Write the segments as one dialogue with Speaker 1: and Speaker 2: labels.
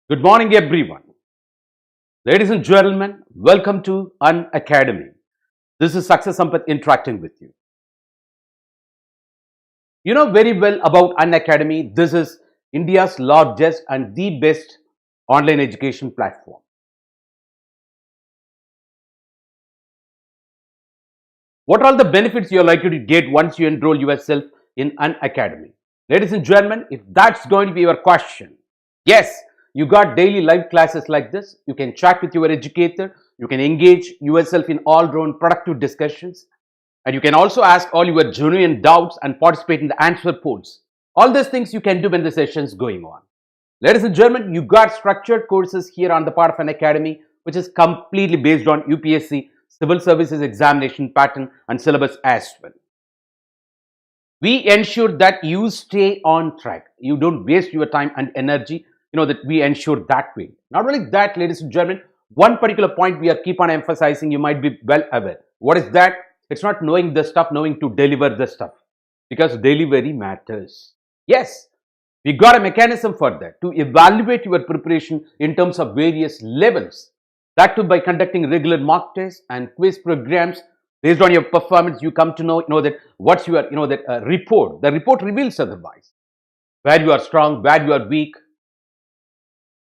Speaker 1: Good morning, everyone. Ladies and gentlemen, welcome to Unacademy. This is Success Sampath interacting with you. You know very well about Unacademy. This is India's largest and the best online education platform. What are all the benefits you are likely to get once you enroll yourself in Unacademy? Ladies and gentlemen, if that's going to be your question, yes, you got daily live classes like this. You can chat with your educator. You can engage yourself in all round productive discussions. And you can also ask all your genuine doubts and participate in the answer polls. All these things you can do when the session is going on. Ladies and gentlemen, you got structured courses here on the part of Unacademy, which is completely based on UPSC civil services examination pattern and syllabus as well. We ensure that you stay on track. You don't waste your time and energy. That we ensure that way. Not only that, ladies and gentlemen, one particular point we are keep on emphasizing, you might be well aware. What is that? It's not knowing the stuff, knowing to deliver the stuff, because delivery matters. Yes, we got a mechanism for that, to evaluate your preparation in terms of various levels. That too by conducting regular mock tests and quiz programs. Based on your performance, you come to know that what's your report. The report reveals otherwise, where you are strong, where you are weak,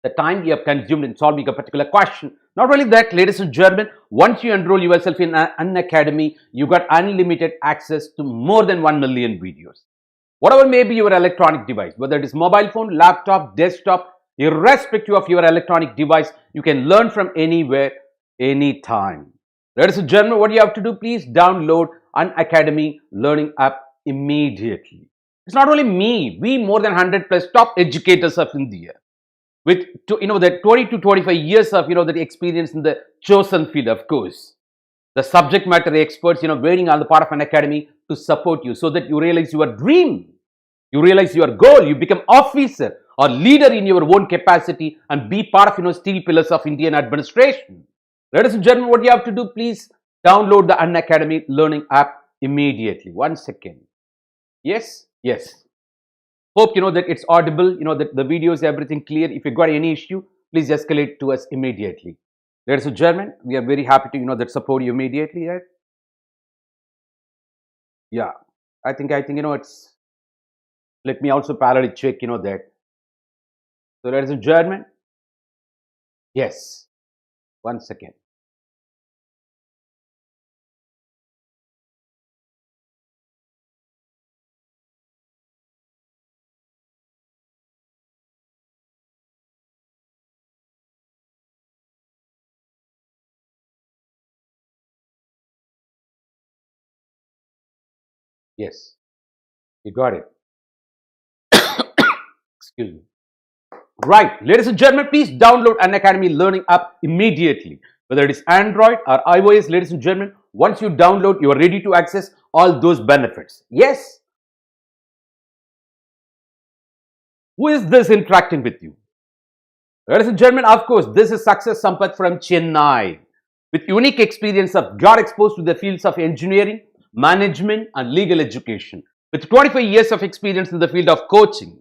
Speaker 1: the time you have consumed in solving a particular question. Not only that, ladies and gentlemen, once you enroll yourself in Unacademy, you got unlimited access to more than 1 million videos. Whatever may be your electronic device, whether it is mobile phone, laptop, desktop, irrespective of your electronic device, you can learn from anywhere, anytime. Ladies and gentlemen, what you have to do, please download Unacademy learning app immediately. It's not only me, we more than 100 plus top educators of India, with that 20 to 25 years of the experience in the chosen field. Of course, the subject matter experts waiting on the part of Unacademy to support you, so that you realize your dream, you realize your goal, you become officer or leader in your own capacity and be part of steel pillars of Indian administration. Ladies and gentlemen, what you have to do, please download the Unacademy learning app immediately. 1 second. Yes. Hope that it's audible, that the video is everything clear. If you got any issue, please escalate to us immediately. Ladies and gentlemen, we are very happy to that support you immediately, right? Yeah, I think it's, let me also parallel check that. So ladies and gentlemen, yes, 1 second. Yes, you got it. Excuse me. Right, ladies and gentlemen, please download Unacademy learning app immediately. Whether it is Android or iOS, ladies and gentlemen, once you download, you are ready to access all those benefits. Yes. Who is this interacting with you? Ladies and gentlemen, of course, this is Success Sampath from Chennai. With unique experience of got exposed to the fields of engineering, management and legal education. With 25 years of experience in the field of coaching,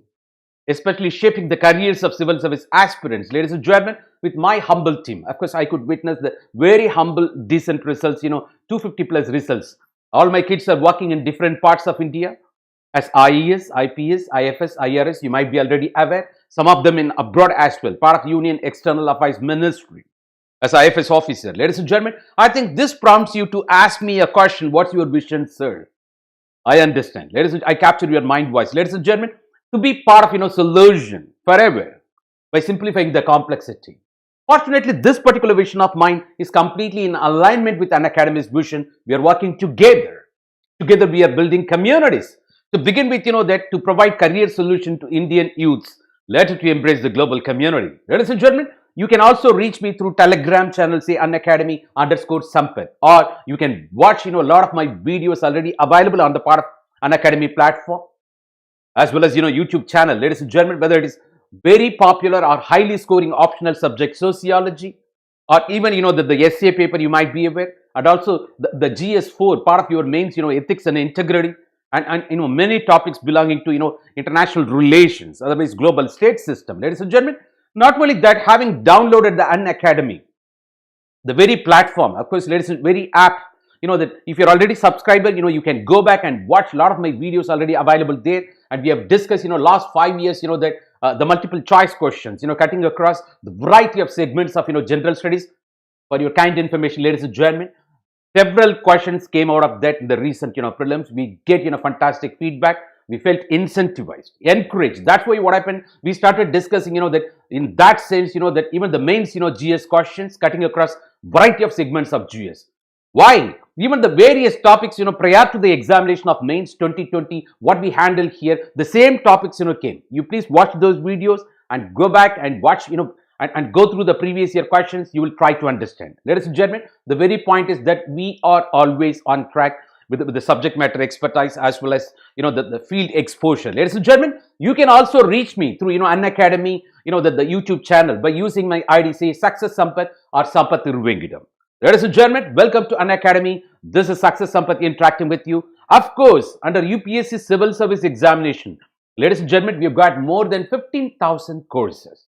Speaker 1: especially shaping the careers of civil service aspirants. Ladies and gentlemen, with my humble team, of course, I could witness the very humble, decent results, 250 plus results. All my kids are working in different parts of India as IAS, IPS, IFS, IRS. You might be already aware. Some of them in abroad as well, part of Union External Affairs Ministry as IFS officer. Ladies and gentlemen, I think this prompts you to ask me a question. What's your vision, sir? I understand. I captured your mind voice. Ladies and gentlemen, to be part of solution forever by simplifying the complexity. Fortunately, this particular vision of mine is completely in alignment with Unacademy's vision. We are working together. Together we are building communities. To begin with, that to provide career solution to Indian youths, later to embrace the global community. Ladies and gentlemen, you can also reach me through Telegram channel, say Unacademy_Sampath, or you can watch a lot of my videos already available on the part of Unacademy platform, as well as YouTube channel. Ladies and gentlemen, whether it is very popular or highly scoring optional subject sociology, or even the essay paper, you might be aware, and also the GS4, part of your mains, ethics and integrity, and many topics belonging to international relations, otherwise global state system. Ladies and gentlemen, Not only that, having downloaded the Unacademy, the very platform, of course, ladies, is very apt. That if you're already subscriber, you can go back and watch a lot of my videos already available there. And we have discussed, last 5 years, that the multiple choice questions, cutting across the variety of segments of, general studies. For your kind information, ladies and gentlemen, several questions came out of that in the recent, prelims. We get, fantastic feedback. We felt incentivized, encouraged. That's why what happened, we started discussing, that in that sense, that even the mains, GS questions cutting across variety of segments of GS. Why? Even the various topics, prior to the examination of mains 2020, what we handled here, the same topics, came. You please watch those videos and go back and watch, and go through the previous year questions. You will try to understand. Ladies and gentlemen, the very point is that we are always on track with the subject matter expertise as well as the field exposure. Ladies and gentlemen, you can also reach me through Unacademy, the YouTube channel by using my ID, say Success Sampath or Sampath Iruvengidam. Ladies and gentlemen, welcome to Unacademy. This is Success Sampath interacting with you. Of course, under UPSC Civil Service Examination, ladies and gentlemen, we've got more than 15,000 courses.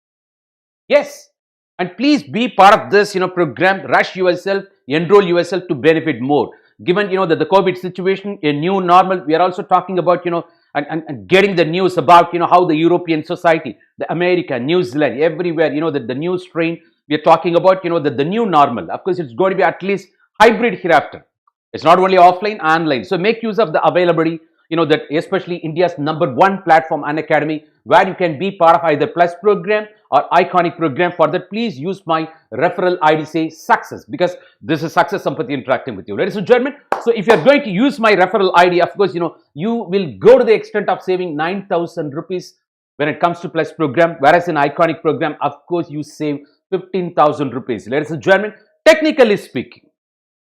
Speaker 1: Yes, and please be part of this program. Rush yourself, enroll yourself to benefit more. Given that the COVID situation, a new normal, we are also talking about and getting the news about how the European society, the America, New Zealand, everywhere that the new strain. We are talking about that the new normal. Of course, it's going to be at least hybrid hereafter. It's not only offline, online. So make use of the availability. That especially India's #1 platform, Unacademy, where you can be part of either Plus program or Iconic program. For that, please use my referral ID, say Success, because this is Success Sampath interacting with you. Ladies and gentlemen, so if you are going to use my referral ID, of course, you will go to the extent of saving 9,000 rupees when it comes to Plus program, whereas in Iconic program, of course, you save 15,000 rupees. Ladies and gentlemen, technically speaking,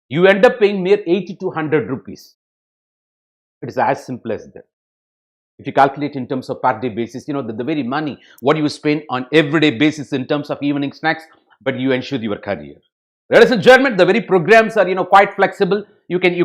Speaker 1: you end up paying mere 80 to 100 rupees. It is as simple as that. If you calculate in terms of per day basis, the very money what you spend on everyday basis in terms of evening snacks, but you ensure your career. Ladies and gentlemen, the very programs are quite flexible. You can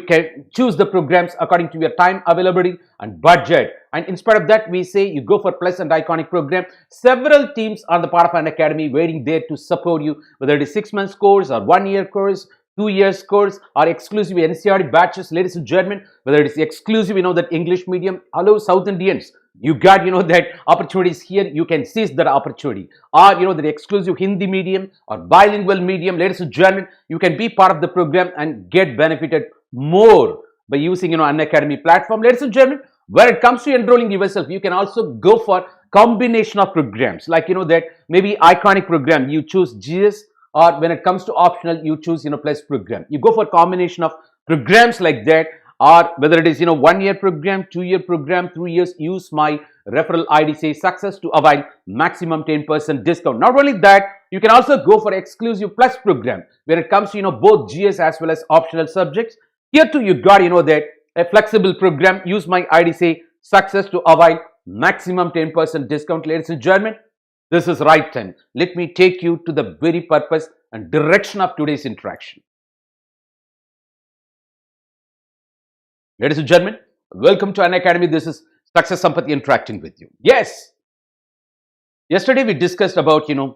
Speaker 1: choose the programs according to your time availability and budget. And in spite of that, we say you go for Plus and Iconic program. Several teams are the part of Unacademy waiting there to support you, whether it is 6 months course or 1 year course, 2 years course or exclusive NCRT batches. Ladies and gentlemen, whether it is exclusive, that English medium, hello South Indians, you got, that opportunities here, you can seize that opportunity. Or, the exclusive Hindi medium or bilingual medium, ladies and gentlemen, you can be part of the program and get benefited more by using, Unacademy platform. Ladies and gentlemen, when it comes to enrolling yourself, you can also go for combination of programs, like, that maybe Iconic program, you choose GS, or when it comes to optional, you choose, Plus program. You go for combination of programs like that, or whether it is, 1 year program, 2 year program, 3 years, use my referral ID, say Success, to avail maximum 10% discount. Not only that, you can also go for exclusive Plus program, where it comes to, both GS as well as optional subjects. Here too, you got, that a flexible program, use my ID, say Success, to avail maximum 10% discount. Ladies and gentlemen, this is right time. Let me take you to the very purpose and direction of today's interaction. Ladies and gentlemen, welcome to Unacademy. This is Success Sampath interacting with you. Yes, yesterday we discussed about, the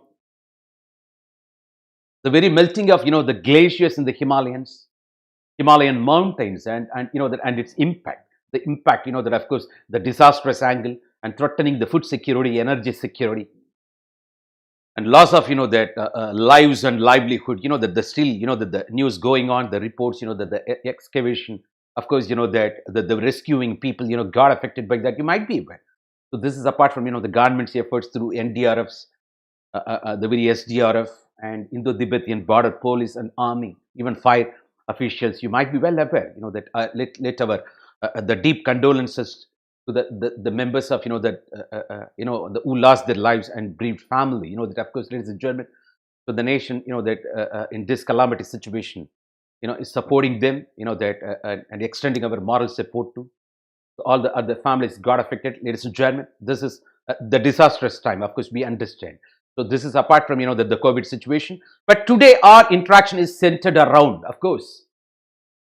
Speaker 1: very melting of, the glaciers in the Himalayan mountains and its impact. The impact, that of course, the disastrous angle and threatening the food security, energy security, and loss of lives and livelihood. That the still that the news going on, the reports that the excavation, of course that the rescuing people got affected by that. You might be aware. So this is apart from the government's efforts through NDRFs, the very SDRF and Indo-Tibetan border police and army, even fire officials. You might be well aware that let our the deep condolences to the members of who lost their lives and bereaved family. That of course, ladies and gentlemen, so the nation that in this calamity situation is supporting them. And extending our moral support to all the other families got affected. Ladies and gentlemen, this is the disastrous time. Of course, we understand. So this is apart from the COVID situation. But today our interaction is centered around, of course.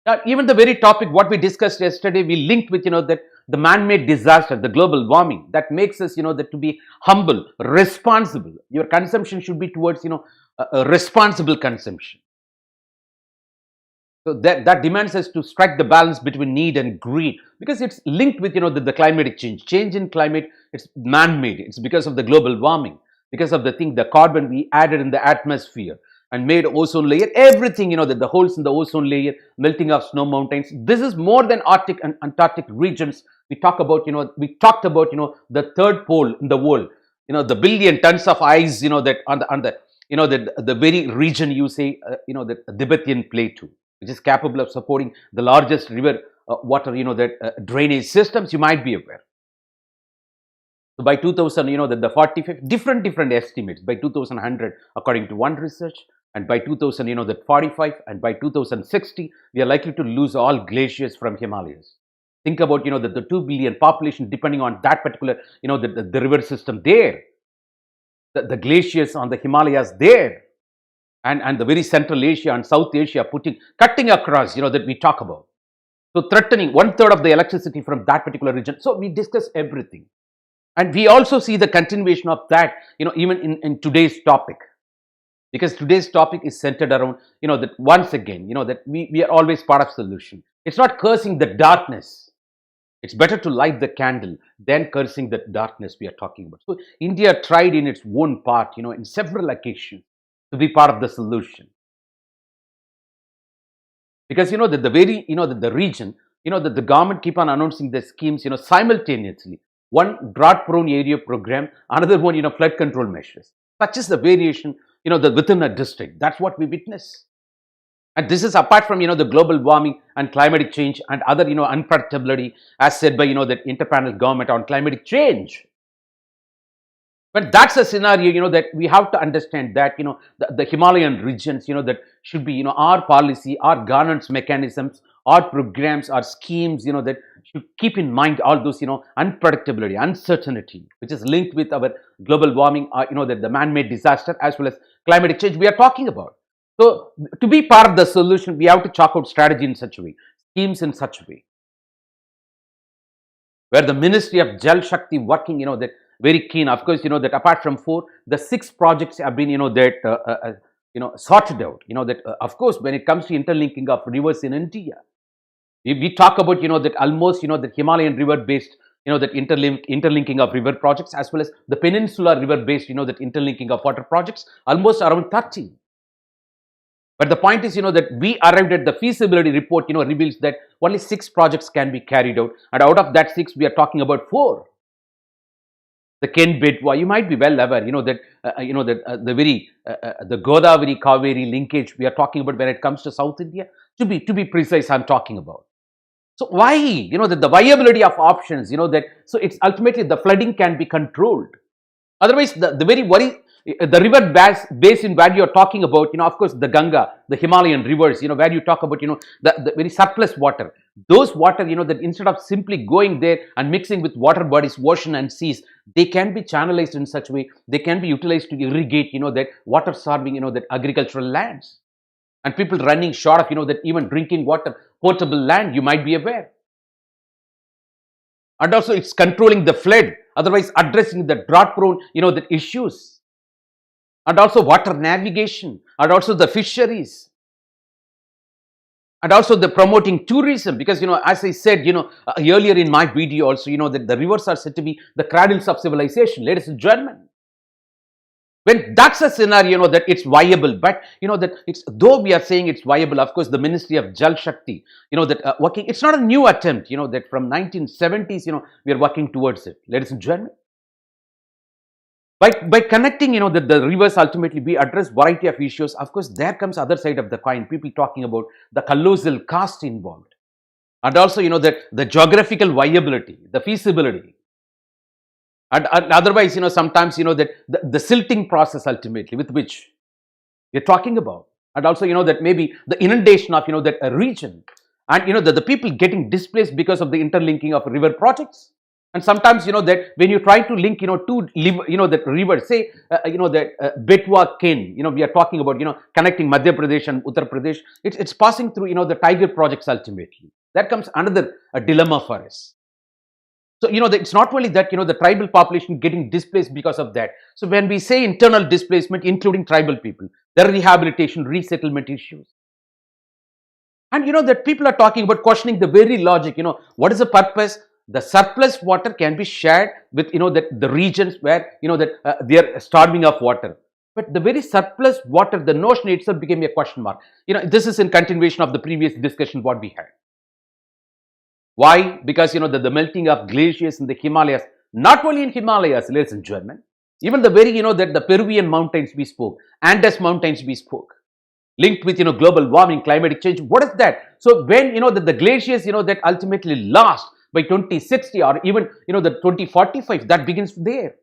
Speaker 1: Now, even the very topic what we discussed yesterday, we linked with that the man-made disaster, the global warming, that makes us, that to be humble, responsible. Your consumption should be towards, a responsible consumption. So that demands us to strike the balance between need and greed, because it's linked with, the climatic change in climate. It's man-made. It's because of the global warming, because of the carbon we added in the atmosphere and made ozone layer, everything, the holes in the ozone layer, melting of snow mountains. This is more than Arctic and Antarctic regions. We talked about, the third pole in the world, the billion tons of ice, that on the very region you say, the Tibetan Plateau, which is capable of supporting the largest river water, drainage systems, you might be aware. So by 2000, the 45 different estimates, by 2100, according to one research, and by 2000, that 45, and by 2060, we are likely to lose all glaciers from Himalayas. Think about, the 2 billion population depending on that particular, the river system there, the glaciers on the Himalayas there, and the very Central Asia and South Asia cutting across, that we talk about. So threatening 1/3 of the electricity from that particular region. So we discuss everything. And we also see the continuation of that, even in today's topic. Because today's topic is centered around, that once again, that we are always part of solution. It's not cursing the darkness. It's better to light the candle than cursing the darkness we are talking about. So India tried in its own part, in several occasions to be part of the solution. Because, that the very, that the region, that the government keep on announcing the schemes, simultaneously. One drought-prone area program, another one, flood control measures. Such is the variation, within a district. That's what we witness. And this is apart from, the global warming and climatic change and other, unpredictability, as said by, that interpanel government on climatic change. But that's a scenario, that we have to understand that, the Himalayan regions, that should be, our policy, our governance mechanisms, our programs, our schemes, that should keep in mind all those, unpredictability, uncertainty, which is linked with our global warming, the man-made disaster as well as climatic change we are talking about. So to be part of the solution, we have to chalk out strategy in such a way, schemes in such a way, where the Ministry of Jal Shakti working, that very keen. Of course, that apart from 4, the 6 projects have been, sorted out. Of course, when it comes to interlinking of rivers in India, we talk about, that almost, the Himalayan river-based, that interlinking of river projects, as well as the peninsular river-based, that interlinking of water projects, almost around 30. But the point is, that we arrived at the feasibility report, reveals that only 6 projects can be carried out. And out of that 6, we are talking about 4. The Ken Betwa, you might be well aware, the very, the Godavari Kaveri linkage we are talking about when it comes to South India. To be precise, I'm talking about. So why, the viability of options, so it's ultimately the flooding can be controlled. Otherwise, the very the river basin where you're talking about, of course, the Ganga, the Himalayan rivers, where you talk about, the very surplus water, those water, that instead of simply going there and mixing with water bodies, ocean and seas, they can be channelized in such a way, they can be utilized to irrigate, that water serving, that agricultural lands. And people running short of, that even drinking water, potable land, you might be aware. And also it's controlling the flood, otherwise addressing the drought-prone, the issues. And also water navigation, and also the fisheries, and also the promoting tourism, because, as I said, earlier in my video also, that the rivers are said to be the cradles of civilization, ladies and gentlemen. When that's a scenario, that it's viable, but, that it's, though we are saying it's viable, of course, the Ministry of Jal Shakti, that working, it's not a new attempt, that from 1970s, we are working towards it, ladies and gentlemen. By connecting, that the rivers ultimately we address variety of issues. Of course, there comes other side of the coin. People talking about the colossal cost involved, and also, that the geographical viability, the feasibility, and otherwise, sometimes, that the silting process ultimately with which we're talking about, and also, that maybe the inundation of, that a region, and the people getting displaced because of the interlinking of river projects. And sometimes, that when you try to link, two, that river, say, that Betwa Ken, we are talking about, connecting Madhya Pradesh and Uttar Pradesh, it's passing through, the tiger projects ultimately. That comes another dilemma for us. So, it's not only that, the tribal population getting displaced because of that. So, when we say internal displacement, including tribal people, the rehabilitation, resettlement issues. And, that people are talking about questioning the very logic, what is the purpose? The surplus water can be shared with, the regions where, they are starving of water. But the very surplus water, the notion itself became a question mark. This is in continuation of the previous discussion what we had. Why? Because the melting of glaciers in the Himalayas, not only in Himalayas, ladies and gentlemen, even the very that the Peruvian mountains we spoke, Andes mountains we spoke, linked with global warming, climatic change. What is that? So when the glaciers that ultimately last by 2060 or even the 2045, that begins there.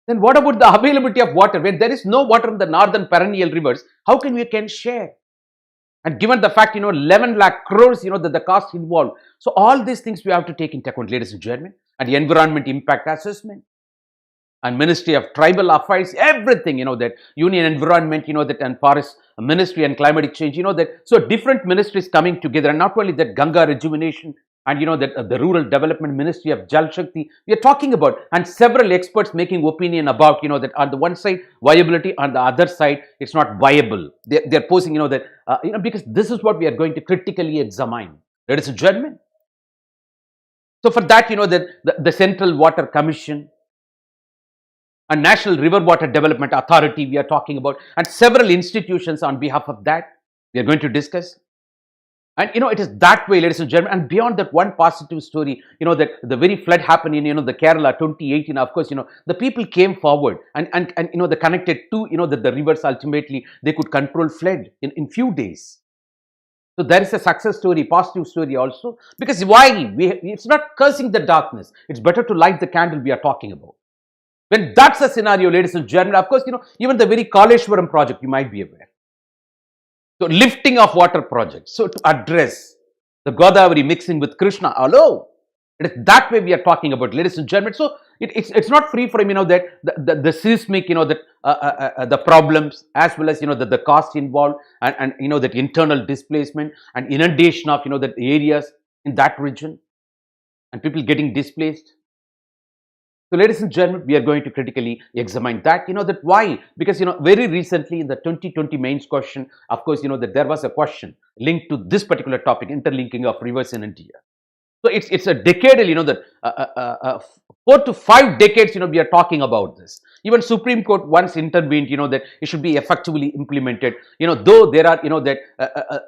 Speaker 1: Then what about the availability of water? When there is no water in the northern perennial rivers, how can we share? And given the fact, 11 lakh crores, the cost involved. So all these things we have to take into account, ladies and gentlemen. And the environment impact assessment and Ministry of Tribal Affairs, everything, that Union Environment, that and Forest Ministry and Climatic Change, that. So different ministries coming together, and not only that, Ganga Rejuvenation and, that the Rural Development Ministry of Jal Shakti, we are talking about, and several experts making opinion about, that on the one side, viability, on the other side, it's not viable. They're posing, that, because this is what we are going to critically examine, ladies and gentlemen. So for that, the Central Water Commission and National River Water Development Authority we are talking about, and several institutions on behalf of that we are going to discuss. And it is that way, ladies and gentlemen. And beyond that, one positive story, that the very flood happened in the Kerala 2018. Of course, the people came forward and they connected to that the rivers ultimately they could control flood in few days. So there is a success story, positive story also. Because why? It's not cursing the darkness. It's better to light the candle we are talking about. When that's the scenario, ladies and gentlemen, of course, even the very Kaleshwaram project, you might be aware. So lifting of water projects. So to address the Godavari mixing with Krishna, hello. It is that way we are talking about, ladies and gentlemen. So it's not free from that the seismic the problems as well as the cost involved and that internal displacement and inundation of that areas in that region and people getting displaced. So ladies and gentlemen, we are going to critically examine that. That why? Because very recently in the 2020 mains question, of course that there was a question linked to this particular topic, interlinking of rivers in India. So it's a decadal, that 4 to 5 decades, we are talking about this. Even Supreme Court once intervened, that it should be effectively implemented. Though there are, that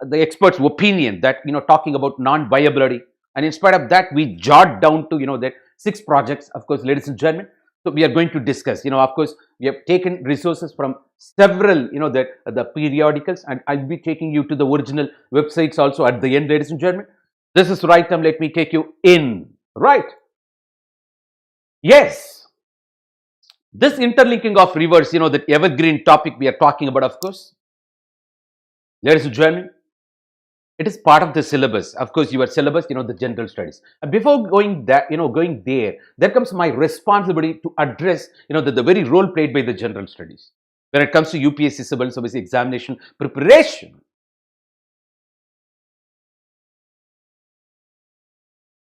Speaker 1: the experts' opinion that talking about non-viability, and in spite of that, we jot down to that 6 projects, of course, ladies and gentlemen. So we are going to discuss. Of course, we have taken resources from several, that the periodicals, and I'll be taking you to the original websites also at the end, ladies and gentlemen. This is right time. Let me take you in. Right. Yes. This interlinking of rivers, that evergreen topic we are talking about, of course. Ladies and gentlemen, it is part of the syllabus. Of course, your syllabus, the general studies. And before going that, going there comes my responsibility to address, the very role played by the general studies when it comes to UPSC civil service examination preparation.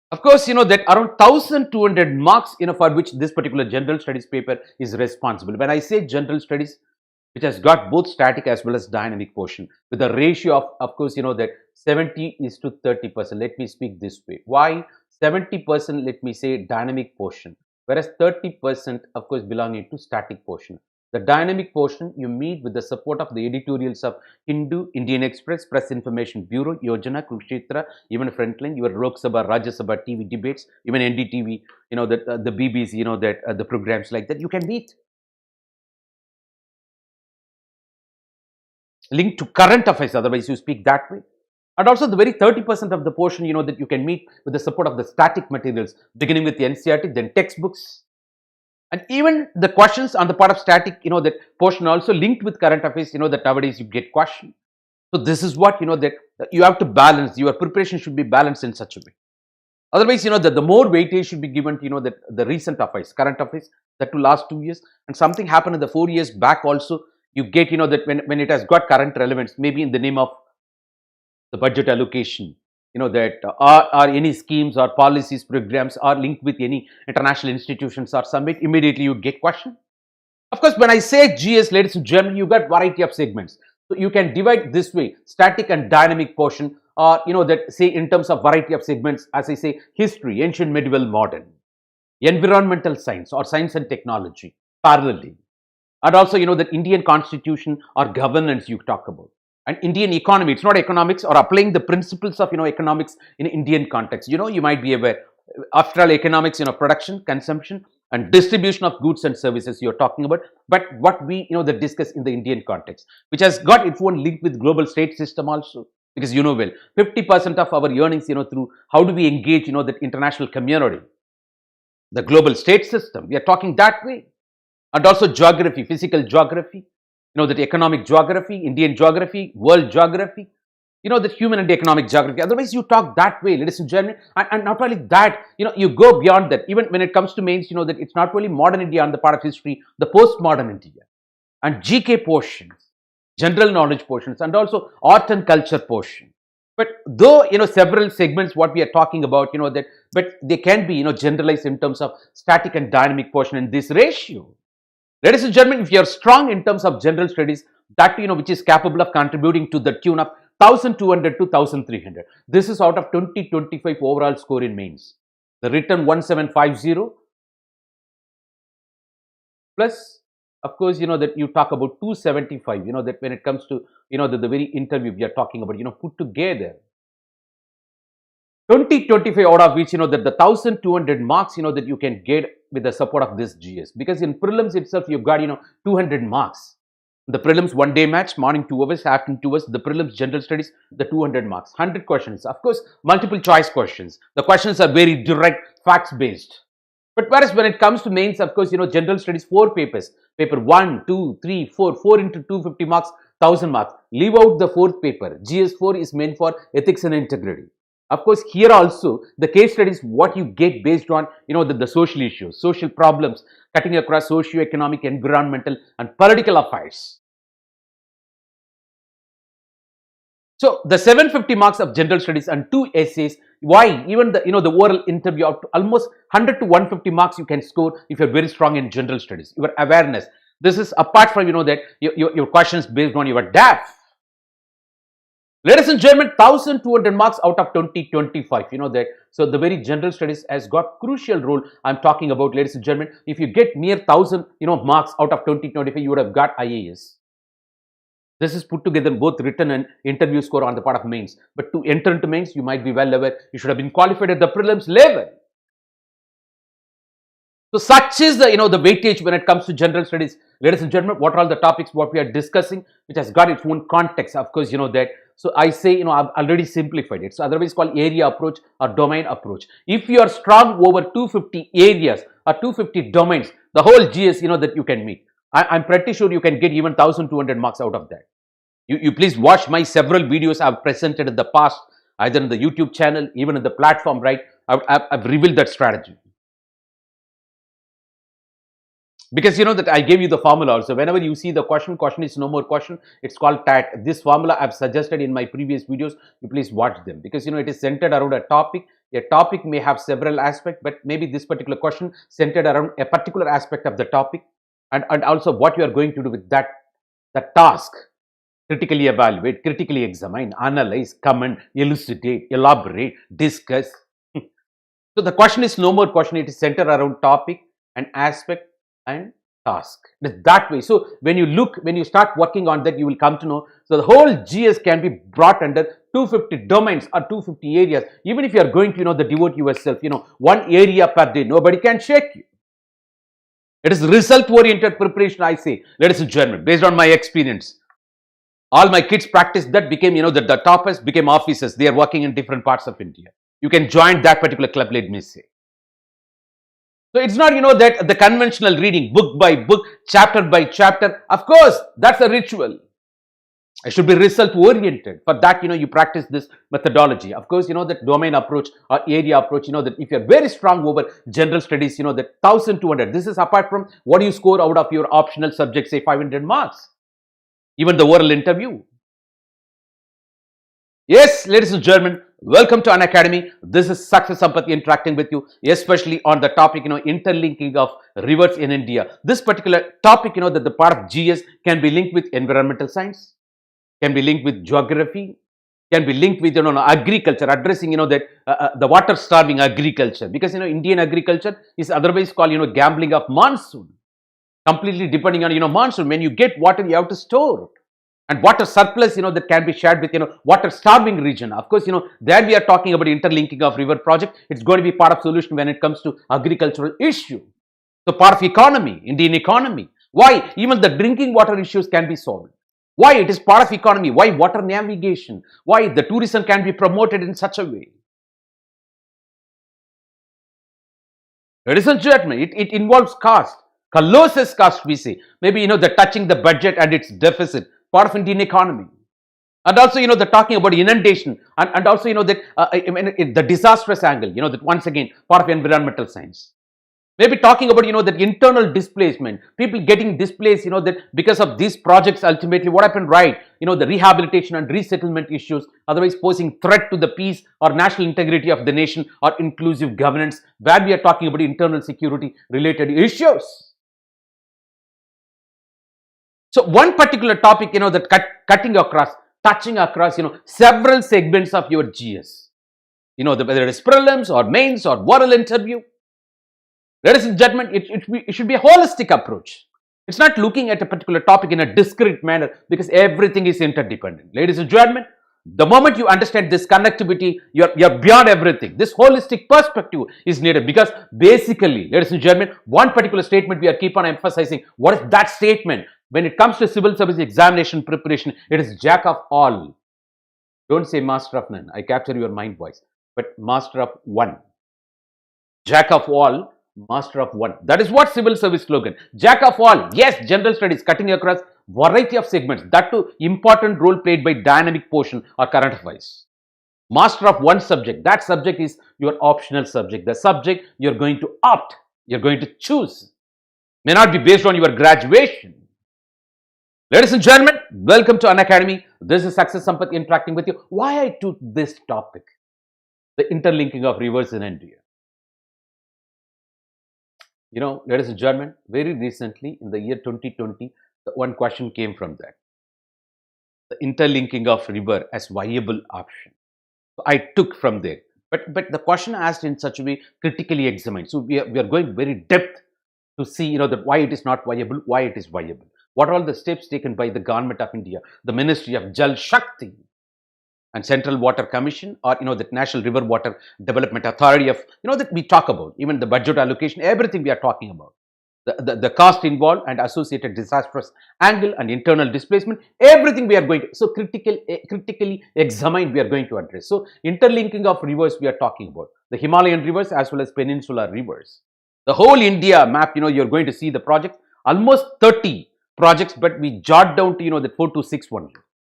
Speaker 1: Of course, that around 1,200 marks, for which this particular general studies paper is responsible. When I say general studies, which has got both static as well as dynamic portion with a ratio of course, that 70:30%. Let me speak this way. Why 70%? Let me say dynamic portion, whereas 30%, of course, belonging to static portion. The dynamic portion you meet with the support of the editorials of Hindu, Indian Express, Press Information Bureau, Yojana, Kurukshetra, even Frontline, your Lok Sabha, Rajya Sabha TV debates, even NDTV, that the BBC, that the programs like that you can meet. Linked to current affairs, otherwise you speak that way. And also the very 30% of the portion, that you can meet with the support of the static materials, beginning with the NCERT, then textbooks. And even the questions on the part of static, that portion also linked with current affairs, that nowadays you get questions. So this is what, that you have to balance, your preparation should be balanced in such a way. Otherwise, that the more weightage should be given to, that the recent affairs, current affairs, that to last 2 years. And something happened in the 4 years back also, you get, that when it has got current relevance, maybe in the name of the budget allocation, that are any schemes or policies, programs are linked with any international institutions or summit, immediately you get question. Of course, when I say GS, ladies and gentlemen, you got variety of segments. So you can divide this way, static and dynamic portion, or that say in terms of variety of segments, as I say, history, ancient, medieval, modern, environmental science or science and technology, parallelly. And also, that Indian constitution or governance you talk about. And Indian economy, it's not economics or applying the principles of, economics in Indian context. You might be aware, after all, economics, production, consumption, and distribution of goods and services you're talking about. But what we, that discuss in the Indian context, which has got its own link with global state system also. Because well, 50% of our earnings, through how do we engage, that international community, the global state system. We are talking that way. And also geography, physical geography, that economic geography, Indian geography, world geography, that human and economic geography. Otherwise, you talk that way, ladies and gentlemen. And not only that, you go beyond that. Even when it comes to mains, that it's not only modern India on the part of history, the postmodern India, and GK portions, general knowledge portions, and also art and culture portion. But though, several segments, what we are talking about, but they can be, generalized in terms of static and dynamic portion in this ratio. Ladies and gentlemen, if you are strong in terms of general studies, that, which is capable of contributing to the tune of 1200 to 1300. This is out of 2025 overall score in mains. The written 1750 plus, of course, that you talk about 275, that when it comes to, the very interview we are talking about, put together. 2025 out of which, that the 1200 marks, that you can get with the support of this GS. Because in prelims itself, you've got, 200 marks. The prelims 1 day match, morning 2 hours, afternoon 2 hours. The prelims general studies, the 200 marks. 100 questions. Of course, multiple choice questions. The questions are very direct, facts based. But whereas when it comes to mains, of course, general studies, 4 papers. Paper 1, 2, 3, 4. 4 into 250 marks, 1000 marks. Leave out the 4th paper. GS4 is meant for ethics and integrity. Of course, here also, the case studies, what you get based on, the social issues, social problems, cutting across socio-economic, environmental, and political affairs. So, the 750 marks of general studies and 2 essays, why? Even the, the oral interview, up to almost 100 to 150 marks you can score if you're very strong in general studies, your awareness. This is apart from, that your questions based on your depth. Ladies and gentlemen, 1200 marks out of 2025, that. So the very general studies has got crucial role. I'm talking about, ladies and gentlemen, if you get mere 1000, marks out of 2025, you would have got IAS. This is put together both written and interview score on the part of mains. But to enter into mains, you might be well aware, you should have been qualified at the prelims level. So such is the, the weightage when it comes to general studies. Ladies and gentlemen, what are all the topics what we are discussing, which has got its own context. Of course, that. So I say, I've already simplified it. So otherwise called area approach or domain approach. If you are strong over 250 areas or 250 domains, the whole GS, that you can meet. I'm pretty sure you can get even 1200 marks out of that. You please watch my several videos I've presented in the past, either in the YouTube channel, even in the platform, right? I've revealed that strategy. Because that I gave you the formula also. Whenever you see the question is no more question, it's called TAT. This formula I've suggested in my previous videos. You please watch them, because it is centered around a topic. A topic may have several aspects, but maybe this particular question centered around a particular aspect of the topic, and also what you are going to do with that task. Critically evaluate, critically examine, analyze, comment, elucidate, elaborate, discuss. So the question is no more question. It is centered around topic and aspect and task. It is that way. So when you start working on that, you will come to know. So the whole GS can be brought under 250 domains or 250 areas. Even if you are going to devote yourself, one area per day, nobody can shake you. It is result oriented preparation, I say, ladies and gentlemen, based on my experience. All my kids practiced that, became, the toppers became officers. They are working in different parts of India. You can join that particular club, let me say. So it's not, that the conventional reading, book by book, chapter by chapter. Of course, that's a ritual. It should be result oriented. For that, you practice this methodology. Of course, that domain approach or area approach, that if you're very strong over general studies, that 1200. This is apart from what you score out of your optional subject, say 500 marks. Even the oral interview. Yes, ladies and gentlemen, Welcome to Unacademy. This is Success Sampath interacting with you, especially on the topic, interlinking of rivers in India. This particular topic, that the part of GS can be linked with environmental science, can be linked with geography, can be linked with, agriculture, addressing, the water starving agriculture. Because, Indian agriculture is otherwise called, gambling of monsoon, completely depending on, monsoon. When you get water, you have to store. And water surplus, that can be shared with, water starving region. Of course, there we are talking about interlinking of river project. It's going to be part of solution when it comes to agricultural issue. So part of economy, Indian economy. Why? Even the drinking water issues can be solved. Why? It is part of economy. Why? Water navigation. Why? The tourism can be promoted in such a way. Ladies and gentlemen, it involves cost. Colossal cost, we say. Maybe, the touching the budget and its deficit. Part of Indian economy. And also, the talking about inundation and also, the disastrous angle, that once again, part of environmental science. Maybe talking about, that internal displacement, people getting displaced, that because of these projects, ultimately what happened, right? The rehabilitation and resettlement issues, otherwise posing threat to the peace or national integrity of the nation or inclusive governance, where we are talking about internal security related issues. So one particular topic, that cutting across, touching across, several segments of your GS. Whether it is prelims or mains or oral interview. Ladies and gentlemen, it should be a holistic approach. It's not looking at a particular topic in a discrete manner because everything is interdependent. Ladies and gentlemen, the moment you understand this connectivity, you're beyond everything. This holistic perspective is needed because basically, ladies and gentlemen, one particular statement we are keep on emphasizing. What is that statement? When it comes to civil service examination preparation, it is jack of all. Don't say master of none. I capture your mind voice. But master of one. Jack of all, master of one. That is what civil service slogan. Jack of all. Yes, general studies cutting across variety of segments. That too, important role played by dynamic portion or current affairs. Master of one subject. That subject is your optional subject. The subject you're going to opt. You're going to choose. May not be based on your graduation. Ladies and gentlemen, welcome to Unacademy. This is Success Sampath interacting with you. Why I took this topic? The interlinking of rivers in India. Ladies and gentlemen, very recently in the year 2020, one question came from that. The interlinking of river as viable option. So I took from there. But the question asked in such a way, critically examined. So we are going very depth to see, that why it is not viable, why it is viable. What are all the steps taken by the government of India, the Ministry of Jal Shakti and Central Water Commission or, the National River Water Development Authority of, that we talk about, even the budget allocation, everything we are talking about. The cost involved and associated disastrous angle and internal displacement, everything we are going to, so critically examined we are going to address. So interlinking of rivers we are talking about, the Himalayan rivers as well as peninsular rivers. The whole India map, you're going to see the project, almost 30 projects, but we jot down to, the 4 to 6 only.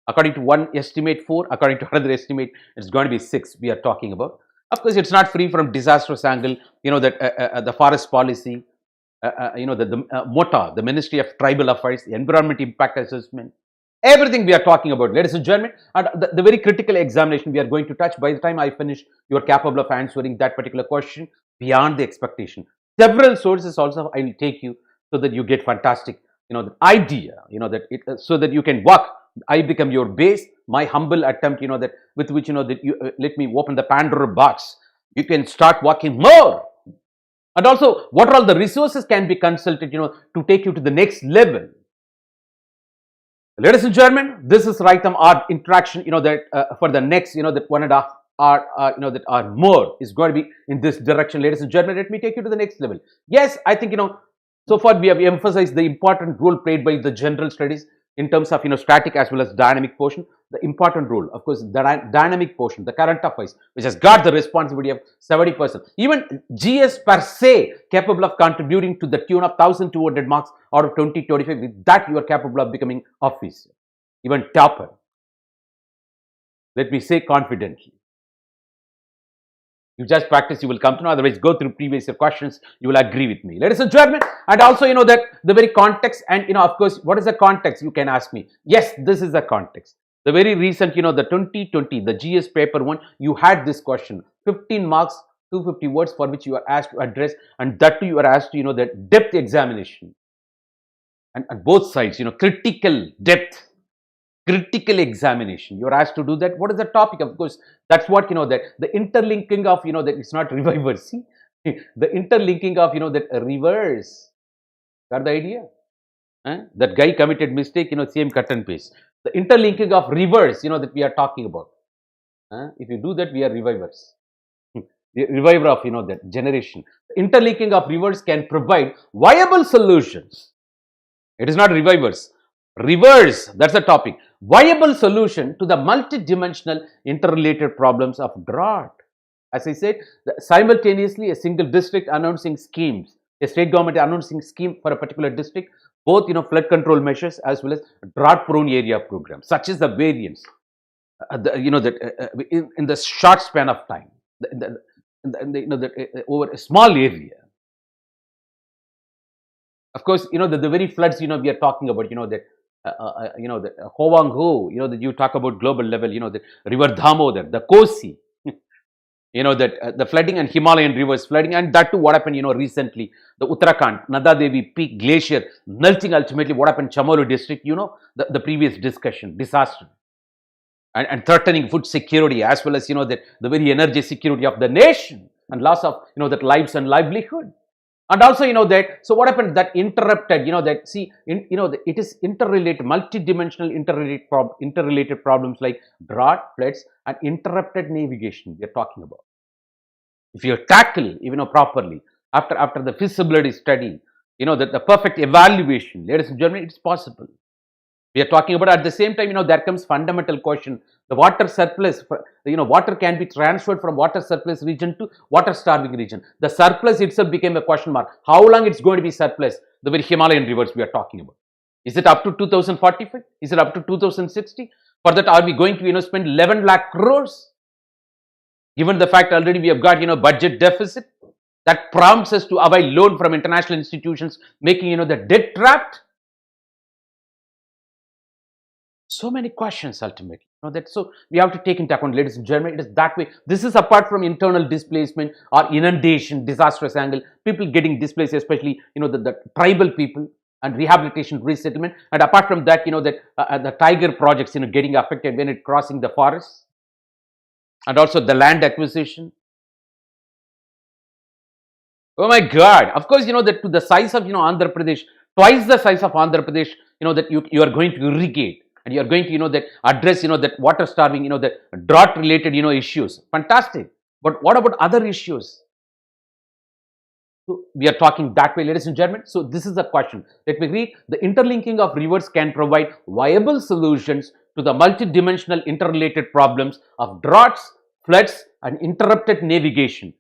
Speaker 1: According to one estimate 4, according to another estimate, it's going to be 6 we are talking about. Of course, it's not free from disastrous angle, the forest policy, the MOTA, the Ministry of Tribal Affairs, the Environment Impact Assessment, everything we are talking about, ladies and gentlemen, and the very critical examination we are going to touch. By the time I finish, you are capable of answering that particular question beyond the expectation. Several sources also I will take you so that you get fantastic, the idea, so that you can work. I become your base, my humble attempt, that with which, that you let me open the Pandora box. You can start working more. And also, what are all the resources can be consulted, to take you to the next level. Ladies and gentlemen, this is Raitam Art interaction, that for the next, that 1.5 hour, that or more is going to be in this direction. Ladies and gentlemen, let me take you to the next level. Yes, I think, so far we have emphasized the important role played by the general studies in terms of, static as well as dynamic portion. The important role, of course, the dynamic portion, the current affairs, which has got the responsibility of 70%. Even GS per se capable of contributing to the tune of 1,200 marks out of 2025. With that, you are capable of becoming officer, even topper. Let me say confidently. You just practice, you will come to know. Otherwise, go through previous questions, you will agree with me. Ladies and gentlemen, and also, that the very context and, of course, what is the context? You can ask me. Yes, this is the context. The very recent, the 2020, the GS paper 1, you had this question, 15 marks, 250 words for which you are asked to address, and that too you are asked to, that depth examination. And at both sides, critical depth, critical examination. You're asked to do that. What is the topic? Of course, that's what, that the interlinking of, that it's not revivers. See, the interlinking of, that reverse. Got the idea? That guy committed mistake, same cut and paste. The interlinking of rivers, that we are talking about. If you do that, we are revivers. The reviver of, that generation. The interlinking of rivers can provide viable solutions. It is not revivers. Reverse, that's the topic. Viable solution to the multidimensional interrelated problems of drought. As I said, simultaneously a single district announcing schemes, a state government announcing scheme for a particular district, both flood control measures as well as drought prone area programs, such as the variance, in the short span of time, over a small area. Of course, the very floods, we are talking about, that the Howang Ho, that you talk about global level, the river Damodar, the Kosi, that the flooding and Himalayan rivers flooding, and that too what happened, recently, the Uttarakhand, Nada Devi Peak Glacier melting, ultimately what happened, Chamolu district, the previous discussion, disaster. And threatening food security as well as, the very energy security of the nation and loss of, that lives and livelihood. And also, that, so what happened, that interrupted, that, see, it is interrelated, multidimensional interrelated problems like drought, floods, and interrupted navigation we are talking about. If you tackle, properly, after the feasibility study, that the perfect evaluation, ladies and gentlemen, it's possible. We are talking about, at the same time, there comes fundamental question. The water surplus, water can be transferred from water surplus region to water starving region. The surplus itself became a question mark. How long it's going to be surplus? The very Himalayan rivers we are talking about. Is it up to 2045? Is it up to 2060? For that, are we going to, spend 11 lakh crores? Given the fact already we have got, budget deficit, that prompts us to avail loan from international institutions, making, the debt trapped. So many questions ultimately. So we have to take into account, ladies and gentlemen, it is that way. This is apart from internal displacement or inundation, disastrous angle, people getting displaced, especially, the tribal people and rehabilitation, resettlement. And apart from that, the tiger projects, getting affected when it crossing the forests. And also the land acquisition. Oh my God. Of course, that to the size of, Andhra Pradesh, twice the size of Andhra Pradesh, that you are going to irrigate. And you are going to, that address, that water starving, that drought related, issues. Fantastic. But what about other issues? So we are talking that way, ladies and gentlemen. So this is the question. Let me read. The interlinking of rivers can provide viable solutions to the multidimensional interrelated problems of droughts, floods, and interrupted navigation.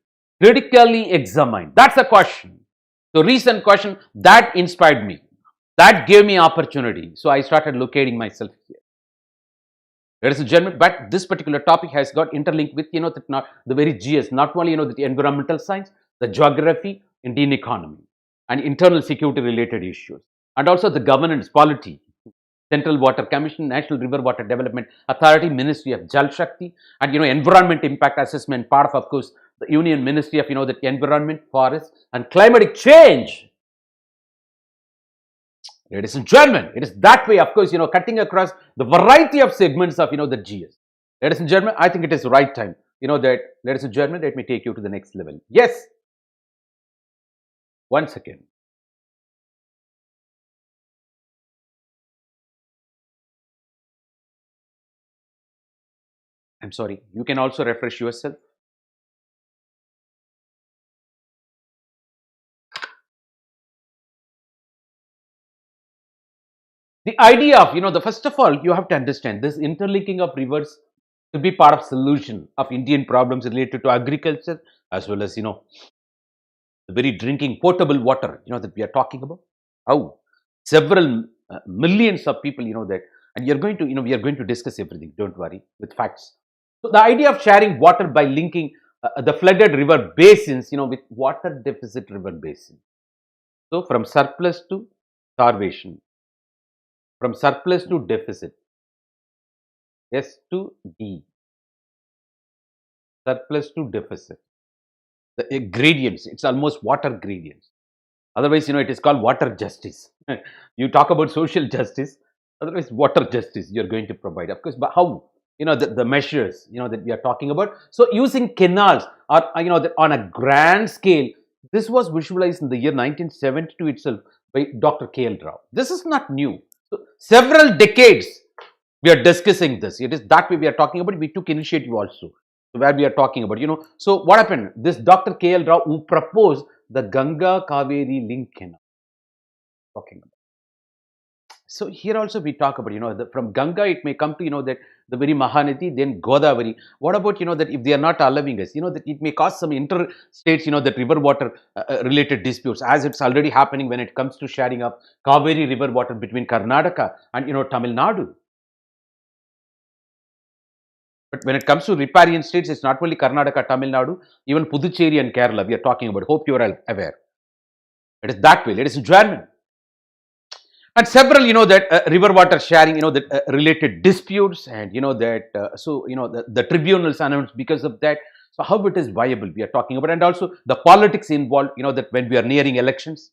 Speaker 1: Critically examined. That's the question. So recent question that inspired me. That gave me opportunity. So I started locating myself here. Ladies and gentlemen, but this particular topic has got interlinked with, the very GS, not only, the environmental science, the geography, Indian economy, and internal security related issues. And also the governance, polity, Central Water Commission, National River Water Development Authority, Ministry of Jal Shakti, and, environment impact assessment, part of course, the Union Ministry of, the Environment, Forest, and Climatic Change. Ladies and gentlemen, it is that way, of course, cutting across the variety of segments of, the GS. Ladies and gentlemen, I think it is the right time, ladies and gentlemen, let me take you to the next level. Yes. 1 second. I'm sorry. You can also refresh yourself. The idea of, the first of all, you have to understand this interlinking of rivers to be part of solution of Indian problems related to agriculture as well as, the very drinking potable water, that we are talking about. How several millions of people, that, and you're going to, we are going to discuss everything. Don't worry, with facts. So the idea of sharing water by linking the flooded river basins, with water deficit river basin. So from surplus to starvation. From surplus to deficit. S to D, surplus to deficit. The gradients, it's almost water gradients. Otherwise, it is called water justice. You talk about social justice, otherwise water justice you're going to provide. Of course, but how? The measures, that we are talking about. So using canals or, that on a grand scale, this was visualized in the year 1972 itself by Dr. K.L. Rao. This is not new. So several decades we are discussing this. It is that way we are talking about. We took initiative also where we are talking about, So what happened? This Dr. K.L. Rao who proposed the Ganga Kaveri link canal. Talking about. So here also we talk about, from Ganga it may come to, that the very Mahanadi, then Godavari. What about, that if they are not allowing us, that it may cause some interstates, that river water related disputes, as it's already happening when it comes to sharing of Kaveri river water between Karnataka and, Tamil Nadu. But when it comes to riparian states, it's not only Karnataka, Tamil Nadu, even Puducherry and Kerala we are talking about. Hope you are aware. It is that way, ladies and gentlemen. And several, that river water sharing, that related disputes and, that, the tribunals announced because of that. So how it is viable we are talking about, and also the politics involved, that when we are nearing elections,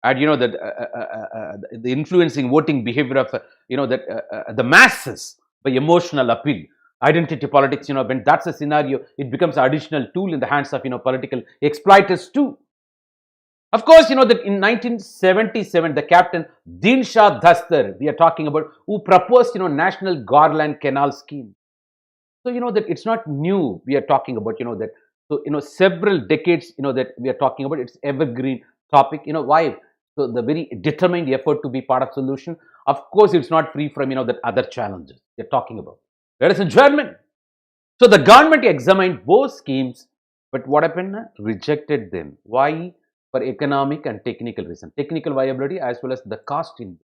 Speaker 1: and, that the influencing voting behavior of, that the masses by emotional appeal. Identity politics, when that's a scenario, it becomes an additional tool in the hands of, political exploiters too. Of course, that in 1977, the captain Din Shah Dastar, we are talking about, who proposed, National Garland Canal Scheme. So, that it's not new. We are talking about, that. So, several decades, that we are talking about. It's evergreen topic. Why? So, the very determined effort to be part of solution. Of course, it's not free from, that other challenges we are talking about. Ladies and gentlemen, so the government examined both schemes, but what happened? Rejected them. Why? For economic and technical reason, technical viability as well as the cost in.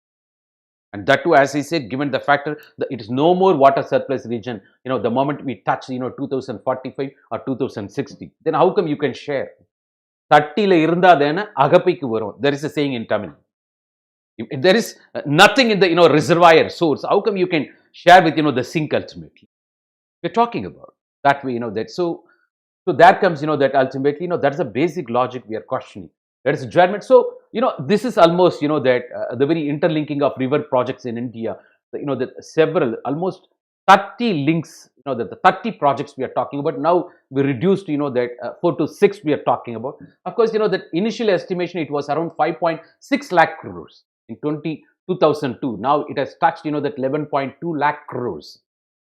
Speaker 1: And that too, as I said, given the factor that it is no more water surplus region, the moment we touch, 2045 or 2060, then how come you can share? 30 la irunda then agapikku varum. There is a saying in Tamil. If there is nothing in the, reservoir source, how come you can share with, the sink ultimately? We're talking about that way, that. So there comes, that ultimately, that's the basic logic we are questioning. That is German. So, this is almost, that the very interlinking of river projects in India, that several, almost 30 links, that the 30 projects we are talking about. Now we reduced, that 4 to 6 we are talking about. Of course, that initial estimation, it was around 5.6 lakh crores in 2002. Now it has touched, that 11.2 lakh crores,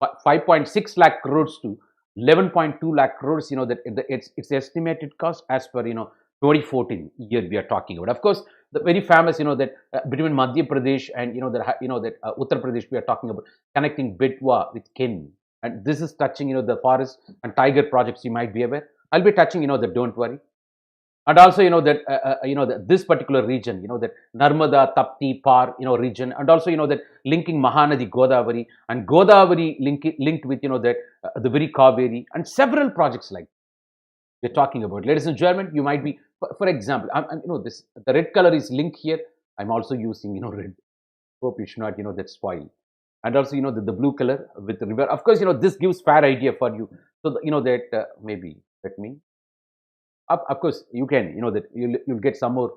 Speaker 1: 5.6 lakh crores to 11.2 lakh crores, that its estimated cost as per, 2014 year we are talking about. Of course, the very famous, that between Madhya Pradesh and, that Uttar Pradesh we are talking about, connecting Betwa with Ken. And this is touching, the forest and tiger projects you might be aware. I'll be touching, that don't worry. And also, that this particular region, that Narmada, Tapti, Par, region, and also, that linking Mahanadi, Godavari, and Godavari linked with, that the very Kaveri, and several projects like we're talking about. Ladies and gentlemen, you might be, for example, this the red color is linked here. I'm also using, red. Hope you should not, that spoil. And also, the blue color with the river. Of course, this gives fair idea for you. So, that maybe let me. Of course, you can, that you'll get some more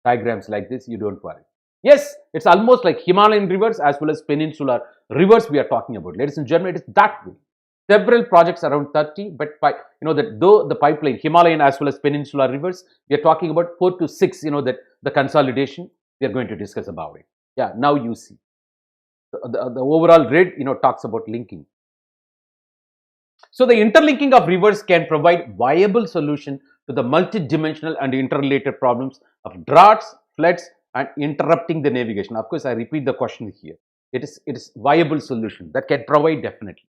Speaker 1: diagrams like this. You don't worry. Yes, it's almost like Himalayan rivers as well as peninsular rivers we are talking about. Ladies and gentlemen, it is that way. Several projects around 30, but that though the pipeline, Himalayan as well as peninsular rivers, we are talking about 4 to 6, that the consolidation, we are going to discuss about it. Yeah, now you see. The overall red, talks about linking. So the interlinking of rivers can provide viable solution to the multidimensional and interrelated problems of droughts, floods, and interrupting the navigation. Of course, I repeat the question here. It is viable solution that can provide definitely.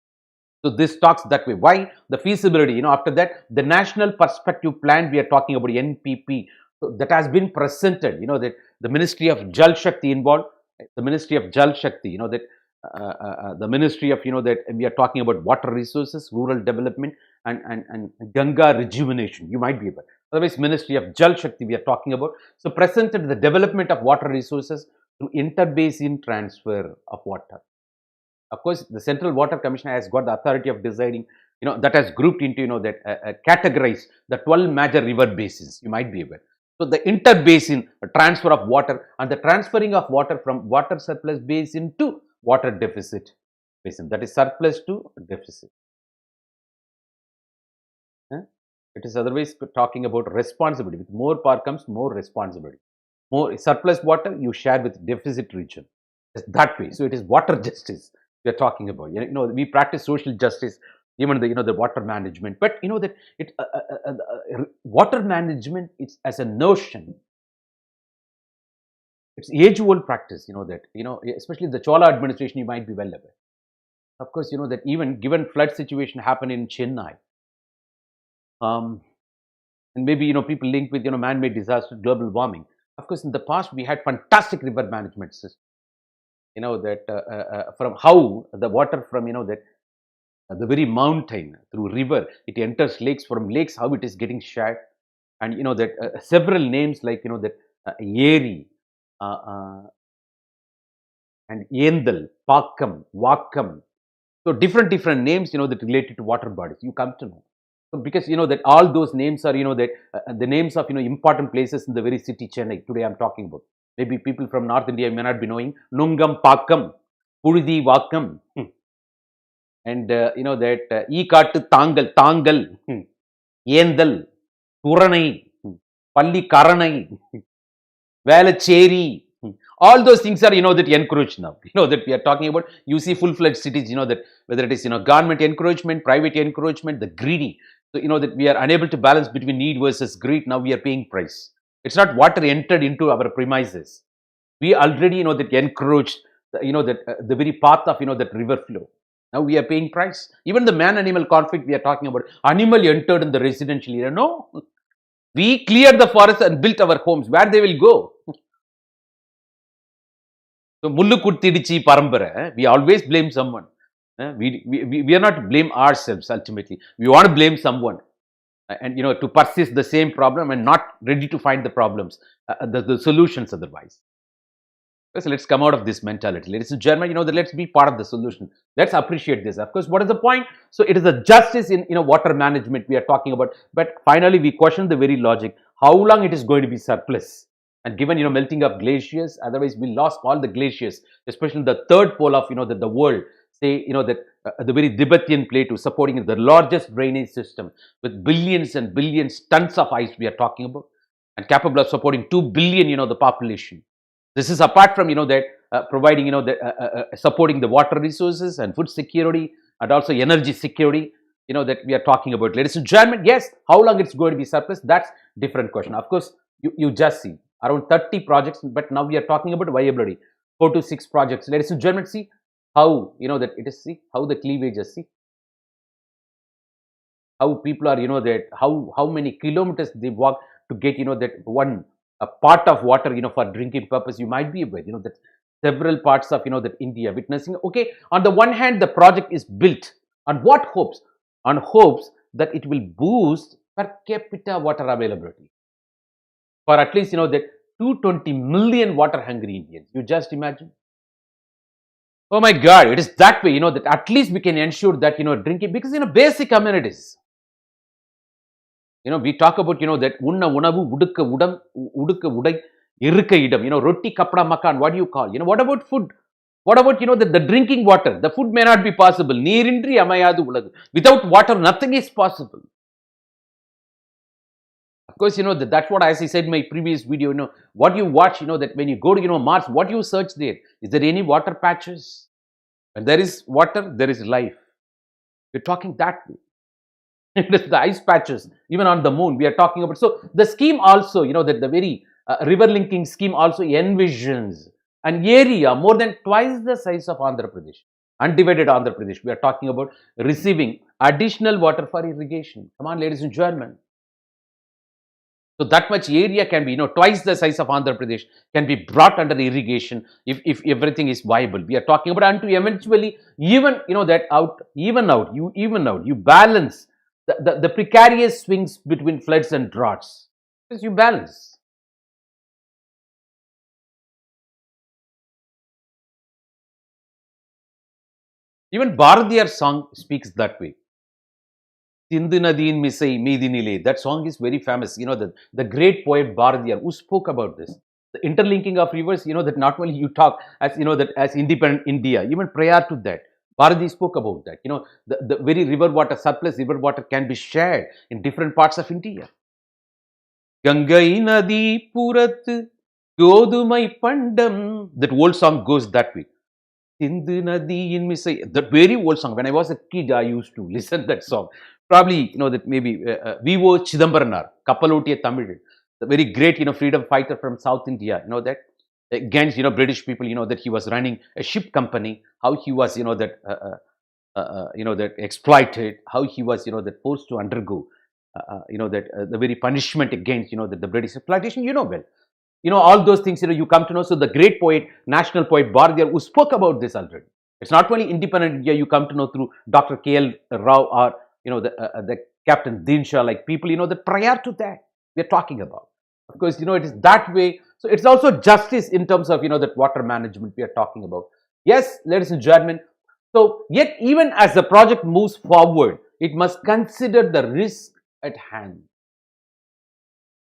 Speaker 1: So this talks that way. Why? The feasibility, after that, the National Perspective Plan we are talking about, NPP, so that has been presented, that the Ministry of Jal Shakti involved, the Ministry of Jal Shakti, that the Ministry of, that we are talking about water resources, rural development, and Ganga rejuvenation, you might be able. Otherwise, Ministry of Jal Shakti we are talking about. So presented the development of water resources through interbasin transfer of water. Of course, the Central Water Commission has got the authority of deciding, that has grouped into, that categorized the 12 major river basins. You might be aware. So the interbasin transfer of water and the transferring of water from water surplus basin to water deficit basin. That is surplus to deficit. It is otherwise talking about responsibility. With more power comes more responsibility. More surplus water you share with deficit region. It's that way. So it is water justice we are talking about. We practice social justice, even the water management. But that water management is as a notion. It's age-old practice. Especially the Chola administration, you might be well aware. Of course, that even given flood situation happened in Chennai, and maybe people link with man-made disaster, global warming. Of course, in the past we had fantastic river management system. From how the water from that the very mountain through river it enters lakes, from lakes how it is getting shared, and that several names like that Yeri and Yendal, Pakam, Vakam. So different names that related to water bodies you come to know. So because that all those names are that the names of important places in the very city Chennai today I'm talking about. Maybe people from North India may not be knowing Nungam Pakam, Purudi Vakam, and that Ikattu Tangal, Yendal, Puranai, Palli Karanai, Valacheri. All those things are that encroached now. That we are talking about. You see full-fledged cities. That whether it is government encroachment, private encroachment, the greedy. So that we are unable to balance between need versus greed. Now we are paying price. It's not water entered into our premises. We already that encroached. That the very path of that river flow. Now we are paying price. Even the man-animal conflict we are talking about. Animal entered in the residential area. No, we cleared the forest and built our homes. Where they will go? So, Mullukurtidichi Parambara, we always blame someone. We are not to blame ourselves ultimately. We want to blame someone and to persist the same problem and not ready to find the problems, the solutions otherwise. So let's come out of this mentality. Ladies and gentlemen, let's be part of the solution. Let's appreciate this. Of course, what is the point? So it is the justice in water management we are talking about. But finally, we question the very logic. How long it is going to be surplus? And given melting of glaciers, otherwise we lost all the glaciers, especially the third pole of the world. Say that the very Tibetan plateau supporting the largest drainage system with billions and billions tons of ice we are talking about, and capable of supporting 2 billion the population. This is apart from that providing supporting the water resources and food security and also energy security that we are talking about. Ladies and gentlemen, yes, how long it's going to be surplus, that's different question. Of course, you just see around 30 projects, but now we are talking about viability, 4 to 6 projects. Ladies and gentlemen, see how that it is, see how the cleavage is, see how people are that how many kilometers they walk to get that one a part of water for drinking purpose. You might be aware that several parts of that India witnessing. Okay, on the one hand the project is built on what hopes? On hopes that it will boost per capita water availability for at least that 220 million water hungry Indians. You just imagine. Oh my God, it is that way, that at least we can ensure that, drinking, because, basic amenities. We talk about, that unna unavu, udukka udam, udukka udai, irukka idam, roti, kapda, makan, what do you call? What about food? What about, the drinking water? The food may not be possible. Neerindri amayadu uladu. Without water, nothing is possible. Of course, that's what, as I said in my previous video, what you watch, that when you go to, Mars, what you search there? Is there any water patches? When there is water, there is life. We're talking that way. It is the ice patches, even on the moon, we are talking about. So the scheme also, that the very river linking scheme also envisions an area more than twice the size of Andhra Pradesh, undivided Andhra Pradesh. We are talking about receiving additional water for irrigation. Come on, ladies and gentlemen. So that much area can be, twice the size of Andhra Pradesh can be brought under irrigation if everything is viable. We are talking about until eventually even, that even out, you balance the precarious swings between floods and droughts. Because you balance. Even Bharatiyar's song speaks that way. Sindhu Nadiin Misai Meedinile. That song is very famous. The great poet Bharatiyar who spoke about this. The interlinking of rivers, that not only you talk as, that as independent India, even prior to that, Bharati spoke about that. The very river water, surplus river water can be shared in different parts of India. Gangai Nadi Purat Godumai Pandam. That old song goes that way. Sindhu Nadi in Misai. That very old song. When I was a kid, I used to listen that song. Probably, that maybe Vivo Chidambaranar, Kappalottiya Tamil, the very great, freedom fighter from South India, that against, British people, that he was running a ship company, how he was, that exploited, how he was, that forced to undergo, the very punishment against, the British exploitation, well. All those things, you come to know. So the great poet, national poet Bharatiyar, who spoke about this already. It's not only independent India, you come to know through Dr. K.L. Rao or, the Captain Dinshaw, like people, that prior to that, we're talking about. Of course, it is that way. So it's also justice in terms of, that water management we are talking about. Yes, ladies and gentlemen. So yet even as the project moves forward, it must consider the risk at hand,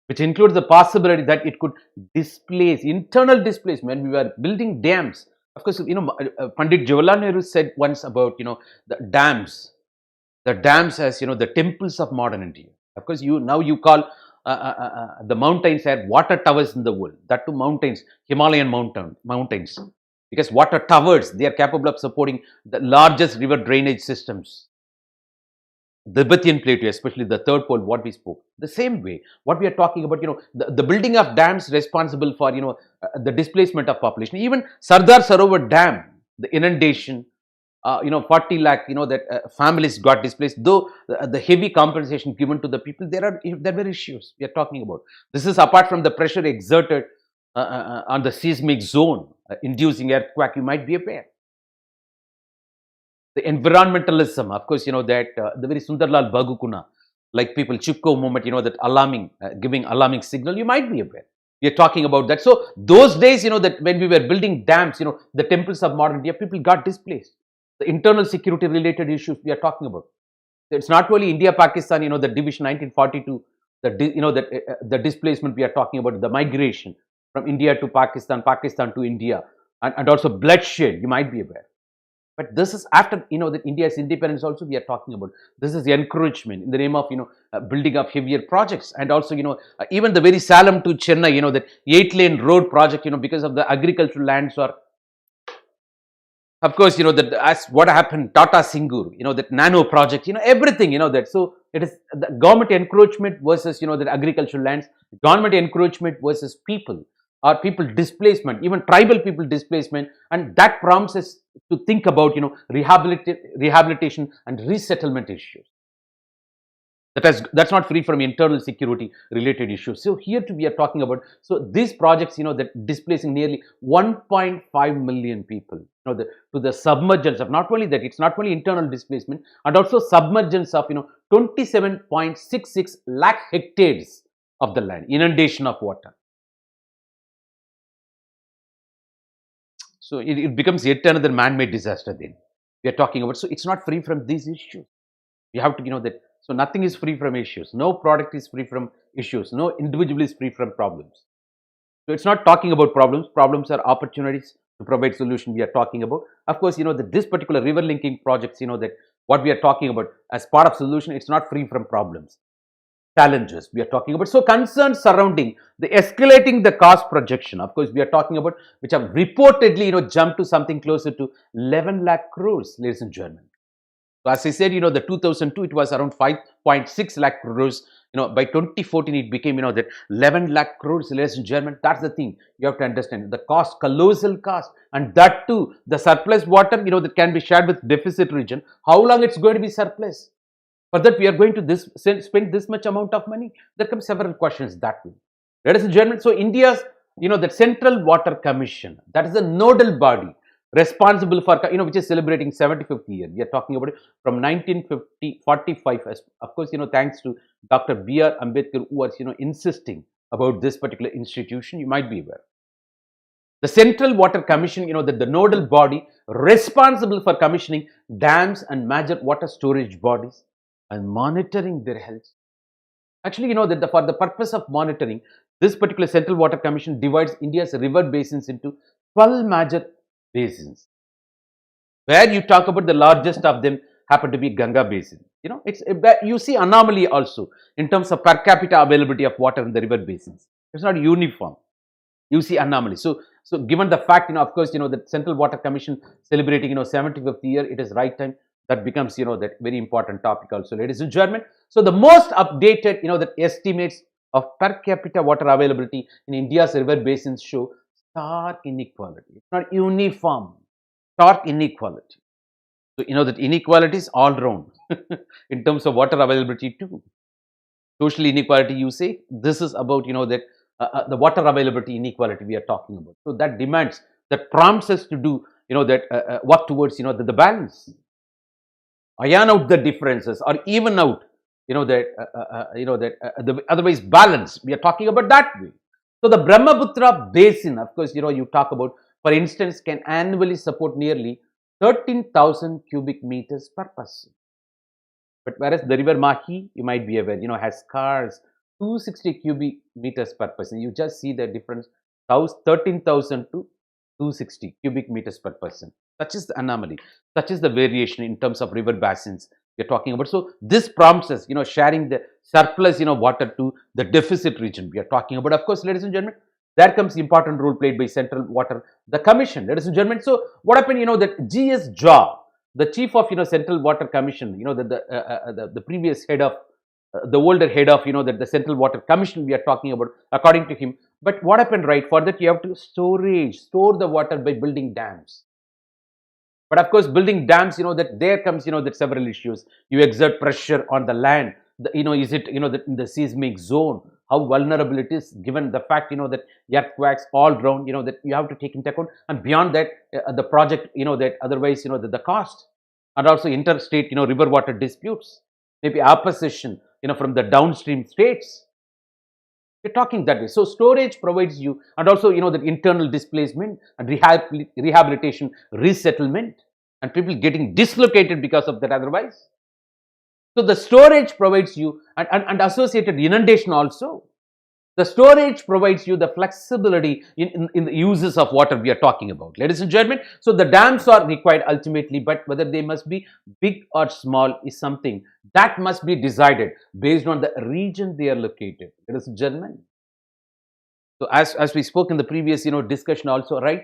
Speaker 1: which includes the possibility that it could displace, internal displacement. When we were building dams, of course, Pandit Jawaharlal Nehru said once about, the dams as, the temples of modern India. Of course, now you call the mountains are water towers in the world. That too mountains, Himalayan mountains, because water towers, they are capable of supporting the largest river drainage systems. The Tibetan plateau, especially the third pole, what we spoke. The same way, what we are talking about, the building of dams responsible for, the displacement of population. Even Sardar Sarovar Dam, the inundation, 40 lakh, that families got displaced. Though the heavy compensation given to the people, there were issues we are talking about. This is apart from the pressure exerted on the seismic zone, inducing earthquake, you might be aware. The environmentalism, of course, that the very Sundarlal Bagukuna, like people, Chipko movement, that alarming, giving alarming signal, you might be aware. We are talking about that. So those days, that when we were building dams, the temples of modern India, people got displaced. The internal security related issues we are talking about. It's not only India, Pakistan, the division 1942, the displacement we are talking about, the migration from India to Pakistan, Pakistan to India, and also bloodshed, you might be aware. But this is after, that India's independence also we are talking about. This is encouragement in the name of, building of heavier projects. And also, even the very Salem to Chennai, that 8-lane road project, because of the agricultural lands or, of course, that as what happened, Tata Singur, that nano project, everything, that. So it is the government encroachment versus, the agricultural lands, government encroachment versus people, or people displacement, even tribal people displacement, and that prompts us to think about, rehabilitation and resettlement issues. That's not free from internal security related issues. So here we are talking about, so these projects, that displacing nearly 1.5 million people, to the submergence of, not only that, it's not only internal displacement, and also submergence of, 27.66 lakh hectares of the land, inundation of water. So it becomes yet another man-made disaster then we are talking about. So it's not free from these issues. You have to, that. So nothing is free from issues. No product is free from issues. No individual is free from problems. So it's not talking about problems. Problems are opportunities to provide solution we are talking about. Of course, that this particular river linking projects, that what we are talking about as part of solution, it's not free from problems. Challenges we are talking about. So concerns surrounding the escalating the cost projection, of course, we are talking about, which have reportedly, jumped to something closer to 11 lakh crores, ladies and gentlemen. So as I said, the 2002, it was around 5.6 lakh crores. By 2014, it became, that 11 lakh crores, ladies and gentlemen. That's the thing you have to understand. The cost, colossal cost. And that too, the surplus water, that can be shared with deficit region. How long it's going to be surplus? For that, we are going to spend this much amount of money. There come several questions that way. Ladies and gentlemen, so India's, the Central Water Commission, that is the nodal body responsible for, which is celebrating 75th year. We are talking about it from 1945. Of course, thanks to Dr. B.R. Ambedkar, who was, insisting about this particular institution, you might be aware. The Central Water Commission, that the nodal body responsible for commissioning dams and major water storage bodies and monitoring their health. Actually, that for the purpose of monitoring, this particular Central Water Commission divides India's river basins into 12 major basins, where you talk about the largest of them happen to be Ganga Basin. You see anomaly also in terms of per capita availability of water in the river basins. It's not uniform. You see anomaly. So given the fact, of course, the Central Water Commission celebrating, 75th year, it is right time that becomes, that very important topic also, ladies and gentlemen. So the most updated, the estimates of per capita water availability in India's river basins show stark inequality. It's not uniform, stark inequality. So, that inequality is all round in terms of water availability too. Social inequality, you say, this is about, that the water availability inequality we are talking about. So that demands, that prompts us to do, that work towards, the balance, iron out the differences or even out, the otherwise balance. We are talking about that way. So the Brahmaputra basin, of course, you talk about, for instance, can annually support nearly 13,000 cubic meters per person. But whereas the river Mahi, you might be aware, has scars 260 cubic meters per person. You just see the difference, 13,000 to 260 cubic meters per person. Such is the anomaly, such is the variation in terms of river basins we are talking about. So this prompts us, sharing the surplus, water to the deficit region we are talking about. Of course, ladies and gentlemen, there comes the important role played by Central Water, the Commission, ladies and gentlemen. So what happened, that GS Jha, the chief of, Central Water Commission, the previous head of, the older head of, that the Central Water Commission we are talking about, according to him. But what happened, right? For that, you have to store the water by building dams. But of course, building dams, that there comes, that several issues. You exert pressure on the land. Is it, that in the seismic zone, how vulnerable it is, given the fact, that earthquakes all around, that you have to take into account. And beyond that, the project, that otherwise, the cost, and also interstate, river water disputes, maybe opposition, from the downstream states. We're talking that way. So storage provides you, and also, that internal displacement and rehabilitation, resettlement, and people getting dislocated because of that otherwise. So the storage provides you, and associated inundation also. The storage provides you the flexibility in the uses of water we are talking about, ladies and gentlemen. So the dams are required ultimately, but whether they must be big or small is something that must be decided based on the region they are located, ladies and gentlemen. So as we spoke in the previous, discussion also, right,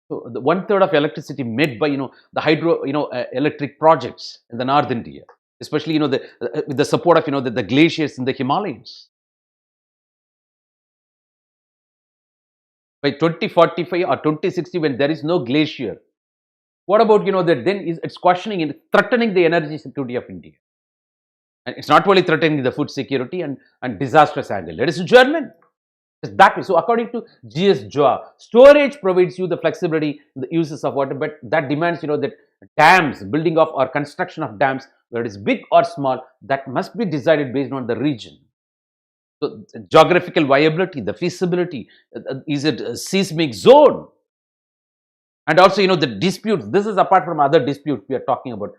Speaker 1: so the 1/3 of electricity made by, the hydro, electric projects in the North India, especially, with the support of, the glaciers in the Himalayas. By 2045 or 2060, when there is no glacier, what about, that then it's questioning and threatening the energy security of India. And it's not only threatening the food security and disastrous angle. Ladies and gentlemen, it's that way. So according to GS Jha, storage provides you the flexibility in the uses of water, but that demands, that dams, building of or construction of dams, whether it is big or small, that must be decided based on the region. So geographical viability, the feasibility, is it a seismic zone? And also, the disputes. This is apart from other disputes we are talking about,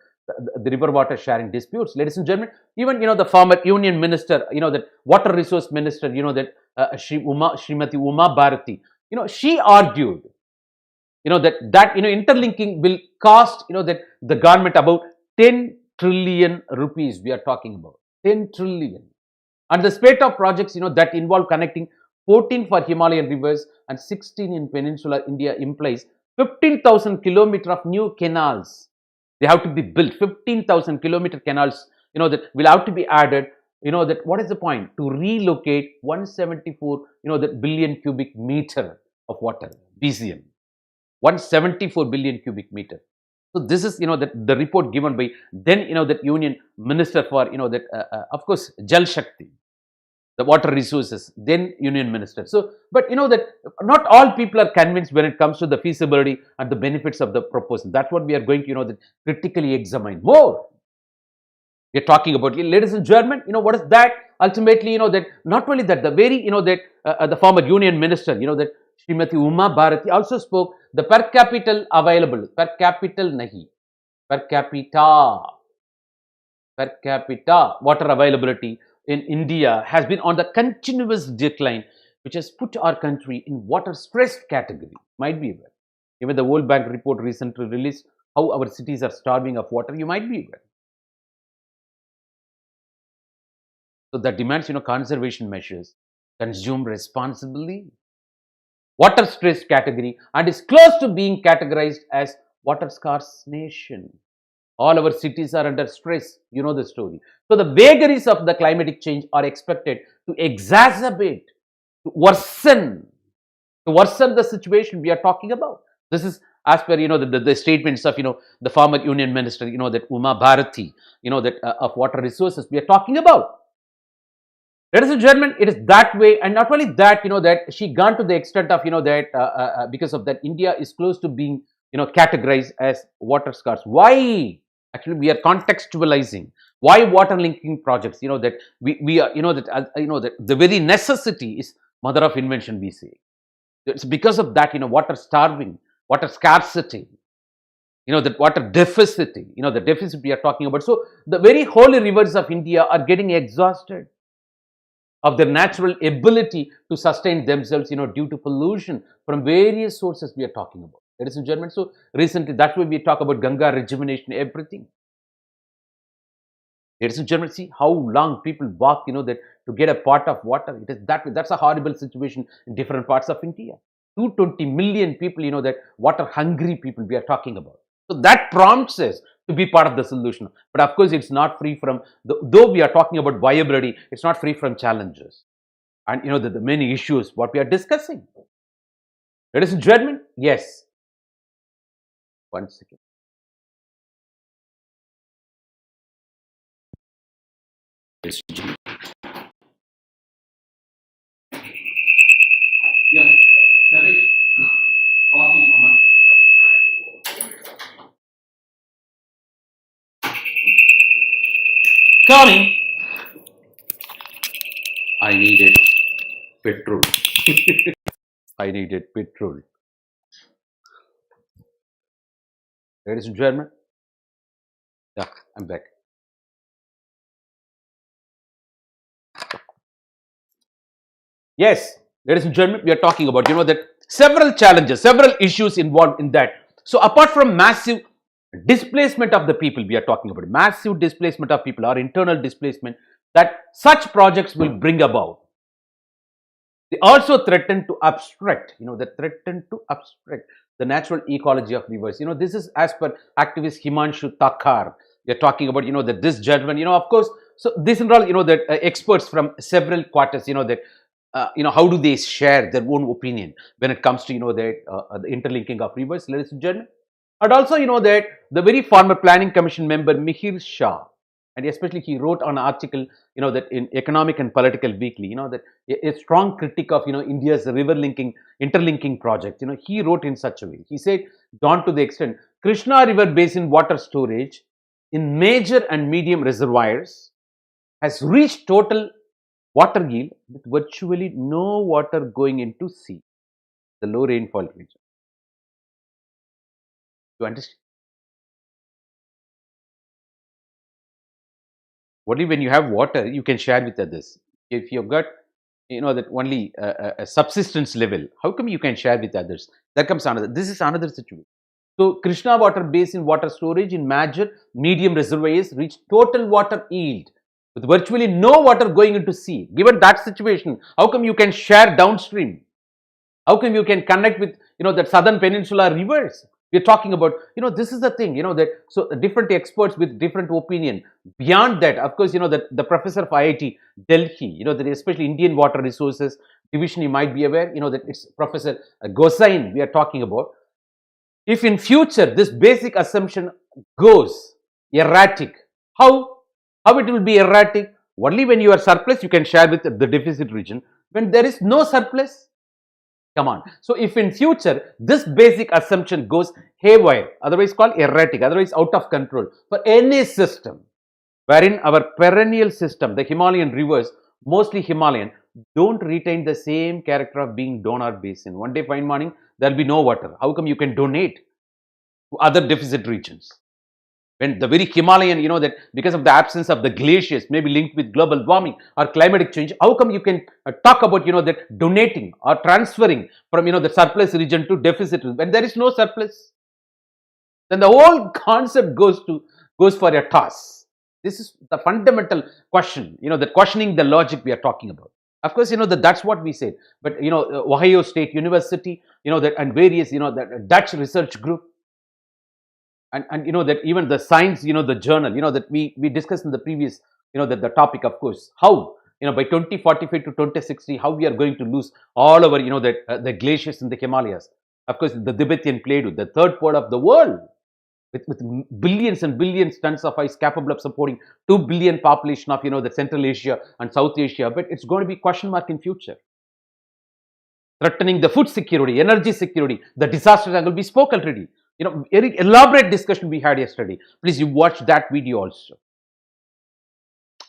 Speaker 1: the river water sharing disputes, ladies and gentlemen. Even, the former union minister, that water resource minister, that Srimati Uma Bharati, she argued, that interlinking will cost, that the government about 10 trillion rupees we are talking about, 10 trillion. And the spate of projects, that involve connecting 14 for Himalayan rivers and 16 in peninsular India implies 15,000 kilometers of new canals. They have to be built. 15,000 kilometer canals, that will have to be added. That what is the point? To relocate 174, that billion cubic meter of water, BCM. 174 billion cubic meter. So this is, the report given by then, that union minister for, of course, Jal Shakti, the water resources, then union minister. So, but that not all people are convinced when it comes to the feasibility and the benefits of the proposal. That's what we are going to, that critically examine more. We are talking about, ladies and gentlemen, what is that? Ultimately, that not only that, the very, that the former union minister, that Srimati Uma Bharati also spoke the per capita available, per capita nahi, per capita water availability in India has been on the continuous decline, which has put our country in water stressed category. Might be aware. Even the World Bank report recently released how our cities are starving of water. You might be aware. So that demands, conservation measures, consume responsibly. Water stressed category and is close to being categorized as water scarce nation. All our cities are under stress. You know the story. So the vagaries of the climatic change are expected to exacerbate, to worsen the situation we are talking about. This is as per the statements of the former union minister, that Uma Bharati, that of water resources we are talking about. Ladies and gentlemen, it is that way, and not only that, that she gone to the extent of that because of that India is close to being categorized as water scarce. Why? Actually, we are contextualizing why water linking projects. That we are that the very necessity is mother of invention. We say it's because of that water starving, water scarcity. That water deficit. The deficit we are talking about. So the very holy rivers of India are getting exhausted of their natural ability to sustain themselves, due to pollution from various sources we are talking about. Ladies and gentlemen, so recently that's why we talk about Ganga rejuvenation, everything. Ladies and gentlemen, see how long people walk, that to get a pot of water. It is that way. That's a horrible situation in different parts of India. 220 million people, that water hungry people we are talking about. So that prompts us to be part of the solution. But of course, it's not free from, though we are talking about viability, it's not free from challenges. And the many issues what we are discussing. Ladies and gentlemen, yes. One second. Yeah, coffee. Coming. I needed petrol. I needed petrol. Ladies and gentlemen, yeah, I'm back. Yes, ladies and gentlemen, we are talking about, that several challenges, several issues involved in that. So apart from massive displacement of the people, we are talking about massive displacement of people or internal displacement that such projects will bring about. They also threaten to obstruct, the natural ecology of rivers. This is as per activist Himanshu Thakkar. We are talking about, that this gentleman, of course, so this and all, that experts from several quarters, that how do they share their own opinion when it comes to, the interlinking of rivers, ladies and gentlemen. And also, that the very former planning commission member Mihir Shah, and especially he wrote an article, that in Economic and Political Weekly, that a strong critique of, India's river linking, interlinking project, he wrote in such a way. He said, gone to the extent, Krishna River Basin water storage in major and medium reservoirs has reached total water yield with virtually no water going into sea, the low rainfall region. You understand? Only when you have water, you can share with others. If you've got, that only a subsistence level, how come you can share with others? There comes another. This is another situation. So, Krishna water basin water storage in major, medium reservoirs reach total water yield with virtually no water going into sea. Given that situation, how come you can share downstream? How come you can connect with, that southern peninsula rivers? We're talking about, this is the thing, that so different experts with different opinion. Beyond that, of course, that the professor of IIT Delhi, that especially Indian Water Resources Division, you might be aware, that it's Professor Gosan we are talking about. If in future this basic assumption goes erratic, how it will be erratic? Only when you are surplus, you can share with the deficit region. When there is no surplus, come on. So if in future this basic assumption goes haywire, otherwise called erratic, otherwise out of control for any system, wherein our perennial system, the Himalayan rivers, mostly Himalayan, don't retain the same character of being donor basin. One day fine morning, there'll be no water. How come you can donate to other deficit regions? When the very Himalayan, that because of the absence of the glaciers, maybe linked with global warming or climatic change, how come you can talk about, that donating or transferring from, the surplus region to deficit region when there is no surplus? Then the whole concept goes for a toss. This is the fundamental question, that questioning the logic we are talking about. Of course, that's what we said. But, Ohio State University, that and various, that Dutch research group, and that even the science, the journal, that we discussed in the previous, that the topic, of course, how, by 2045 to 2060, how we are going to lose all over, the glaciers in the Himalayas. Of course, the Tibetan Plateau, the third part of the world, with billions and billions tons of ice capable of supporting 2 billion population of, the Central Asia and South Asia, but it's going to be question mark in future. Threatening the food security, energy security, the disaster angle, we spoke already. Very elaborate discussion we had yesterday. Please, you watch that video also.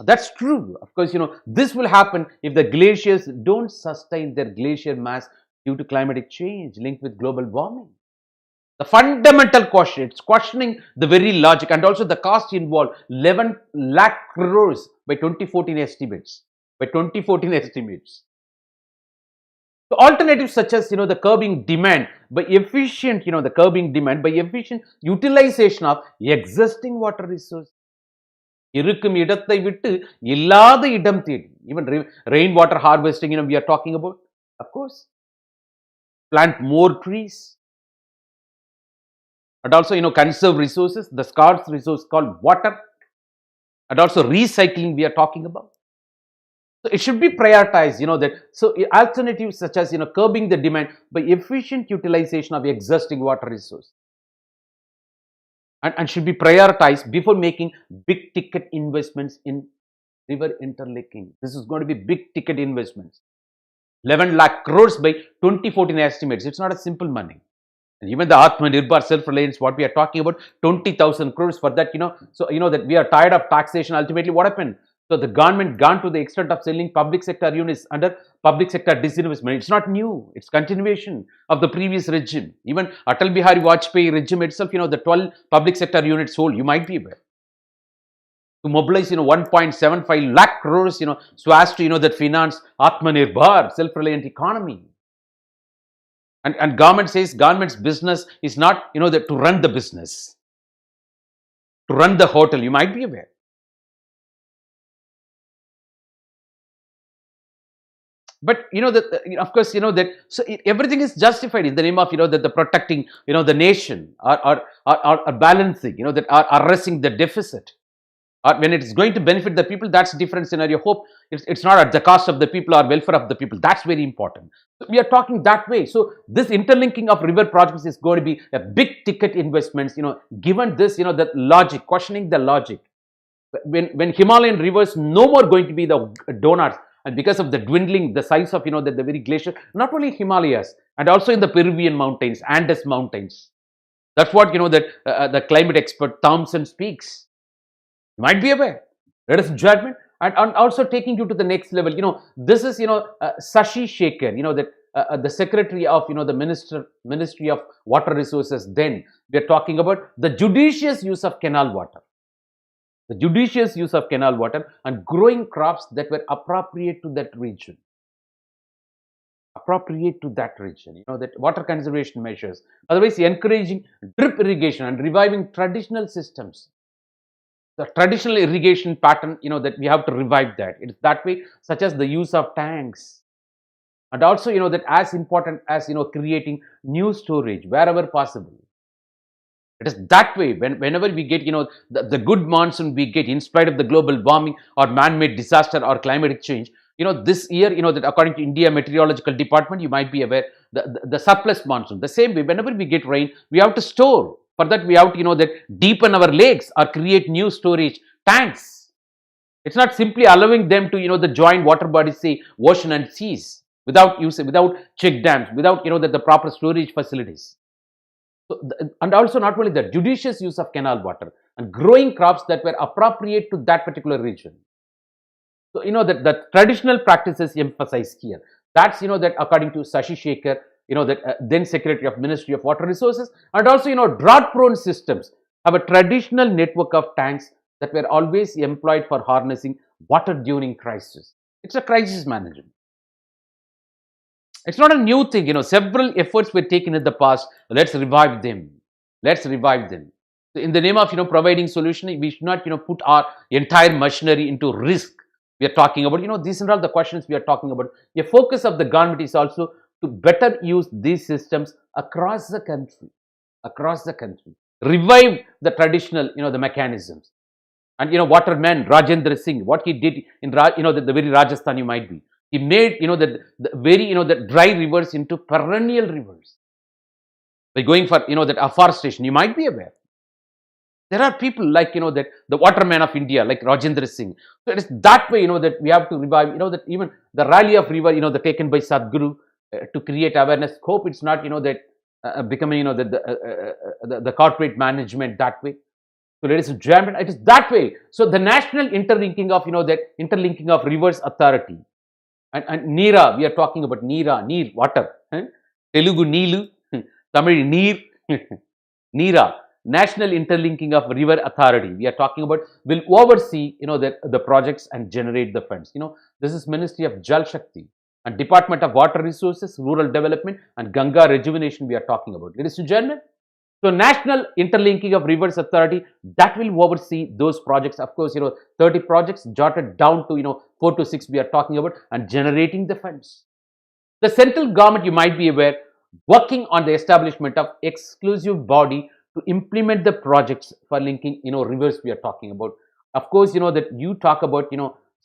Speaker 1: That's true. Of course, this will happen if the glaciers don't sustain their glacier mass due to climatic change linked with global warming. The fundamental question, it's questioning the very logic, and also the cost involved, 11 lakh crores by 2014 estimates. By 2014 estimates. So alternatives such as, the curbing demand by efficient, the curbing demand by efficient utilization of existing water resources. இருக்கும் இடத்தை விட்டு இல்லாத இடம் தேடி. Even rainwater harvesting, we are talking about. Of course. Plant more trees. And also, conserve resources, the scarce resource called water. And also recycling we are talking about. So it should be prioritized, that. So alternatives such as, curbing the demand by efficient utilization of existing water resource. And should be prioritized before making big ticket investments in river interlinking. This is going to be big ticket investments. 11 lakh crores by 2014 estimates. It's not a simple money. And even the Atmanirbhar self-reliance, what we are talking about, 20,000 crores for that, So, that we are tired of taxation. Ultimately, what happened? So, the government gone to the extent of selling public sector units under public sector disinvestment. It's not new. It's continuation of the previous regime. Even Atal Bihari Vajpayee regime itself, the 12 public sector units sold. You might be aware. To mobilize, 1.75 lakh crores, so as to, that finance Atmanirbhar, self-reliant economy. And government says government's business is not, to run the business, to run the hotel. You might be aware. But, of course, that so everything is justified in the name of, that the protecting, the nation or balancing, that are arresting the deficit. Or when it is going to benefit the people, that's a different scenario. Hope it's not at the cost of the people or welfare of the people. That's very important. So we are talking that way. So this interlinking of river projects is going to be a big ticket investments, given this, that logic, questioning the logic. When Himalayan rivers no more going to be the donors, and because of the dwindling, the size of, the very glacier, not only Himalayas, and also in the Peruvian mountains, Andes mountains. That's what, that the climate expert Thompson speaks. You might be aware. Let us judgment, and also taking you to the next level. This is, Sashi Shekhar, that the secretary of, the Ministry of Water Resources. Then we are talking about the judicious use of canal water. The judicious use of canal water and growing crops that were appropriate to that region. Appropriate to that region, that water conservation measures. Otherwise, encouraging drip irrigation and reviving traditional systems. The traditional irrigation pattern, that we have to revive that. It's that way, such as the use of tanks. And also, that as important as, creating new storage wherever possible. It is that way whenever we get, the good monsoon we get in spite of the global warming or man-made disaster or climatic change. This year, that according to India Meteorological Department, you might be aware, the surplus monsoon. The same way, whenever we get rain, we have to store. For that, we have to, that deepen our lakes or create new storage tanks. It's not simply allowing them to, the join water bodies, say, ocean and seas, without check dams, without, the proper storage facilities. So, and also not only the judicious use of canal water and growing crops that were appropriate to that particular region. So, that the traditional practices emphasized here. That's, that according to Sashi Shekhar, that then Secretary of Ministry of Water Resources, and also, drought-prone systems have a traditional network of tanks that were always employed for harnessing water during crisis. It's a crisis management. It's not a new thing, several efforts were taken in the past. Let's revive them. Let's revive them. So in the name of, providing solution, we should not, put our entire machinery into risk. We are talking about, these are all the questions we are talking about. The focus of the government is also to better use these systems across the country. Across the country. Revive the traditional, the mechanisms. And, waterman Rajendra Singh, what he did in, the very Rajasthan you might be. He made, the very, the dry rivers into perennial rivers. By going for, that afforestation, you might be aware. There are people like, that the waterman of India, like Rajendra Singh. So it is that way, that we have to revive, that even the rally of river, the taken by Sadhguru to create awareness. Hope it's not, that becoming, the corporate management that way. So ladies and gentlemen, it is that way. So the national interlinking of, that interlinking of rivers authority. And Neera, we are talking about Neera, Neer, water. Telugu Neelu, Tamil Neer, Neera, National Interlinking of River Authority. We are talking about will oversee, the projects and generate the funds. This is Ministry of Jal Shakti and Department of Water Resources, Rural Development and Ganga Rejuvenation we are talking about. Ladies and gentlemen, so National Interlinking of Rivers Authority, that will oversee those projects. Of course, 30 projects jotted down to, 4 to 6 we are talking about and generating the funds. The central government, you might be aware, working on the establishment of exclusive body to implement the projects for linking, rivers we are talking about. Of course, that you talk about,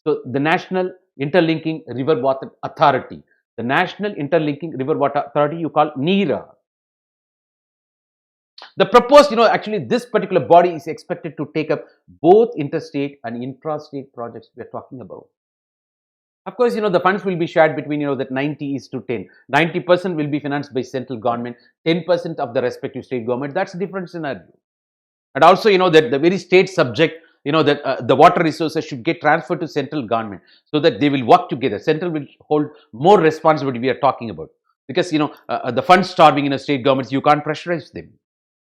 Speaker 1: so the National Interlinking River Water Authority. The National Interlinking River Water Authority, you call NERA. The proposed, actually this particular body is expected to take up both interstate and intrastate projects we are talking about. Of course, the funds will be shared between, that 90:10. 90% will be financed by central government, 10% of the respective state government. That's a different scenario. And also, that the very state subject, that the water resources should get transferred to central government so that they will work together. Central will hold more responsibility we are talking about. Because, the funds starving in a state governments, you can't pressurize them.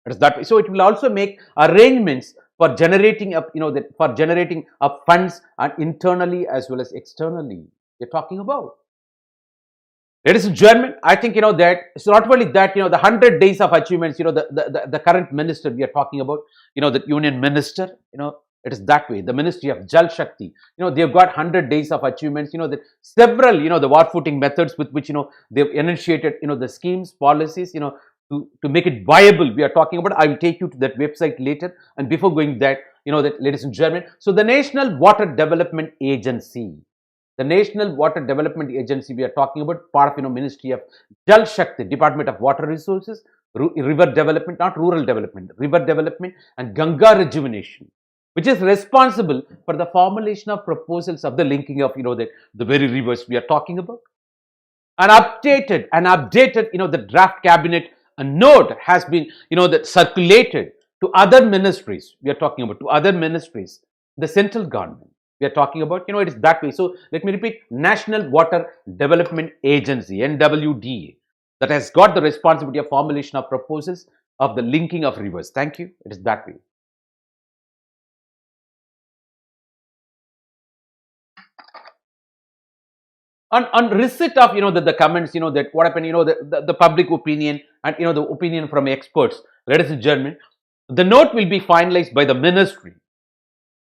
Speaker 1: It is that way. So it will also make arrangements for generating up, for generating up funds and internally as well as externally. We're talking about. Ladies and gentlemen, I think that it's not only that, the 100 days of achievements, the current minister we are talking about, the union minister, it is that way. The Ministry of Jal Shakti, they've got 100 days of achievements, that several, the war footing methods with which, they've initiated, the schemes, policies, to make it viable. We are talking about, I will take you to that website later. And before going that, that ladies and gentlemen, so the National Water Development Agency, the National Water Development Agency we are talking about, part of, Ministry of Jal Shakti, Department of Water Resources, River Development, not Rural Development, River Development and Ganga Rejuvenation, which is responsible for the formulation of proposals of the linking of, the very rivers we are talking about. And updated, the draft cabinet a note has been, that circulated to other ministries. We are talking about to other ministries, the central government. We are talking about, it is that way. So let me repeat: National Water Development Agency (NWDA) that has got the responsibility of formulation of proposals of the linking of rivers. Thank you. It is that way. On receipt of the comments, that what happened, the public opinion and the opinion from experts, ladies and gentlemen, the note will be finalized by the Ministry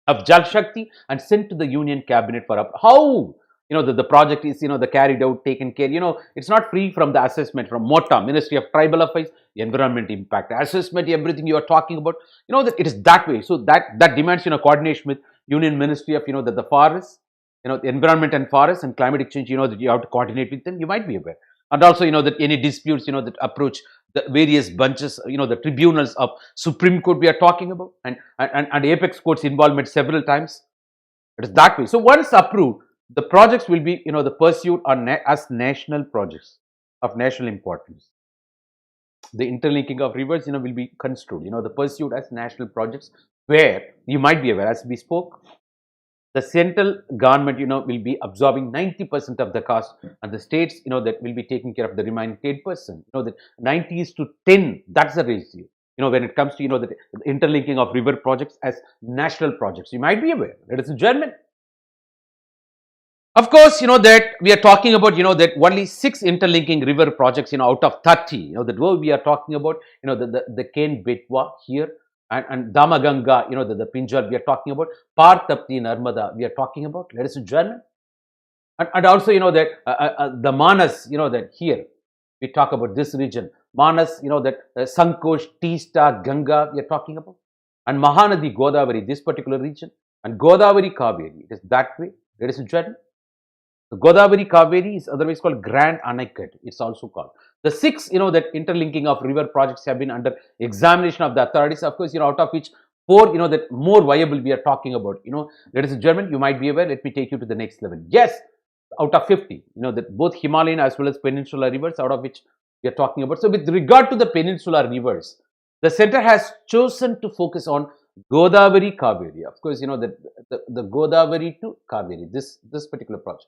Speaker 1: of Jal Shakti and sent to the Union Cabinet for how the project is the carried out, taken care. It's not free from the assessment from MOTA, Ministry of Tribal Affairs, Environment Impact Assessment, everything you are talking about. That it is that way. So that demands coordination with Union Ministry of the Forests, the Environment and Forest and Climate Change. That you have to coordinate with them. You might be aware. And also that any disputes that approach the various bunches, the tribunals of Supreme Court we are talking about, and Apex Court's involvement several times. It is that way. So once approved, the projects will be the pursued as national projects of national importance. The interlinking of rivers will be construed the pursued as national projects, where you might be aware, as we spoke, the central government, will be absorbing 90% of the cost, and the states, that will be taking care of the remaining 10%. That 90 is to 10, that's the ratio. When it comes to, the interlinking of river projects as national projects. You might be aware, ladies and gentlemen. Of course, that we are talking about, that only 6 interlinking river projects, out of 30, that we are talking about, the Ken Betwa here, and Damaganga, the Pinjal we are talking about, Partapti Narmada we are talking about, ladies and gentlemen. And also, that the Manas, that here we talk about this region, Manas, that Sankosh, Teesta, Ganga we are talking about, and Mahanadi, Godavari, this particular region, and Godavari, Kaveri, it is that way, ladies and gentlemen. The Godavari Kaveri is otherwise called Grand Anakat. It's also called. The 6, that interlinking of river projects have been under examination of the authorities. Of course, out of which 4, that more viable we are talking about. Ladies and gentlemen, you might be aware. Let me take you to the next level. Yes, out of 50, that both Himalayan as well as peninsular rivers, out of which we are talking about. So, with regard to the peninsular rivers, the center has chosen to focus on Godavari Kaveri. Of course, the Godavari to Kaveri, this particular project.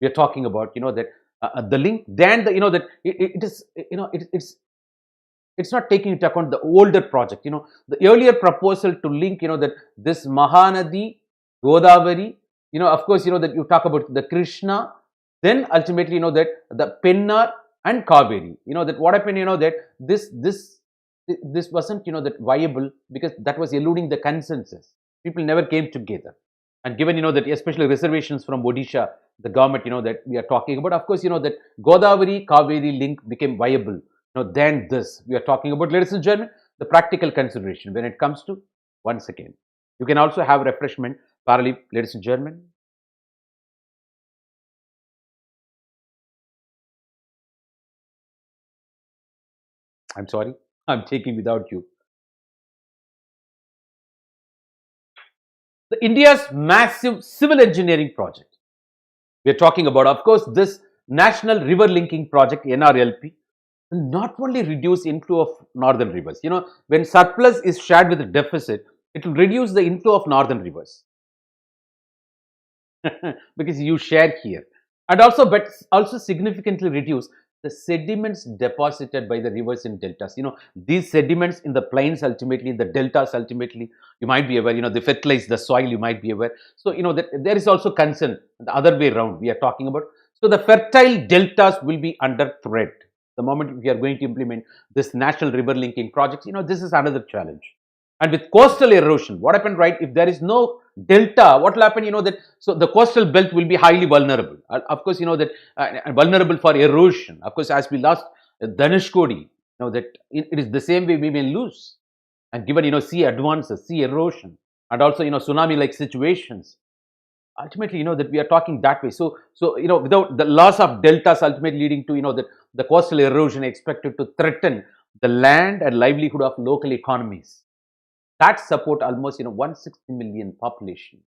Speaker 1: We are talking about, that the link, then that it is, it's not taking into account the older project, the earlier proposal to link, that this Mahanadi, Godavari, of course, that you talk about the Krishna, then ultimately, that the Pennar and Kaveri, that what happened, that this wasn't, that viable, because that was eluding the consensus. People never came together. And given, that especially reservations from Odisha, the government, that we are talking about, of course, that Godavari Kaveri link became viable. Then this we are talking about, ladies and gentlemen, the practical consideration when it comes to, once again, you can also have refreshment parallel, ladies and gentlemen. I'm sorry, I'm taking without you. The India's massive civil engineering project. We are talking about, of course, this National River Linking Project, NRLP, will not only reduce inflow of northern rivers. When surplus is shared with a deficit, it will reduce the inflow of northern rivers because you share here, and also significantly reduce the sediments deposited by the rivers in deltas. These sediments in the plains, ultimately in the deltas, ultimately you might be aware, they fertilize the soil, you might be aware. So that there is also concern the other way around we are talking about. So the fertile deltas will be under threat the moment we are going to implement this national river linking projects. This is another challenge. And with coastal erosion, what happened, right? If there is no delta, what will happen? That so the coastal belt will be highly vulnerable. Of course, that vulnerable for erosion. Of course, as we lost Dhanushkodi, that it is the same way we may lose. And given sea advances, sea erosion, and also tsunami-like situations, ultimately that we are talking that way. So without the loss of deltas, ultimately leading to that the coastal erosion expected to threaten the land and livelihood of local economies that support almost 160 million population,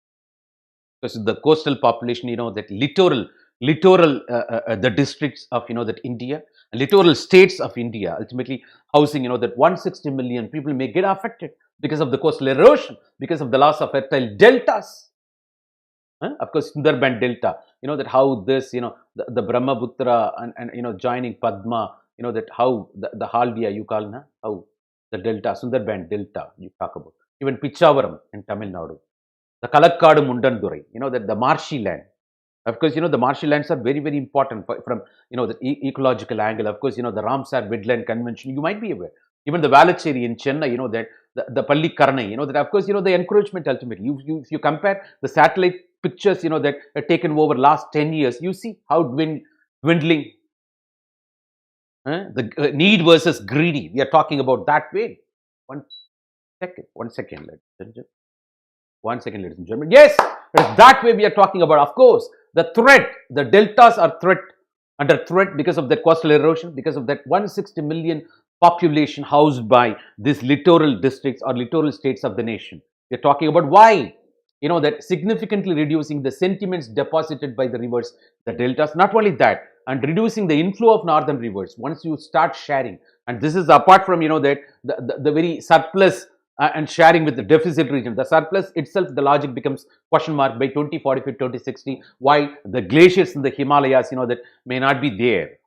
Speaker 1: because the coastal population, that littoral the districts of that India, littoral states of India, ultimately housing that 160 million people may get affected because of the coastal erosion, because of the loss of fertile deltas. Of course, Sundarban Delta, that how this, the Brahmaputra and joining Padma, that how the Haldia you call, how the Delta, Sundarban Delta you talk about. Even Pichavaram in Tamil Nadu. The Kalakkadu Mundandurai, that the marshy land. Of course, the marshy lands are very, very important from, the ecological angle. Of course, the Ramsar Wetland Convention, you might be aware. Even the Valacheri in Chennai, that the Pallikarnai, that of course, the encroachment ultimately. If you compare the satellite pictures, that are taken over last 10 years, you see how dwindling. The need versus greedy. We are talking about that way. One second, ladies and gentlemen. Yes, that way we are talking about. Of course, the threat, the deltas are under threat because of that coastal erosion, because of that 160 million population housed by these littoral districts or littoral states of the nation. We are talking about why, that significantly reducing the sentiments deposited by the rivers, the deltas. Not only that, and reducing the inflow of northern rivers once you start sharing. And this is apart from, that the very surplus and sharing with the deficit region. The surplus itself, the logic becomes question mark by 2045, 2060. Why the glaciers in the Himalayas, that may not be there.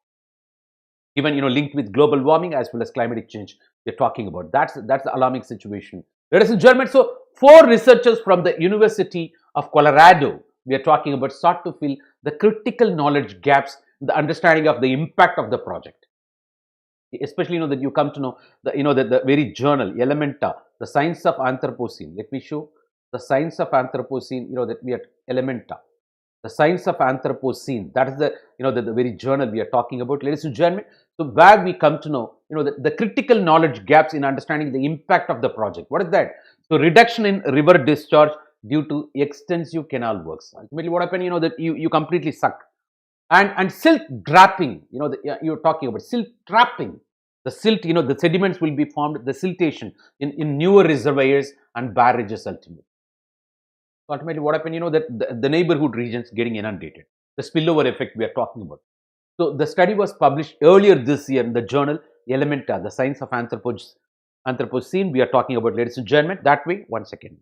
Speaker 1: Even linked with global warming as well as climatic change. We're talking about that's the alarming situation. Ladies and gentlemen, so 4 researchers from the University of Colorado, we are talking about, sought to fill the critical knowledge gaps in the understanding of the impact of the project. Especially that you come to know the very journal Elementa, the science of Anthropocene. Let me show the science of Anthropocene. That we are Elementa, the science of Anthropocene. That is the the very journal we are talking about, ladies and gentlemen. So where we come to know the critical knowledge gaps in understanding the impact of the project. What is that? So reduction in river discharge due to extensive canal works. Ultimately, what happened? That you completely suck. And silt trapping, you're talking about silt trapping. The silt, the sediments will be formed, the siltation in newer reservoirs and barrages ultimately. Ultimately, what happened? That the neighborhood regions getting inundated. The spillover effect we are talking about. So the study was published earlier this year in the journal Elementa, the science of Anthropocene. We are talking about, ladies and gentlemen. That way, 1 second.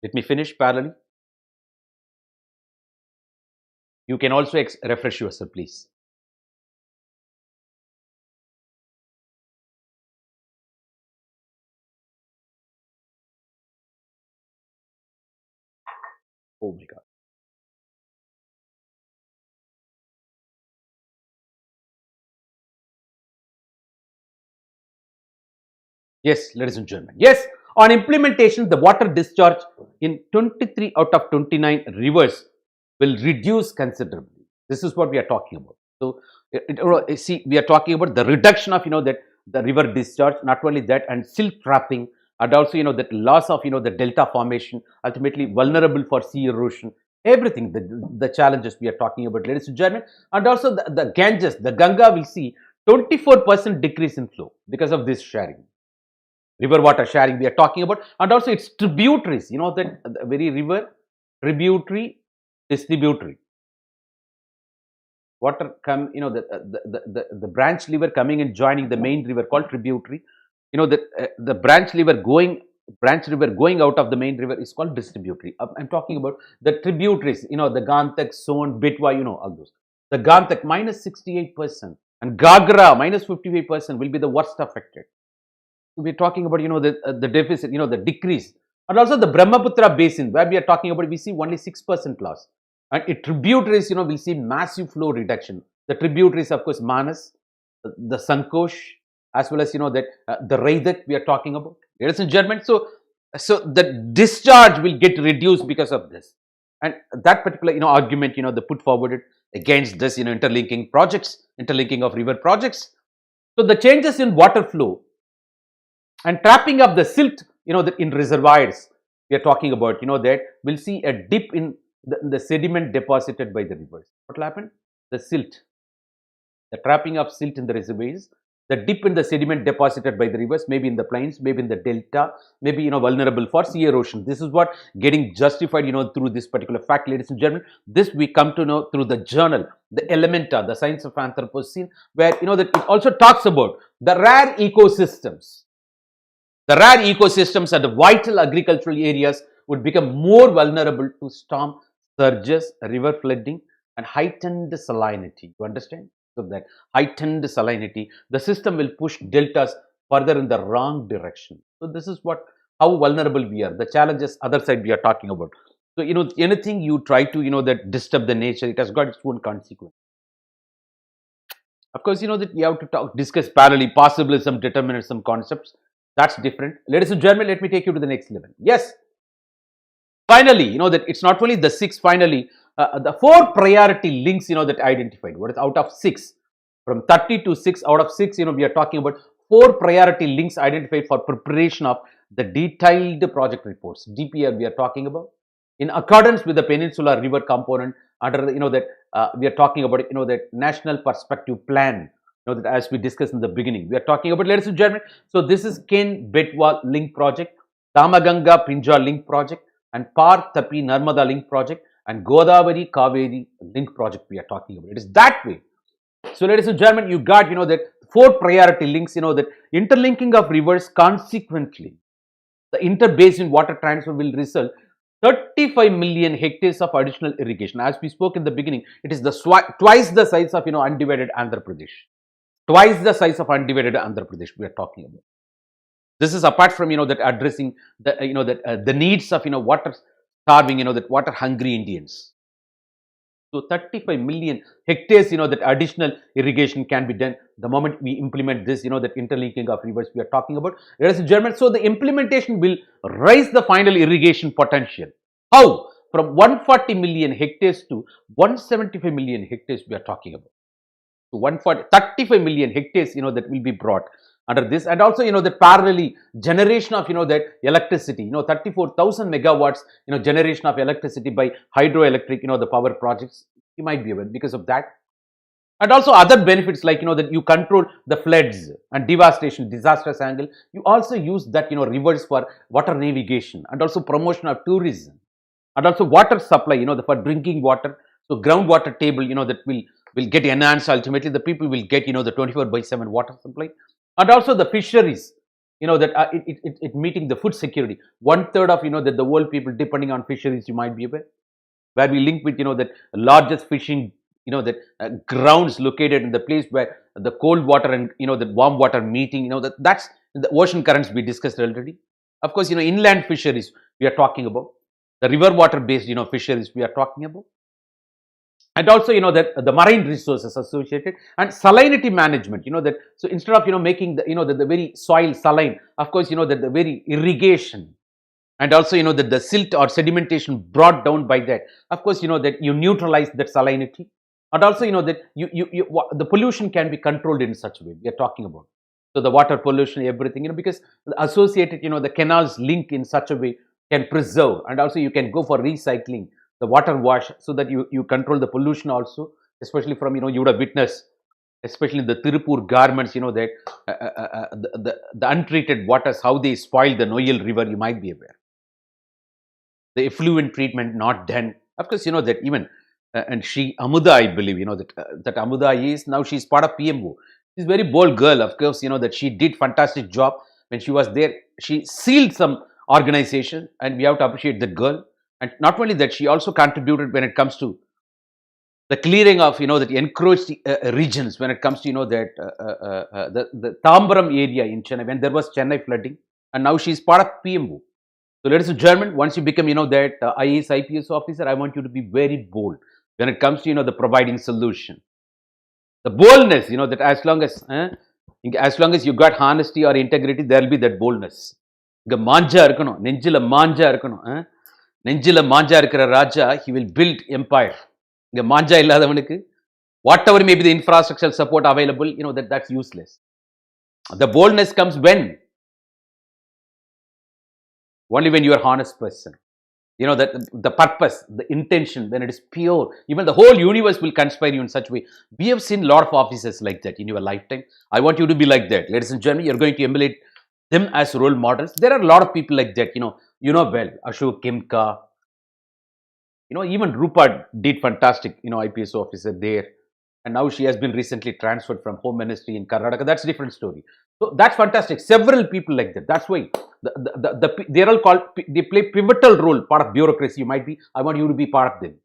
Speaker 1: Let me finish parallelly. You can also refresh yourself, please. Oh my God. Yes, ladies and gentlemen. Yes, on implementation, the water discharge in 23 out of 29 rivers will reduce considerably. This is what we are talking about. So, see, we are talking about the reduction of that the river discharge. Not only that, and silt trapping, and also that loss of the delta formation, ultimately vulnerable for sea erosion. Everything, the challenges we are talking about, ladies and gentlemen, and also the Ganges, the Ganga will see 24% decrease in flow because of this sharing. River water sharing we are talking about, and also its tributaries, that the very river, tributary, distributary. Water come, the branch river coming and joining the main river called tributary. The branch river going out of the main river is called distributary. I'm talking about the tributaries, the Gantak, Son, Betwa, all those. The Gantak minus 68% and Gagra minus 55% will be the worst affected. We're talking about the deficit, the decrease, and also the Brahmaputra basin where we are talking about, we see only 6% loss, and it tributaries we'll see massive flow reduction. The tributaries, of course, Manas, the Sankosh, as well as that the Raidak we are talking about, ladies and gentlemen. So the discharge will get reduced because of this, and that particular argument they put forward against this interlinking projects, interlinking of river projects. So the changes in water flow and trapping of the silt, in reservoirs we are talking about, that we'll see a dip in the sediment deposited by the rivers. What will happen? The silt, the trapping of silt in the reservoirs, the dip in the sediment deposited by the rivers, maybe in the plains, maybe in the delta, maybe vulnerable for sea erosion. This is what getting justified through this particular fact, ladies and gentlemen. This we come to know through the journal, the Elementa, the science of Anthropocene, where that it also talks about the rare ecosystems. The rare ecosystems and the vital agricultural areas would become more vulnerable to storm surges, river flooding, and heightened salinity. You understand? So that heightened salinity, the system will push deltas further in the wrong direction. So this is how vulnerable we are. The challenges other side we are talking about. So anything you try to that disturb the nature, it has got its own consequence. Of course, that you have to discuss parallelly possibilism, determinism concepts. That's different. Ladies and gentlemen, let me take you to the next level. Yes. Finally, that it's not only the 6, finally, the 4 priority links, that identified. What is out of 6? From 30 to 6, out of 6, we are talking about 4 priority links identified for preparation of the detailed project reports. DPR we are talking about. In accordance with the Peninsular River Component, under that we are talking about that National Perspective Plan. That as we discussed in the beginning, we are talking about, ladies and gentlemen. So this is Ken Betwa Link Project, Tamaganga Pinja Link Project, and Par Tapi Narmada Link Project, and Godavari Kaveri Link Project we are talking about. It is that way. So ladies and gentlemen, you got that 4 priority links, that interlinking of rivers, consequently, the interbasin water transfer will result 35 million hectares of additional irrigation. As we spoke in the beginning, it is twice the size of, undivided Andhra Pradesh. Twice the size of undivided Andhra Pradesh we are talking about. This is apart from, that addressing the, the needs of, water starving, that water hungry Indians. So 35 million hectares, that additional irrigation can be done the moment we implement this, that interlinking of rivers we are talking about. Ladies and gentlemen, so the implementation will raise the final irrigation potential. How? From 140 million hectares to 175 million hectares we are talking about. So 35 million hectares, that will be brought under this, and also, the parallelly generation of, that electricity, 34,000 megawatts, generation of electricity by hydroelectric, the power projects, you might be aware because of that. And also other benefits like, that you control the floods and devastation, disastrous angle. You also use that, rivers for water navigation and also promotion of tourism and also water supply, for drinking water. So groundwater table, that will get enhanced. Ultimately, the people will get, the 24/7 water supply. And also the fisheries, that it meeting the food security. 1/3 of, that the world people depending on fisheries, you might be aware, where we link with, that largest fishing, that grounds located in the place where the cold water and, the warm water meeting, that's the ocean currents we discussed already. Of course, inland fisheries we are talking about, the river water based, fisheries we are talking about. And also, that the marine resources associated and salinity management, that so instead of, making the, the very soil saline, of course, that the very irrigation and also, that the silt or sedimentation brought down by that, of course, that you neutralize that salinity, and also, that the pollution can be controlled in such a way we are talking about. So the water pollution, everything, because the associated, the canals link in such a way can preserve, and also you can go for recycling the water wash, so that you control the pollution also, especially from, you would have witnessed, especially in the Tirupur garments, that the untreated waters, how they spoil the Noyal river, you might be aware. The effluent treatment not done. Of course, that even, and she, Amuda, I believe, that Amuda is, now she's part of PMO. She's a very bold girl, of course, that she did fantastic job when she was there. She sealed some organization, and we have to appreciate that girl. And not only that, she also contributed when it comes to the clearing of, that encroached regions, when it comes to, that the Tambaram area in Chennai, when there was Chennai flooding, and now she's part of PMO. So, ladies and gentlemen, once you become, that IAS, IPS officer, I want you to be very bold when it comes to, the providing solution. The boldness, that as long as you got honesty or integrity, there will be that boldness. Manja irukano, nenjila manja irukano. நெஞ்சில மாஞ்சா இருக்கிற ராஜா, he will build empire. இங்க மாஞ்சா இல்லாதவனுக்கு whatever may be the infrastructural support available, that's useless. The boldness comes when? Only when you are honest person. That the purpose, the intention, when it is pure, even the whole universe will conspire you in such a way. We have seen a lot of officers like that in your lifetime. I want you to be like that. Ladies and gentlemen, you're going to emulate them as role models. There are a lot of people like that, well, Ashok Kimka, even Rupert did fantastic, IPS officer there. And now she has been recently transferred from Home Ministry in Karnataka. That's a different story. So that's fantastic. Several people like that. That's why they're all called, they play pivotal role, part of bureaucracy. You might be, I want you to be part of them.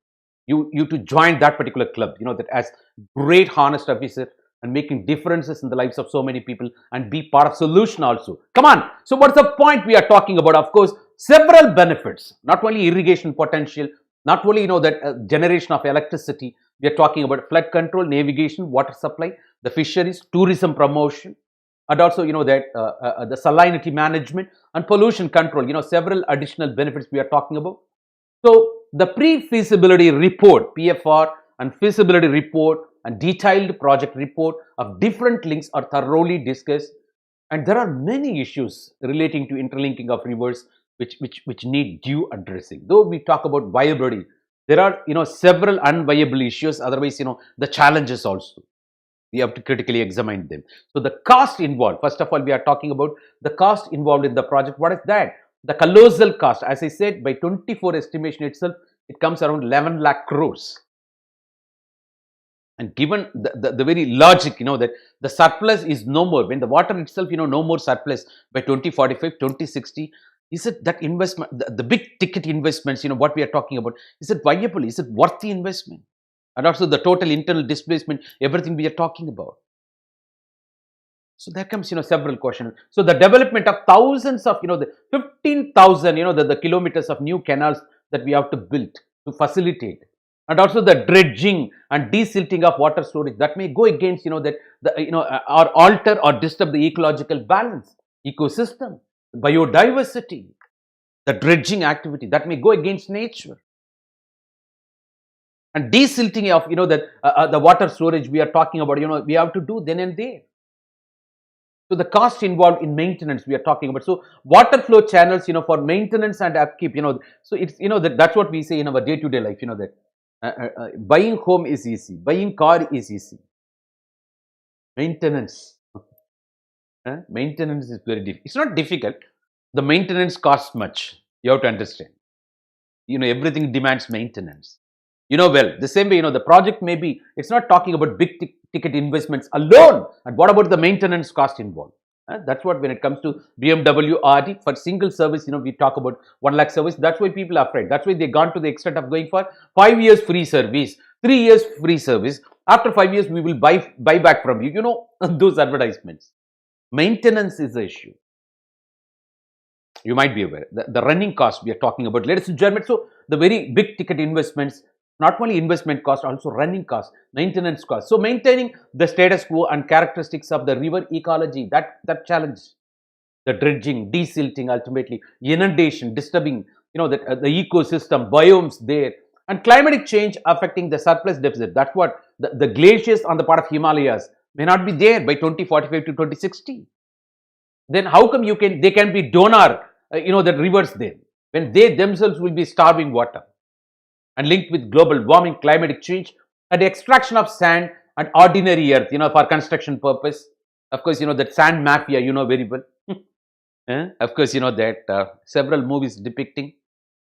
Speaker 1: You to join that particular club, that as great honest officer and making differences in the lives of so many people and be part of solution also. Come on. So what's the point we are talking about? Of course, several benefits, not only irrigation potential, not only, that generation of electricity, we are talking about flood control, navigation, water supply, the fisheries, tourism promotion, and also, that the salinity management and pollution control, several additional benefits we are talking about. So the pre-feasibility report, PFR, and feasibility report and detailed project report of different links are thoroughly discussed, and there are many issues relating to interlinking of rivers which need due addressing. Though we talk about viability, there are several unviable issues. Otherwise, the challenges also, we have to critically examine them. So the cost involved, first of all, we are talking about the cost involved in the project. What is that? The colossal cost, as I said, by 24 estimation itself, it comes around 11 lakh crores. And given the very logic, that the surplus is no more, when the water itself, no more surplus by 2045, 2060, is it that investment, the big ticket investments, what we are talking about, is it viable? Is it worth the investment? And also the total internal displacement, everything we are talking about. So there comes, several questions. So the development of thousands of, the 15,000, the kilometers of new canals that we have to build to facilitate, and also the dredging and desilting of water storage that may go against, or alter or disturb the ecological balance, ecosystem, biodiversity, the dredging activity that may go against nature. And desilting of, the water storage we are talking about, we have to do then and there. So the cost involved in maintenance we are talking about. So water flow channels, for maintenance and upkeep, so it's, that's what we say in our day-to-day life, that buying home is easy, buying car is easy. Maintenance, maintenance is very difficult. It's not difficult. The maintenance costs much. You have to understand. Everything demands maintenance. Well, the same way, the project may be, it's not talking about big ticket investments alone. And what about the maintenance cost involved? That's what, when it comes to BMW RD, for single service, we talk about 1 lakh service. That's why people are afraid. That's why they've gone to the extent of going for 5 years free service, 3 years free service. After 5 years, we will buy back from you. Those advertisements. Maintenance is the issue. You might be aware. The running cost we are talking about, ladies and gentlemen. So the very big ticket investments, not only investment cost, also running cost, maintenance cost. So maintaining the status quo and characteristics of the river ecology, that challenge, the dredging, desilting, ultimately inundation, disturbing, the ecosystem, biomes there, and climatic change affecting the surplus deficit. That's what the glaciers on the part of Himalayas may not be there by 2045 to 2060. Then how come they can be donor, the rivers there, when they themselves will be starving water? And linked with global warming, climatic change, and the extraction of sand and ordinary earth, for construction purpose. Of course, that sand mafia, very well. Of course, that several movies depicting,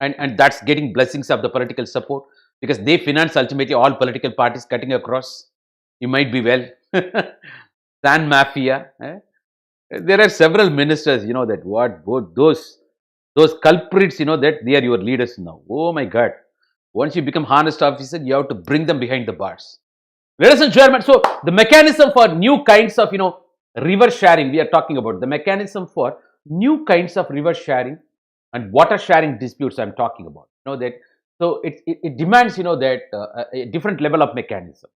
Speaker 1: and that's getting blessings of the political support, because they finance ultimately all political parties cutting across. You might be well. Sand mafia. There are several ministers, that what both those culprits, that they are your leaders now. Oh my God. Once you become honest officer, you have to bring them behind the bars. Ladies and gentlemen, so the mechanism for new kinds of, river sharing, we are talking about the mechanism for new kinds of river sharing and water sharing disputes I'm talking about. That, so it demands, that a different level of mechanism.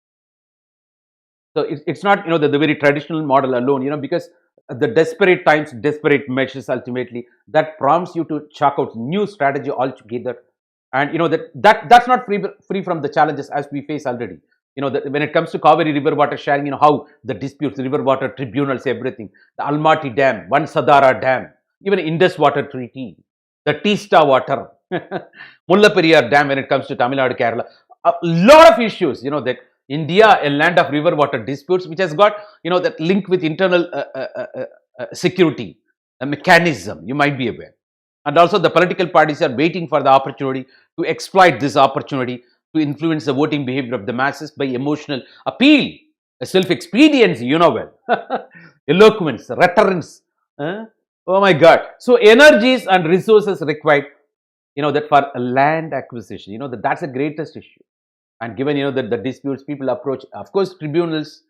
Speaker 1: So it's not, the very traditional model alone, because the desperate times, desperate measures ultimately, that prompts you to chalk out new strategy altogether. And that's not free from the challenges as we face already. When it comes to Kaveri river water sharing, how the disputes, river water tribunals, everything, the Almaty Dam, One Sadara Dam, even Indus Water Treaty, the Teesta Water, Mullaperiyar Dam when it comes to Tamil Nadu, Kerala, a lot of issues, that India, a land of river water disputes, which has got, that link with internal security, a mechanism, you might be aware. And also the political parties are waiting for the opportunity to exploit this opportunity to influence the voting behavior of the masses by emotional appeal, self-expediency, well, eloquence, rhetorics. Oh my God. So energies and resources required, that for land acquisition, that's the greatest issue. And given, that the disputes people approach, of course, tribunals,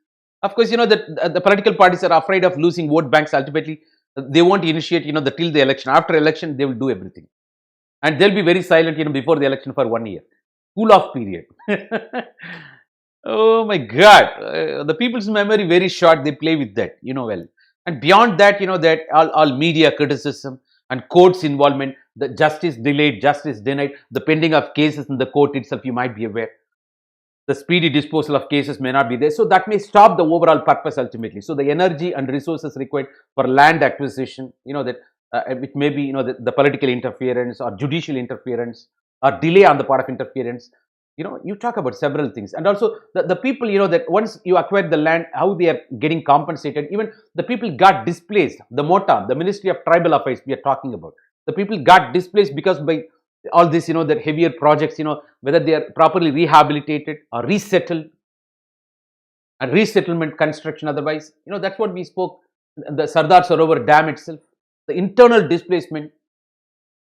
Speaker 1: of course, that the political parties are afraid of losing vote banks ultimately. They won't initiate, till the election. After election, they will do everything. And they'll be very silent, before the election for 1 year. Cool off period. Oh my God. The people's memory very short. They play with that, well. And beyond that, that all media criticism and courts involvement, the justice delayed, justice denied, the pending of cases in the court itself, you might be aware. The speedy disposal of cases may not be there. So that may stop the overall purpose ultimately. So the energy and resources required for land acquisition, that it may be, the political interference or judicial interference or delay on the part of interference. You talk about several things. And also the people, that once you acquire the land, how they are getting compensated. Even the people got displaced. The MOTA, the Ministry of Tribal Affairs we are talking about. The people got displaced because by all this, that heavier projects, whether they are properly rehabilitated or resettled. and resettlement construction otherwise. That's what we spoke, the Sardar Sarovar Dam itself, the internal displacement.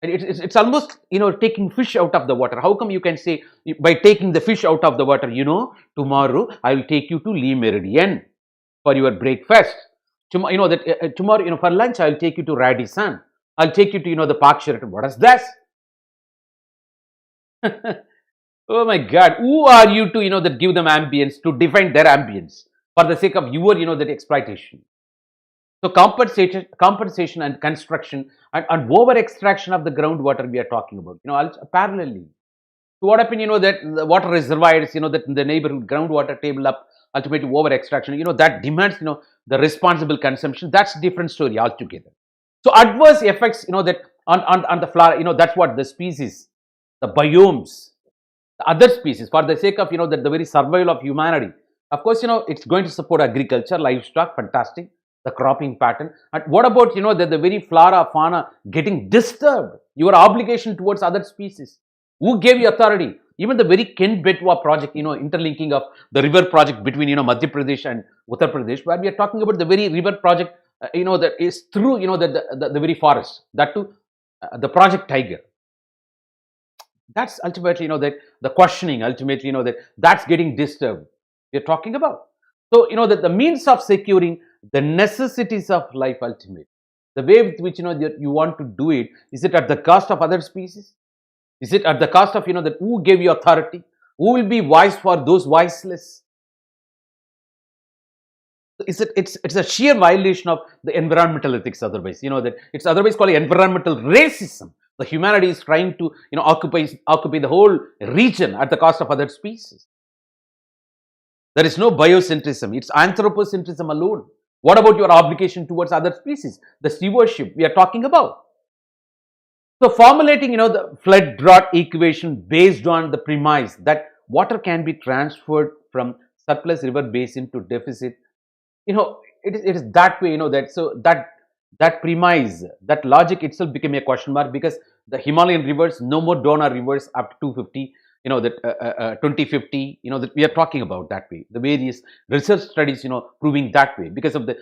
Speaker 1: And it's almost, taking fish out of the water. How come you can say, by taking the fish out of the water, tomorrow I will take you to Lee Meridian for your breakfast. Tomorrow, for lunch, I'll take you to Radisson. I'll take you to, the Park Sheraton. What is this? Oh my God. Who are you to, that give them ambience, to define their ambience for the sake of your, that exploitation? So compensation and construction and over extraction of the groundwater we are talking about, also parallelly. So what happened, that the water reservoirs, that in the neighborhood groundwater table up, ultimately over extraction, that demands, the responsible consumption. That's different story altogether. So adverse effects, that on the flower, that's what the species, the biomes, the other species, for the sake of, that the very survival of humanity. Of course, it's going to support agriculture, livestock, fantastic, the cropping pattern. And what about, that the very flora, fauna getting disturbed, your obligation towards other species? Who gave you authority? Even the very Ken Betwa project, interlinking of the river project between, Madhya Pradesh and Uttar Pradesh, where we are talking about the very river project, that is through, the very forest, that too, the project Tiger. That's ultimately, that the questioning, ultimately, that's getting disturbed. We're talking about. So, that the means of securing the necessities of life, ultimately, the way with which, you want to do it, is it at the cost of other species? Is it at the cost of, that who gave you authority? Who will be wise for those voiceless? It's a sheer violation of the environmental ethics otherwise, that it's otherwise called environmental racism. The humanity is trying to, occupy the whole region at the cost of other species. There is no biocentrism. It's anthropocentrism alone. What about your obligation towards other species? The stewardship we are talking about. So formulating, the flood drought equation based on the premise that water can be transferred from surplus river basin to deficit, it is that way, that premise, that logic itself became a question mark, because the Himalayan rivers, no more donor rivers up to 250, that 2050, that we are talking about that way. The various research studies, proving that way, because of the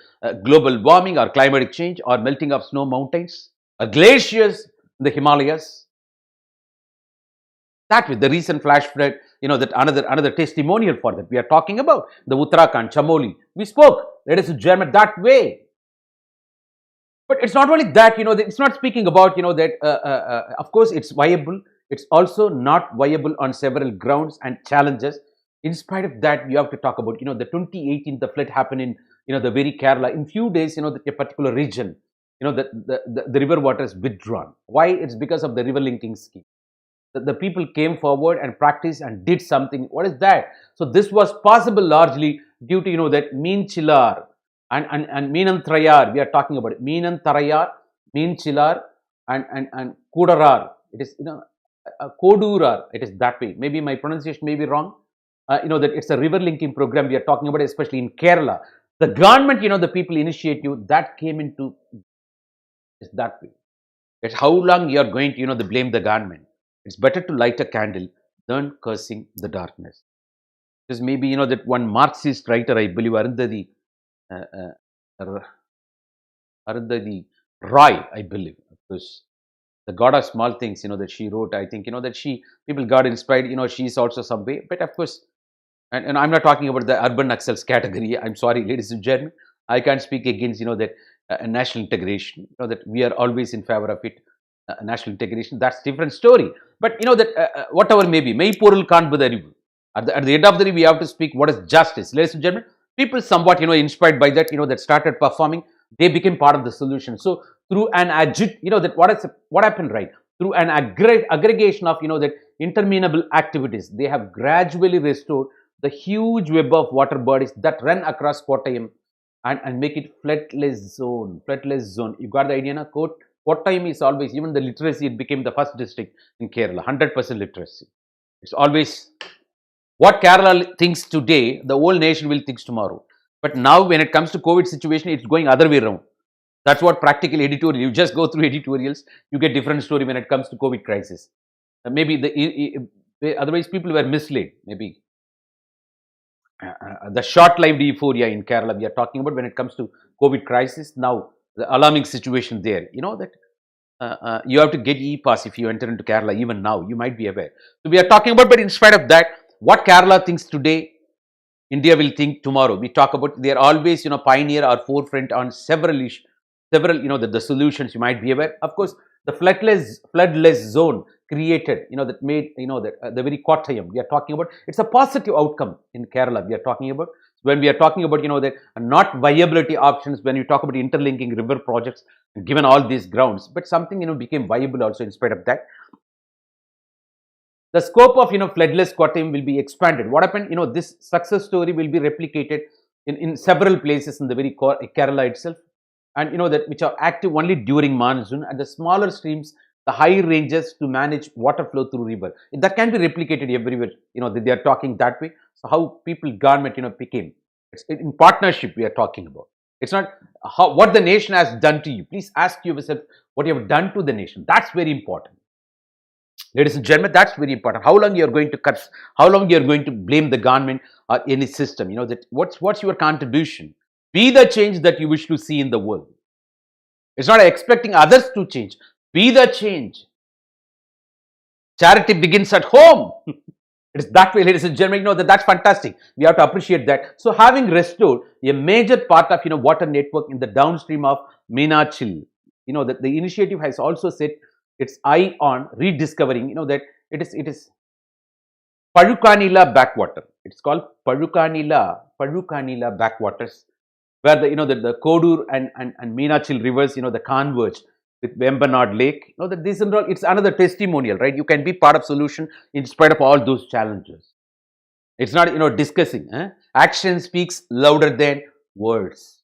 Speaker 1: global warming or climatic change or melting of snow mountains or glaciers in the Himalayas. That way, the recent flash flood, that another testimonial for that we are talking about, the Uttarakhand, Chamoli. We spoke, ladies and gentlemen, that way. But it's not only that, it's not speaking about, that, of course, it's viable. It's also not viable on several grounds and challenges. In spite of that, we have to talk about, the 2018, the flood happened in, the very Kerala. In few days, that a particular region, the river water is withdrawn. Why? It's because of the river linking scheme. The people came forward and practiced and did something. What is that? So this was possible largely due to, that Meen Chilar and Meenantrayar. We are talking about it. Meenantarayar, Meen Chilar and Kudarar. It is, Kodurar. It is that way. Maybe my pronunciation may be wrong. That it's a river linking program we are talking about, especially in Kerala. The government, the people initiative that came into is that way. It's how long you are going to, blame the government. It's better to light a candle than cursing the darkness. Because maybe, that one Marxist writer, I believe, Arundhati Roy, I believe, because the God of Small Things, that she wrote, I think, that people got inspired, she is also some way. But of course, and I'm not talking about the urban Naxals category. I'm sorry, ladies and gentlemen. I can't speak against, that national integration, that we are always in favor of it. National integration, that's different story. But that whatever may be, may porul kanbudarivu. At the end of the day, we have to speak what is justice. Ladies and gentlemen, people somewhat, inspired by that, that started performing, they became part of the solution. So through an that what happened, right? Through an aggregation of, that interminable activities, they have gradually restored the huge web of water bodies that run across Kottayam and make it floodless zone. You got the idea, na? Kottayam is always, even the literacy, it became the first district in Kerala, 100% literacy. It's always what Kerala thinks today, the whole nation will think tomorrow. But now when it comes to COVID situation, it's going other way around. That's what practical editorial, you just go through editorials, you get different story when it comes to COVID crisis. Maybe otherwise people were misled, maybe. the short-lived euphoria in Kerala we are talking about when it comes to COVID crisis. Now, the alarming situation there, that you have to get e-pass if you enter into Kerala even now. You might be aware. So we are talking about, but in spite of that, what Kerala thinks today, India will think tomorrow. We talk about they are always, pioneer or forefront on several issues, several, the solutions you might be aware. Of course, the floodless zone created, that made, that the very Kottayam we are talking about. It's a positive outcome in Kerala. We are talking about when we are talking about, that not viability options when you talk about interlinking river projects, given all these grounds, but something became viable also in spite of that. The scope of floodless Kottayam will be expanded. What happened? This success story will be replicated in several places in the very Kerala itself, and that which are active only during monsoon, and the smaller streams, the high ranges to manage water flow through river. That can be replicated everywhere. They are talking that way. So how people government became, it's in partnership we are talking about. It's not what the nation has done to you. Please ask yourself what you have done to the nation. That's very important. Ladies and gentlemen, that's very important. How long you're going to cut, how long you're going to blame the government or any system, that what's your contribution? Be the change that you wish to see in the world. It's not expecting others to change. Be the change. Charity begins at home. It is that way, ladies and gentlemen. That's fantastic. We have to appreciate that. So having restored a major part of water network in the downstream of Meenachil, that the initiative has also set its eye on rediscovering, that it is Padukanila backwater. It's called Padukanila backwaters, where the Kodur and Meenachil rivers, the converge with Vembanad Lake. That this and all, it's another testimonial, right? You can be part of solution in spite of all those challenges. It's not, discussing. Action speaks louder than words.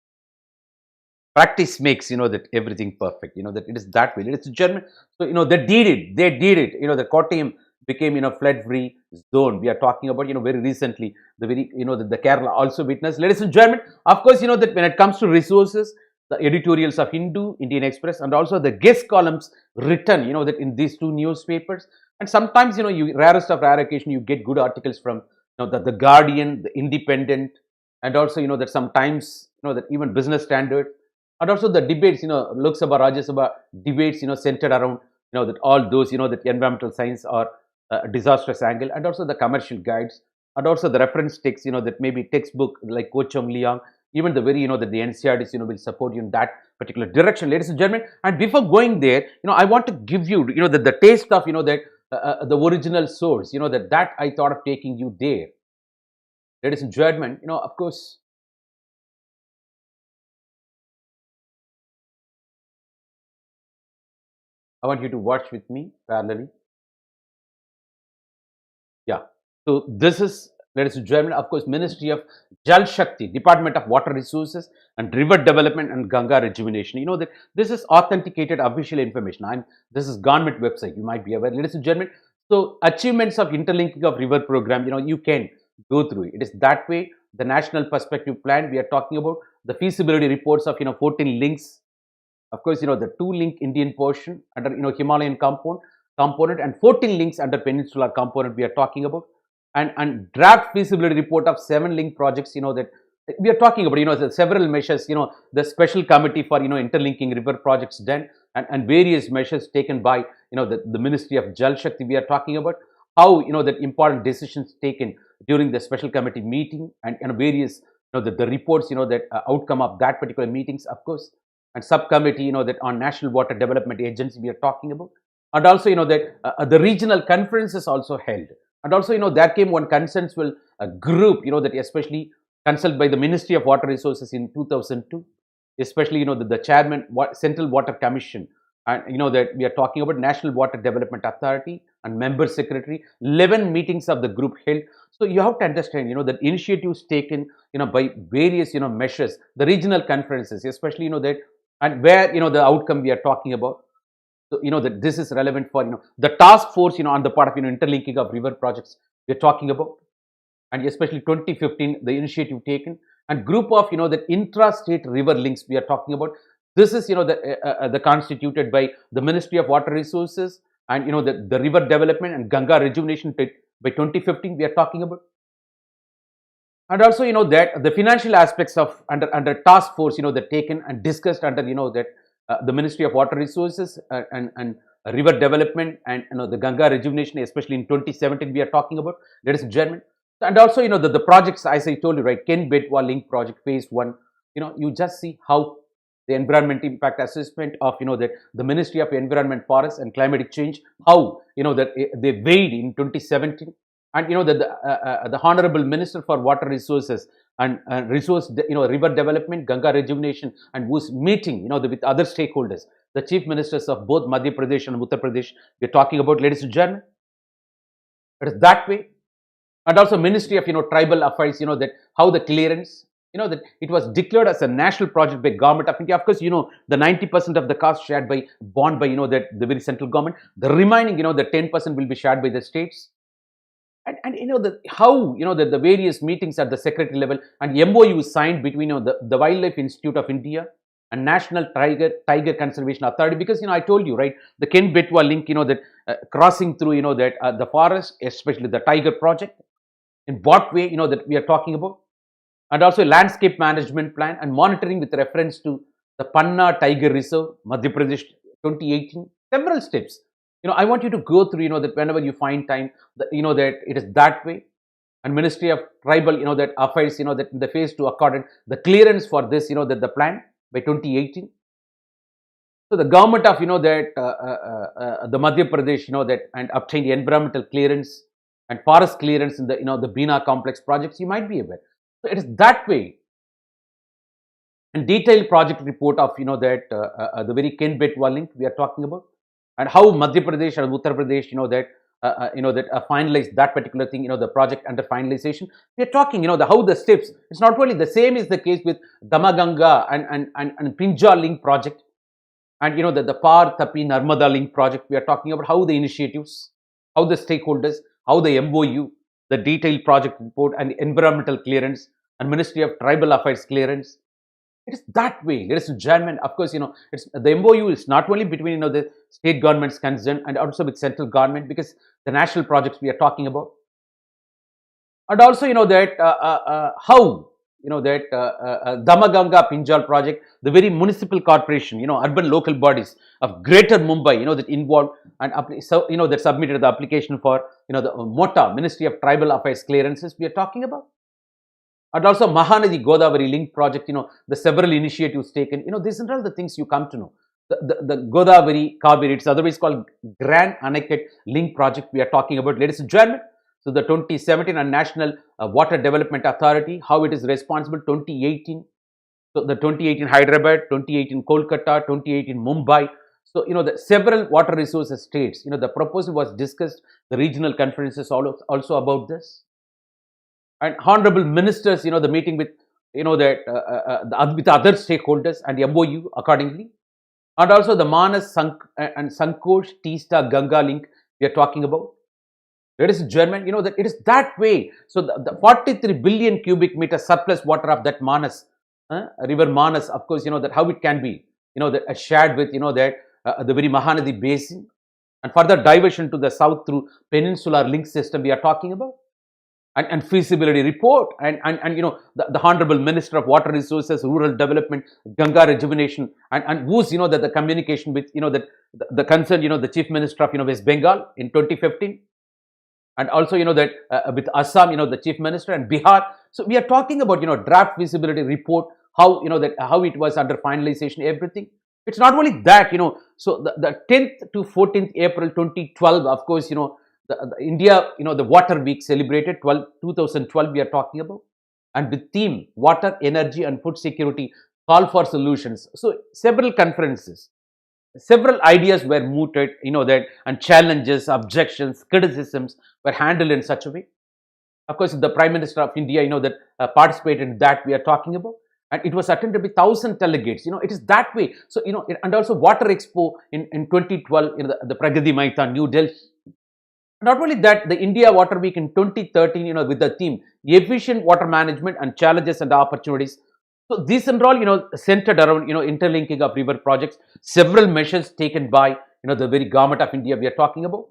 Speaker 1: Practice makes, that everything perfect, that it is that way. It's German. So, they did it. The Kottayam became, flood-free zone. We are talking about, very recently, the very, the Kerala also witnessed. Ladies and gentlemen, of course, that when it comes to resources, the editorials of Hindu, Indian Express, and also the guest columns written, that in these two newspapers. And sometimes, you rarest of rare occasion, you get good articles from, the Guardian, the Independent, and also, that sometimes, that even Business Standard. And also the debates, Lok Sabha, Rajya Sabha debates, centered around, that all those, that environmental science or disastrous angle, and also the commercial guides, and also the reference texts, that maybe textbook like Kocham Liang, even the very, that the NCRTs, will support you in that particular direction, ladies and gentlemen. And before going there, I want to give you, the taste of, that the original source, that I thought of taking you there, ladies and gentlemen. Of course, I want you to watch with me parallelly. Yeah. So this is, ladies and gentlemen, of course, Ministry of Jal Shakti, Department of Water Resources and River Development and Ganga Rejuvenation. That this is authenticated official information. This is government website. You might be aware, ladies and gentlemen. So achievements of interlinking of river program. You can go through it. It is that way. The National Perspective Plan. We are talking about the feasibility reports of 14 links. Of course, the 2-link Indian portion under Himalayan component and 14 links under peninsular component we are talking about, and draft feasibility report of 7-link projects. That we are talking about. The several measures. The special committee for interlinking river projects done, and various measures taken by the Ministry of Jal Shakti. We are talking about how that important decisions taken during the special committee meeting, and various the reports that outcome of that particular meetings, of course. And subcommittee, that on National Water Development Agency we are talking about, and also that the regional conferences also held, and also there came one consensual group, that especially consulted by the Ministry of Water Resources in 2002, especially the chairman Central Water Commission, and that we are talking about National Water Development Authority and member secretary. 11 meetings of the group held. So you have to understand, that initiatives taken, by various measures, the regional conferences, especially that, and where the outcome we are talking about. So that this is relevant for the task force on the part of interlinking of river projects we are talking about, and especially 2015 the initiative taken, and group of that intra-state river links we are talking about. This is the constituted by the Ministry of Water Resources and the river development and Ganga rejuvenation by 2015 we are talking about. And also, that the financial aspects of under task force, that taken and discussed under, that the Ministry of Water Resources and river development and, the Ganga rejuvenation, especially in 2017, we are talking about, ladies and gentlemen. And also, the projects, as I told you, right, Ken Betwa Link project phase 1, you just see how the environment impact assessment of, that the Ministry of Environment, Forest and Climatic Change, how, that they weighed in 2017. And that the Honorable Minister for Water Resources and river development, Ganga rejuvenation, and who's meeting, with other stakeholders, the chief ministers of both Madhya Pradesh and Uttar Pradesh, we're talking about, ladies and gentlemen. It is that way. And also Ministry of, Tribal Affairs, that how the clearance, that it was declared as a national project by Government of India. Of course, the 90% of the cost shared by, borne by, that the very central government. The remaining, the 10% will be shared by the states. And how the various meetings at the secretary level and MOU signed between the Wildlife Institute of India and National Tiger Conservation Authority, because I told you, right, the Ken Betwa link, that crossing through that the forest, especially the tiger project, in what way that we are talking about, and also landscape management plan and monitoring with reference to the Panna Tiger Reserve, Madhya Pradesh 2018, several steps. I want you to go through, that whenever you find time, that it is that way. And Ministry of Tribal, that affairs, that in the phase 2 accorded the clearance for this, that the plan by 2018. So the government of, the Madhya Pradesh, that and obtained environmental clearance and forest clearance in the, the Bina complex projects, you might be aware. So it is that way. And detailed project report of, that the very Ken Betwa link we are talking about, and how Madhya Pradesh and Uttar Pradesh, that finalized that particular thing, the project under finalization. We are talking, how the steps. It's not only the same is the case with Damaganga and Pinja link project, and the Par Tapi Narmada link project. We are talking about how the initiatives, how the stakeholders, how the MOU, the detailed project report and the environmental clearance and Ministry of Tribal Affairs clearance. It is that way, ladies and gentlemen. Of course, it's the MOU is not only between the state governments concerned and also with central government, because the national projects we are talking about, and also that how that Damaganga Pinjal project, the very municipal corporation, urban local bodies of Greater Mumbai, that involved and so that submitted the application for the MOTA, Ministry of Tribal Affairs clearances we are talking about. And also Mahanadi Godavari link project, the several initiatives taken, these are all the things you come to know. The Godavari Kaveri, it's otherwise called Grand Unacademy link project we are talking about, ladies and gentlemen. So the 2017 and National Water Development Authority, how it is responsible, 2018. So the 2018 Hyderabad, 2018 Kolkata, 2018 Mumbai. So, the several water resources states, the proposal was discussed, the regional conferences also about this. And honorable ministers, the meeting with, that with other stakeholders and the MOU accordingly. And also the Manas and Sankosh Teesta Ganga link we are talking about. Ladies and gentlemen, that it is that way. So the 43 billion cubic meter surplus water of that Manas, river Manas, of course, that how it can be, that shared with, that the very Mahanadi basin, and further diversion to the south through peninsular link system we are talking about. And feasibility report and the Honorable Minister of Water Resources, Rural Development, Ganga rejuvenation, and who's that the communication with that the concern the Chief Minister of West Bengal in 2015, and also that with Assam the Chief Minister and Bihar. So we are talking about draft feasibility report, how that how it was under finalization, everything. It's not only that so the 10th to 14th April 2012, of course the India, the Water Week celebrated 2012 we are talking about, and with theme Water, Energy and Food Security, Call for Solutions. So several conferences, several ideas were mooted, that, and challenges, objections, criticisms were handled in such a way. Of course, the Prime Minister of India, that participated in that we are talking about, and it was attended by 1,000 delegates. It is that way. So and also Water Expo in 2012 in the Pragati Maidan, New Delhi. Not only that, the India Water Week in 2013, with the theme Efficient Water Management and Challenges and Opportunities. So these are all, centered around, interlinking of river projects, several measures taken by, the very government of India we are talking about.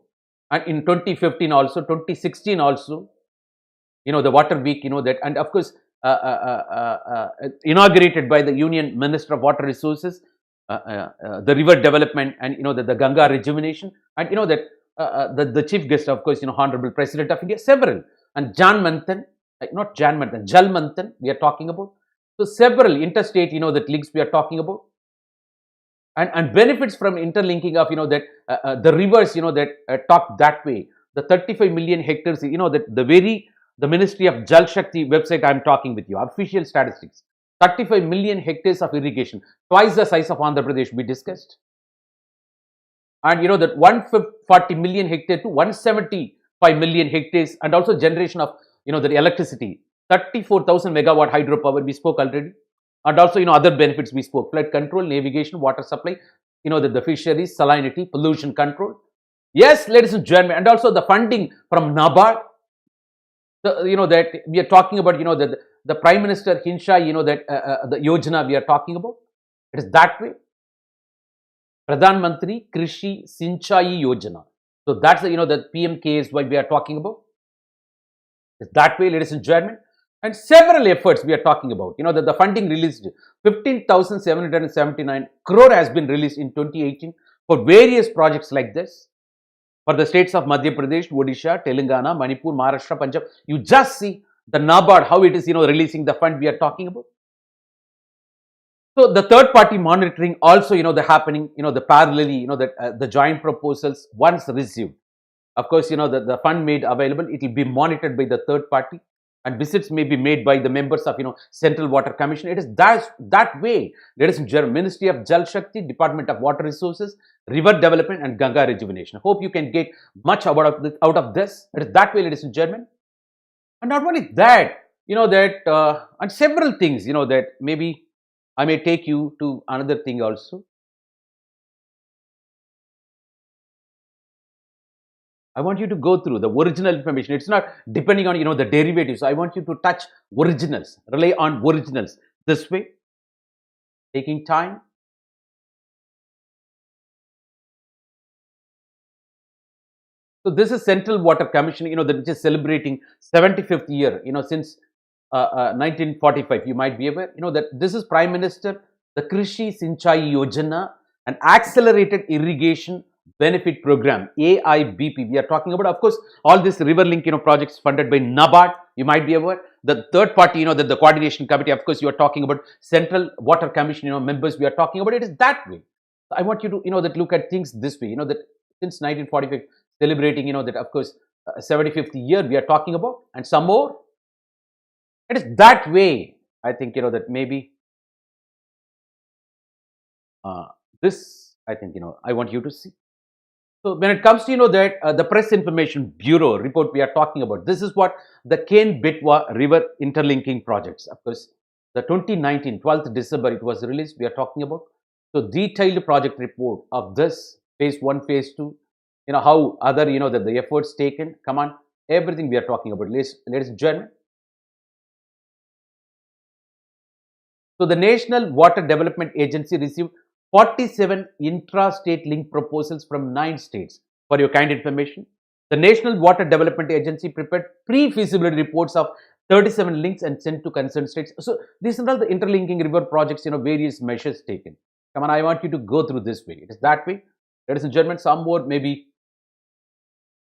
Speaker 1: And in 2015 also, 2016 also, the water week, that, and of course, inaugurated by the Union Minister of Water Resources, the river development, and the Ganga rejuvenation, and that the chief guest, of course, Honorable President of India, several, and not Jan Manthan, Jal Manthan, we are talking about. So several interstate, that links we are talking about, and benefits from interlinking of, that the rivers, that talk that way. The 35 million hectares, that the Ministry of Jal Shakti website I am talking with you, official statistics. 35 million hectares of irrigation, twice the size of Andhra Pradesh, we discussed. And that 140 million hectares to 175 million hectares, and also generation of, the electricity, 34,000 megawatt hydropower, we spoke already. And also, other benefits we spoke: flood control, navigation, water supply, the fisheries, salinity, pollution control. Yes, ladies and gentlemen, and also the funding from NABARD. That we are talking about, the Prime Minister Hinsha, that the Yojana we are talking about. It is that way. Pradhan Mantri Krishi Sinchai Yojana. So that's the PMKSY we are talking about. It's that way, ladies and gentlemen. And several efforts we are talking about. That the funding released, 15,779 crore has been released in 2018 for various projects like this. For the states of Madhya Pradesh, Odisha, Telangana, Manipur, Maharashtra, Punjab, you just see the NABARD, how it is, releasing the fund we are talking about. So the third party monitoring also, the happening, the parallelly, that the joint proposals once received. Of course, the fund made available, it will be monitored by the third party, and visits may be made by the members of, Central Water Commission. It is that way, ladies and gentlemen. Ministry of Jal Shakti, Department of Water Resources, River Development, and Ganga Rejuvenation. Hope you can get much out of this. It is that way, ladies and gentlemen. And not only that, that and several things, that maybe I may take you to another thing also. I want you to go through the original information. It's not depending on, the derivatives. I want you to touch originals, rely on originals this way, taking time. So this is Central Water Commission, which is celebrating 75th year, since 1945. You might be aware, that this is Prime Minister, the Krishi Sinchai Yojana, an accelerated irrigation benefit program, AIBP. We are talking about, of course, all this river link, projects funded by NABARD. You might be aware. The third party, that the coordination committee, of course, you are talking about Central Water Commission, members. We are talking about it is that way. So I want you to, that look at things this way. That since 1945, celebrating, that of course, 75th year we are talking about, and some more. It is that way. I think, that maybe this, I think, I want you to see. So when it comes to, that the Press Information Bureau report we are talking about, this is what the Ken-Betwa River Interlinking projects. Of course, the 2019, 12th December, it was released. We are talking about. So detailed project report of this phase 1, phase 2, how other, that the efforts taken, come on, everything we are talking about, ladies and gentlemen. So the National Water Development Agency received 47 intra-state link proposals from 9 states. For your kind information, the National Water Development Agency prepared pre-feasibility reports of 37 links and sent to concerned states. So these are all the interlinking river projects, various measures taken. Come on, I want you to go through this way. It is that way. Ladies and gentlemen, some more, maybe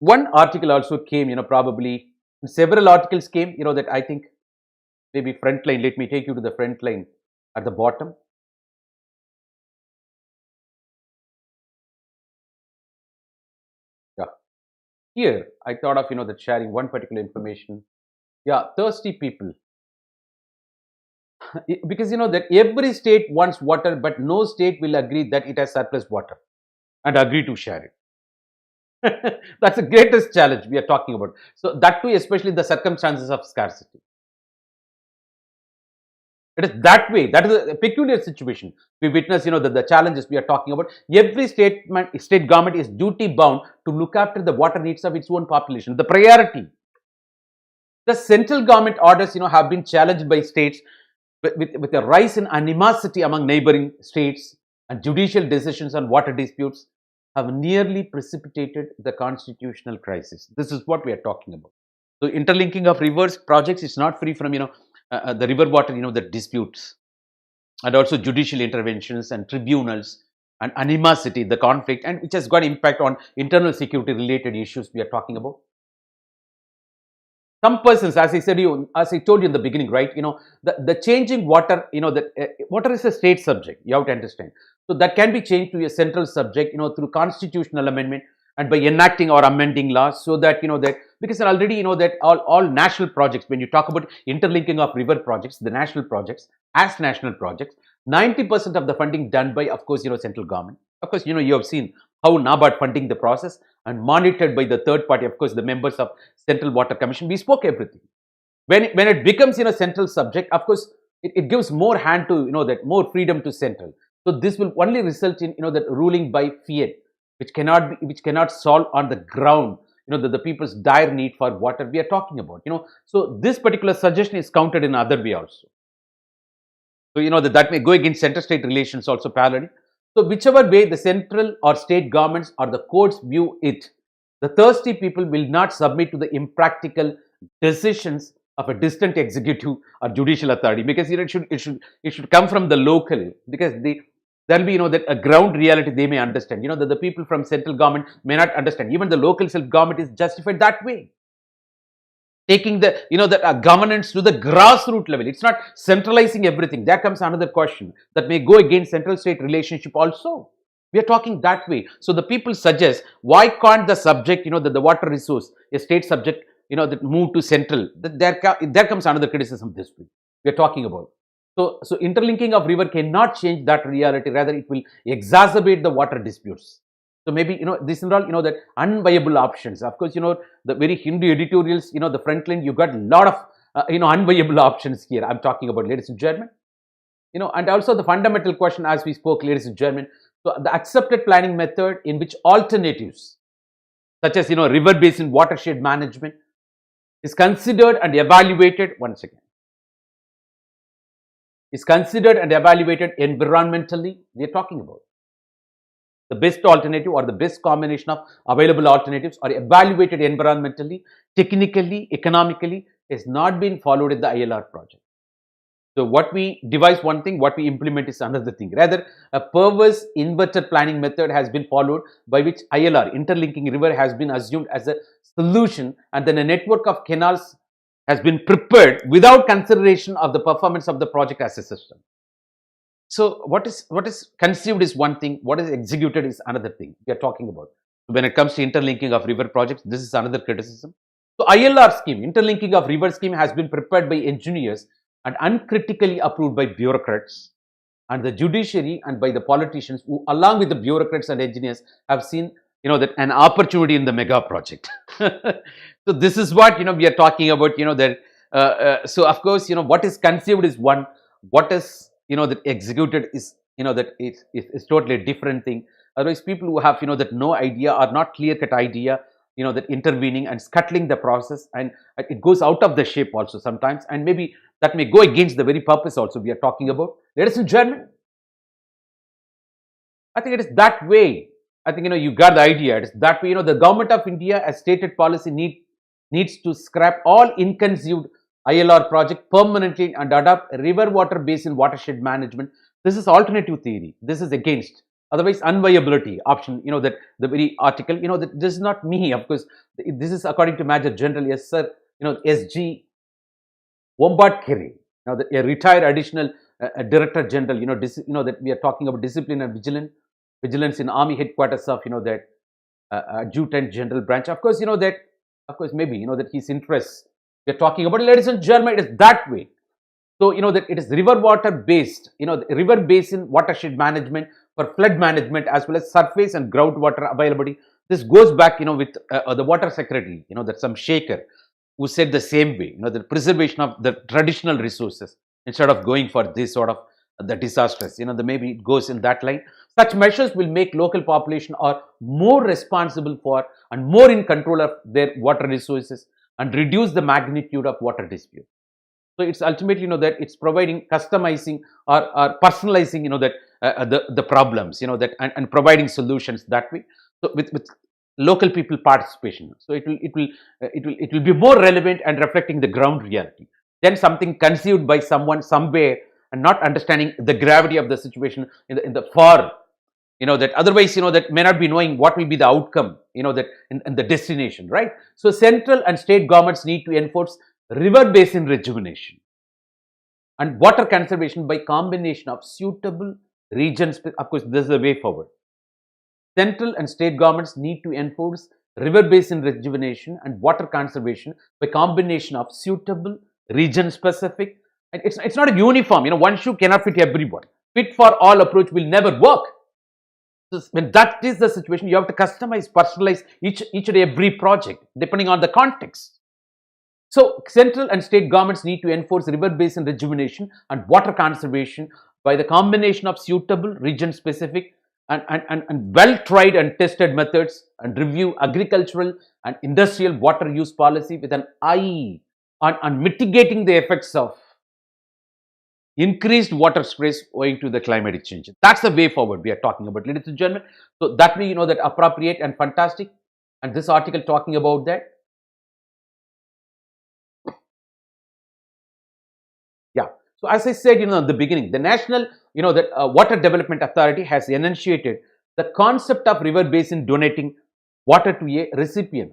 Speaker 1: one article also came, probably several articles came, that I think maybe Frontline. Let me take you to the Frontline at the bottom. Yeah. Here, I thought of, that sharing one particular information. Yeah, thirsty people. Because, that every state wants water, but no state will agree that it has surplus water and agree to share it. That's the greatest challenge we are talking about. So that too, especially the circumstances of scarcity. It is that way. That is a peculiar situation. We witness, the challenges we are talking about. Every state government is duty bound to look after the water needs of its own population. The priority. The central government orders, have been challenged by states with a rise in animosity among neighboring states, and judicial decisions on water disputes have nearly precipitated the constitutional crisis. This is what we are talking about. So interlinking of rivers projects is not free from the river water the disputes, and also judicial interventions and tribunals and animosity, the conflict, and which has got impact on internal security related issues we are talking about. Some persons, as I said you, as I told you in the beginning, right? The changing water, that water is a state subject. You have to understand. So that can be changed to a central subject, through constitutional amendment and by enacting or amending laws, so that that, because already that all national projects, when you talk about interlinking of river projects, the national projects as national projects, 90% of the funding done by, of course, central government. Of course, you have seen how NABARD funding the process and monitored by the third party, of course, the members of Central Water Commission. We spoke everything. When it becomes central subject, of course, it gives more hand to that more freedom to central. So this will only result in that ruling by fiat, which cannot solve on the ground the people's dire need for water we are talking about. So this particular suggestion is countered in other way also. So that may go against center-state relations also parallelly. So whichever way the central or state governments or the courts view it, the thirsty people will not submit to the impractical decisions of a distant executive or judicial authority, because it should come from the local, because there will be that a ground reality they may understand. That the people from central government may not understand. Even the local self government is justified that way, taking the governance to the grassroots level. It's not centralizing everything. There comes another question that may go against central state relationship also. We are talking that way. So the people suggest, why can't the subject, the water resource, a state subject, that move to central? There comes another criticism this way we are talking about. So interlinking of river cannot change that reality. Rather, it will exacerbate the water disputes. So maybe this and all that unviable options. Of course, the very Hindu editorials, the front line, you got a lot of unviable options here. I'm talking about, ladies and gentlemen. And also the fundamental question, as we spoke, ladies and gentlemen. So the accepted planning method in which alternatives such as river basin watershed management is considered and evaluated. Once again, is considered and evaluated environmentally. We are talking about the best alternative or the best combination of available alternatives are evaluated environmentally, technically, economically, has not been followed in the ILR project. So what we devise one thing, what we implement is another thing. Rather, a perverse inverted planning method has been followed, by which ILR, interlinking river, has been assumed as a solution, and then a network of canals has been prepared without consideration of the performance of the project as a system. So what is conceived is one thing, what is executed is another thing we are talking about. When it comes to interlinking of river projects, this is another criticism. So ILR scheme, interlinking of river scheme, has been prepared by engineers and uncritically approved by bureaucrats and the judiciary and by the politicians, who along with the bureaucrats and engineers have seen that an opportunity in the mega project. So this is what we are talking about. So of course what is conceived is one, what is that executed is that it's totally a different thing. Otherwise, people who have that no idea or not clear cut idea, that intervening and scuttling the process, and it goes out of the shape also sometimes, and maybe that may go against the very purpose also we are talking about. Ladies and gentlemen, I think it is that way. I think you got the idea. It is that way. The government of India, as stated policy, needs to scrap all inconceived ILR project permanently and adopt river water basin watershed management. This is alternative theory. This is against. Otherwise, unviability option, that the very article, that this is not me, of course. This is according to Major General SG Wombadkere, a retired additional Director General, that we are talking about discipline and vigilance in Army headquarters of, that Adjutant General branch. Of course, maybe, that his interests we are talking about. Ladies and gentlemen, it is that way. So, that it is river water based, the river basin watershed management for flood management, as well as surface and groundwater availability. This goes back, with the water secretary, that some shaker who said the same way, the preservation of the traditional resources instead of going for this sort of the disastrous, maybe it goes in that line. Such measures will make local population are more responsible for and more in control of their water resources and reduce the magnitude of water dispute. So it's ultimately, that it's providing, customizing or personalizing, that the problems, that and providing solutions that way. So with local people participation. So it will be more relevant and reflecting the ground reality than something conceived by someone somewhere and not understanding the gravity of the situation in the far, that otherwise, that may not be knowing what will be the outcome, that in the destination, right? So central and state governments need to enforce river basin rejuvenation and water conservation by combination of suitable regions. Of course, this is the way forward. Central and state governments need to enforce river basin rejuvenation and water conservation by combination of suitable region specific. And it's not a uniform, one shoe cannot fit everyone. Fit for all approach will never work. So when that is the situation, you have to customize, personalize each and every project depending on the context. So central and state governments need to enforce river basin rejuvenation and water conservation by the combination of suitable region specific and well tried and tested methods, and review agricultural and industrial water use policy with an eye on mitigating the effects of increased water stress owing to the climatic change. That's the way forward we are talking about, ladies and gentlemen. So that way, that appropriate and fantastic. And this article talking about that. Yeah. So as I said, in the beginning, the National, Water Development Authority has enunciated the concept of river basin donating water to a recipient,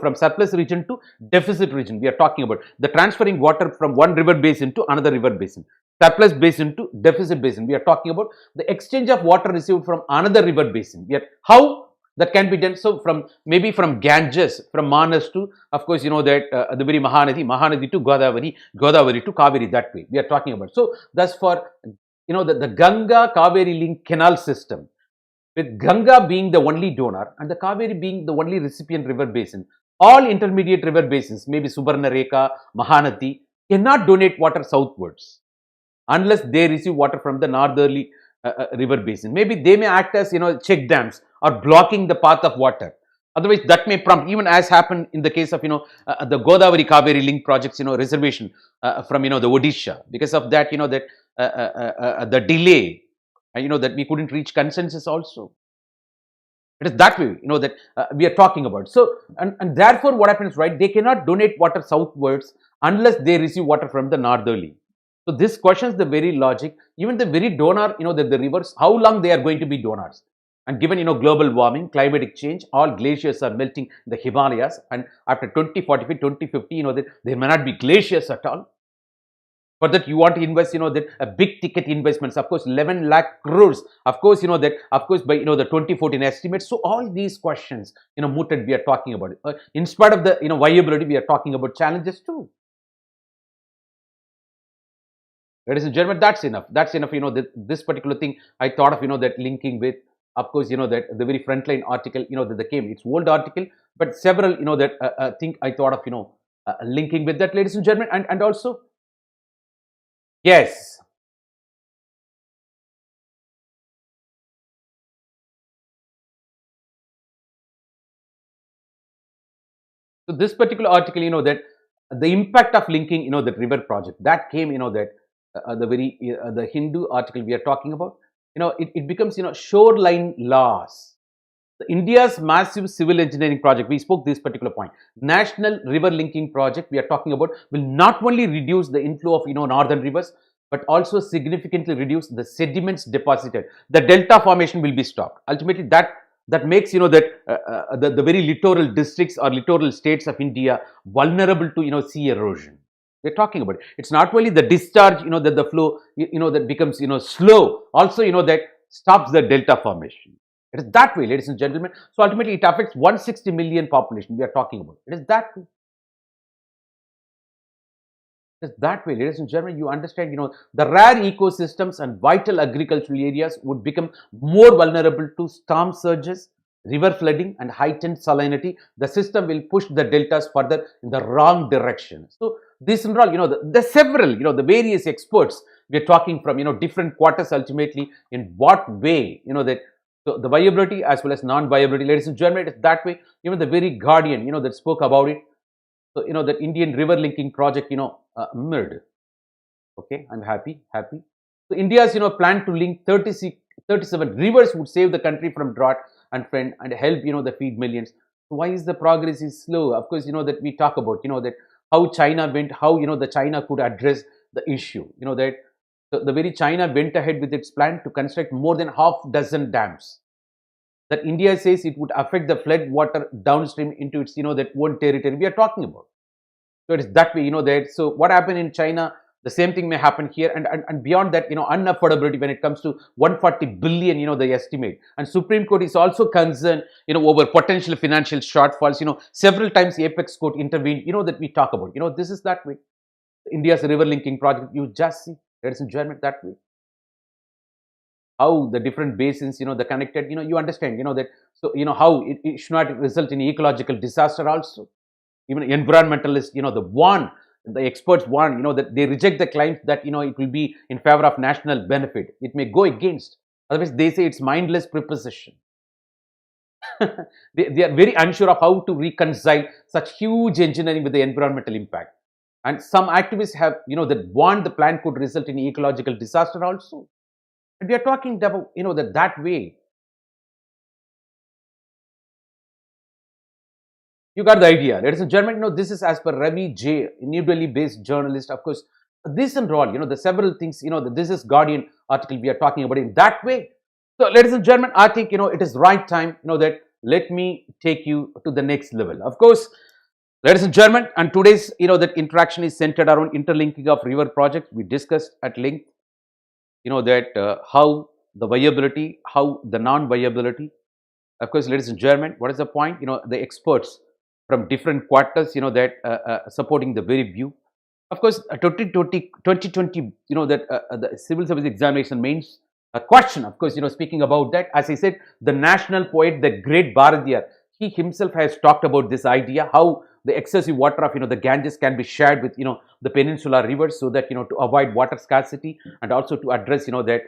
Speaker 1: from surplus region to deficit region. We are talking about the transferring water from one river basin to another river basin, surplus basin to deficit basin. We are talking about the exchange of water received from another river basin. How that can be done. So maybe from Ganges, from Manas to, of course, that the very Mahanadi to Godavari to Kaveri, that way we are talking about. So thus for, the Ganga Kaveri link canal system, with Ganga being the only donor and the Kaveri being the only recipient river basin, all intermediate river basins, maybe Subarnareka, Mahanadi, cannot donate water southwards unless they receive water from the northerly river basin. Maybe they may act as, check dams or blocking the path of water. Otherwise, that may prompt, even as happened in the case of, the Godavari Kaveri link projects, reservation from, the Odisha. Because of that, the delay, that we couldn't reach consensus also. It is that way, that we are talking about. So, and therefore, what happens, right? They cannot donate water southwards unless they receive water from the northerly. So, this questions the very logic, even the very donor, the rivers, how long they are going to be donors. And given, global warming, climatic change, all glaciers are melting in the Himalayas. And after 2045, 2050, there may not be glaciers at all. For that, you want to invest, that a big ticket investments, of course, 11 lakh crores, of course, that, of course, by, the 2014 estimates. So all these questions, mooted, we are talking about it. In spite of the, viability, we are talking about challenges too. Ladies and gentlemen, that's enough. That's enough, this particular thing I thought of, that linking with, of course, that the very frontline article, that came, it's old article, but several, that thing I thought of, linking with that, ladies and gentlemen, and also, yes. So this particular article, that the impact of linking, that river project that came, that the very the Hindu article we are talking about, it becomes, shoreline laws. India's massive civil engineering project, we spoke this particular point, national river linking project we are talking about, will not only reduce the inflow of, northern rivers, but also significantly reduce the sediments deposited. The delta formation will be stopped. Ultimately, that makes, that the very littoral districts or littoral states of India vulnerable to, sea erosion. We're talking about it. It's not only the discharge, that the flow, that becomes, slow. Also, that stops the delta formation. It is that way, ladies and gentlemen. So ultimately, it affects 160 million population we are talking about. It is that way. It is that way, ladies and gentlemen. You understand, the rare ecosystems and vital agricultural areas would become more vulnerable to storm surges, river flooding, and heightened salinity. The system will push the deltas further in the wrong direction. So this and all, the several, the various experts we are talking from, different quarters ultimately in what way, that so the viability as well as non-viability, ladies and gentlemen, it is that way. Even the very Guardian, that spoke about it. So, that Indian river linking project, mid. Okay, I'm happy. So India's, plan to link 37 rivers would save the country from drought and fend and help, the feed millions. Why is the progress is slow? Of course, that we talk about, that how China went, how, the China could address the issue, that the very China went ahead with its plan to construct more than half dozen dams that India says it would affect the flood water downstream into its, that own territory we are talking about. So it is that way, that. So what happened in China, the same thing may happen here, and beyond that, unaffordability when it comes to 140 billion, the estimate. And Supreme Court is also concerned, over potential financial shortfalls. Several times the Apex Court intervened, that we talk about. This is that way. India's river linking project, you just see, ladies and gentlemen, that way. How the different basins, the connected, you understand, that. So, how it should not result in ecological disaster also. Even environmentalists, the experts warn, that they reject the claims that, it will be in favor of national benefit. It may go against. Otherwise, they say it's mindless preposition. they are very unsure of how to reconcile such huge engineering with the environmental impact. And some activists have, that warned the plan could result in ecological disaster also. And we are talking about, that way. You got the idea. Ladies and gentlemen, this is as per Ravi J, New Delhi-based journalist. Of course, this and all, the several things, this is Guardian article we are talking about in that way. So, ladies and gentlemen, I think, it is right time, that let me take you to the next level. Of course, ladies and gentlemen, and today's, that interaction is centered around interlinking of river projects. We discussed at length, that how the viability, how the non-viability. Of course, ladies and gentlemen, what is the point? The experts from different quarters, that supporting the very view. Of course, 2020, that the civil service examination mains a question. Of course, speaking about that, as I said, the national poet, the great Bharatiyar, he himself has talked about this idea, how the excessive water of, the Ganges can be shared with, the peninsular rivers so that, to avoid water scarcity and also to address, that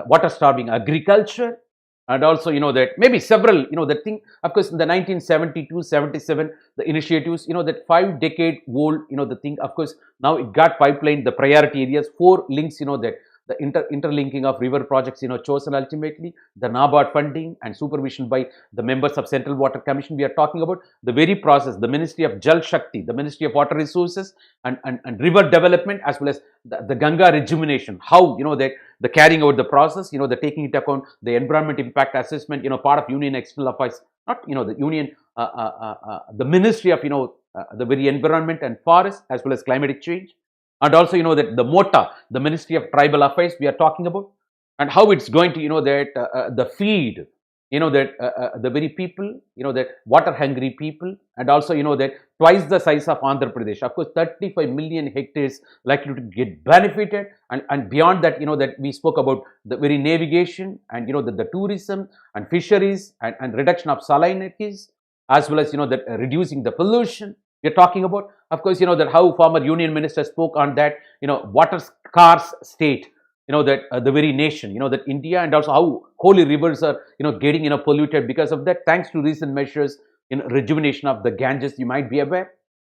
Speaker 1: water starving agriculture. And also, that maybe several, the thing, of course, in the 1972, 77, the initiatives, that 5-decade-old, the thing, of course, now it got pipelined, the priority areas, 4 links, that the interlinking of river projects, chosen ultimately, the NABARD funding and supervision by the members of Central Water Commission. We are talking about the very process, the Ministry of Jal Shakti, the Ministry of Water Resources and River Development, as well as the Ganga rejuvenation, how, that the carrying out the process, the taking into account the environment impact assessment, part of Union External Affairs, not, the Union, the Ministry of, the very environment and forest, as well as climatic change. And also, that the MOTA, the Ministry of Tribal Affairs, we are talking about, and how it's going to, that the feed, that the very people, that water-hungry people, and also, that twice the size of Andhra Pradesh. Of course, 35 million hectares likely to get benefited, and beyond that, that we spoke about the very navigation and, the tourism and fisheries and reduction of salinities, as well as, that reducing the pollution. We are talking about, of course, that how former union minister spoke on that, water scarce state, that the very nation, that India, and also how holy rivers are, getting, polluted because of that, thanks to recent measures in rejuvenation of the Ganges, you might be aware.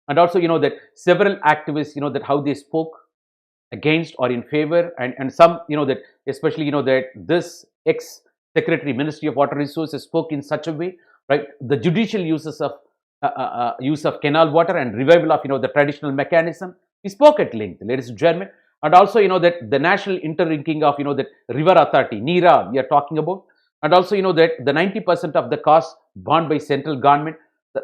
Speaker 1: And also, that several activists, that how they spoke against or in favor, and some, that especially, that this ex-secretary, Ministry of Water Resources spoke in such a way, right, the judicial use of canal water and revival of, the traditional mechanism. We spoke at length, ladies and gentlemen. And also, that the national interlinking of, that river authority, NERA, we are talking about. And also, that the 90% of the cost borne by central government,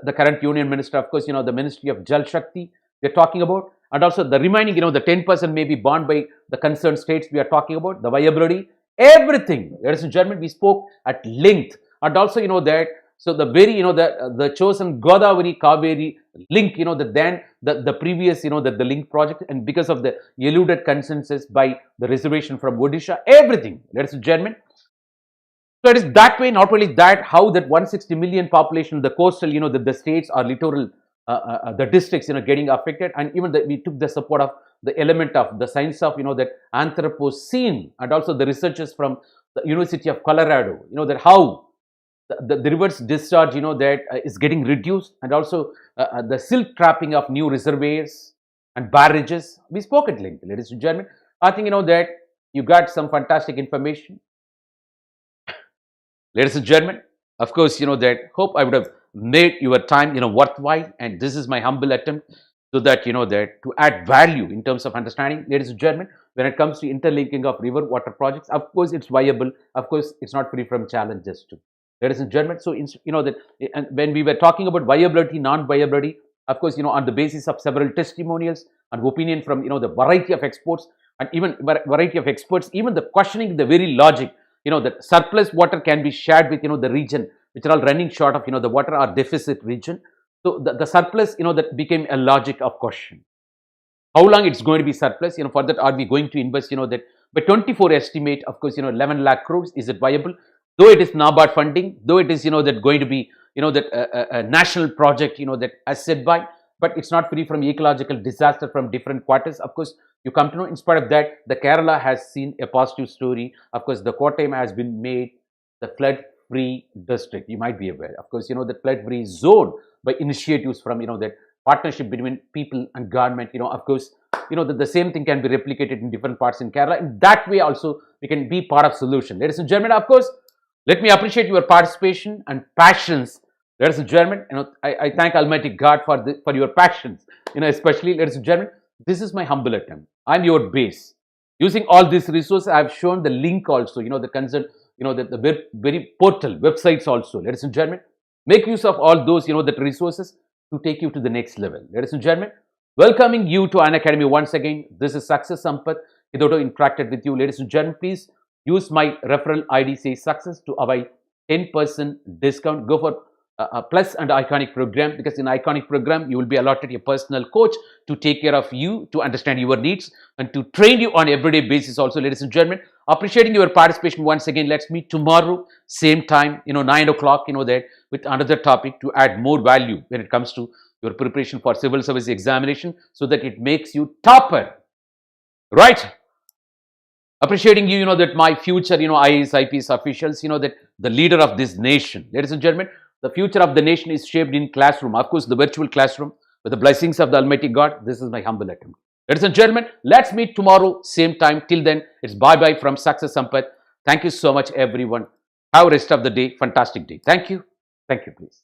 Speaker 1: the current union minister, of course, the Ministry of Jal Shakti, we are talking about. And also the remaining, the 10% may be borne by the concerned states, we are talking about, the viability, everything. Ladies and gentlemen, we spoke at length. And also, that, so the very, the chosen Godavari Kaveri link, than the previous, the link project, and because of the eluded consensus by the reservation from Odisha, everything, ladies and gentlemen. So it is that way, not only that, how that 160 million population, the coastal, the states or littoral, the districts, getting affected, and even we took the support of the element of the science of, that Anthropocene, and also the researchers from the University of Colorado, that how the reverse discharge, that is getting reduced, and also the silt trapping of new reservoirs and barrages. We spoke at length, ladies and gentlemen. I think, that you got some fantastic information. Ladies and gentlemen, of course, that hope I would have made your time, worthwhile. And this is my humble attempt so that, that to add value in terms of understanding. Ladies and gentlemen, when it comes to interlinking of river water projects, of course, it's viable. Of course, it's not free from challenges too. Ladies and gentlemen, so, that and when we were talking about viability, non-viability, of course, on the basis of several testimonials and opinion from, the variety of experts and even variety of experts, even the questioning the very logic, that surplus water can be shared with, the region which are all running short of, the water or deficit region. So the surplus, that became a logic of question. How long it's going to be surplus, for that are we going to invest, that by 24 estimate, of course, 11 lakh crores, is it viable? Though it is NABARD funding, though it is, that going to be, that a national project, that as said by, but it's not free from ecological disaster from different quarters. Of course, you come to know in spite of that, the Kerala has seen a positive story. Of course, the Kottayam has been made the flood-free district. You might be aware. Of course, the flood-free zone by initiatives from, that partnership between people and government. Of course, the same thing can be replicated in different parts in Kerala. In that way also, we can be part of solution. Ladies and gentlemen, of course, let me appreciate your participation and passions. Ladies and gentlemen, I thank Almighty God for your passions. Especially, ladies and gentlemen, this is my humble attempt. I'm your base. Using all these resources, I have shown the link also. The concern, the very portal websites also. Ladies and gentlemen, make use of all those, the resources to take you to the next level. Ladies and gentlemen, welcoming you to Unacademy once again. This is Success Sampath. Hitherto interacted with you. Ladies and gentlemen, please use my referral ID, say success, to avoid 10% discount. Go for a plus and iconic program, because in iconic program you will be allotted a personal coach to take care of you, to understand your needs and to train you on everyday basis also. Ladies and gentlemen, appreciating your participation once again. Let's meet tomorrow same time, 9 o'clock, that with another topic to add more value when it comes to your preparation for civil service examination, so that it makes you topper, right? Appreciating you, that my future, IAS, IPS officials, that the leader of this nation. Ladies and gentlemen, the future of the nation is shaped in classroom. Of course, the virtual classroom with the blessings of the Almighty God. This is my humble attempt. Ladies and gentlemen, let's meet tomorrow, same time. Till then, it's bye-bye from Success Sampath. Thank you so much, everyone. Have a rest of the day. Fantastic day. Thank you. Thank you, please.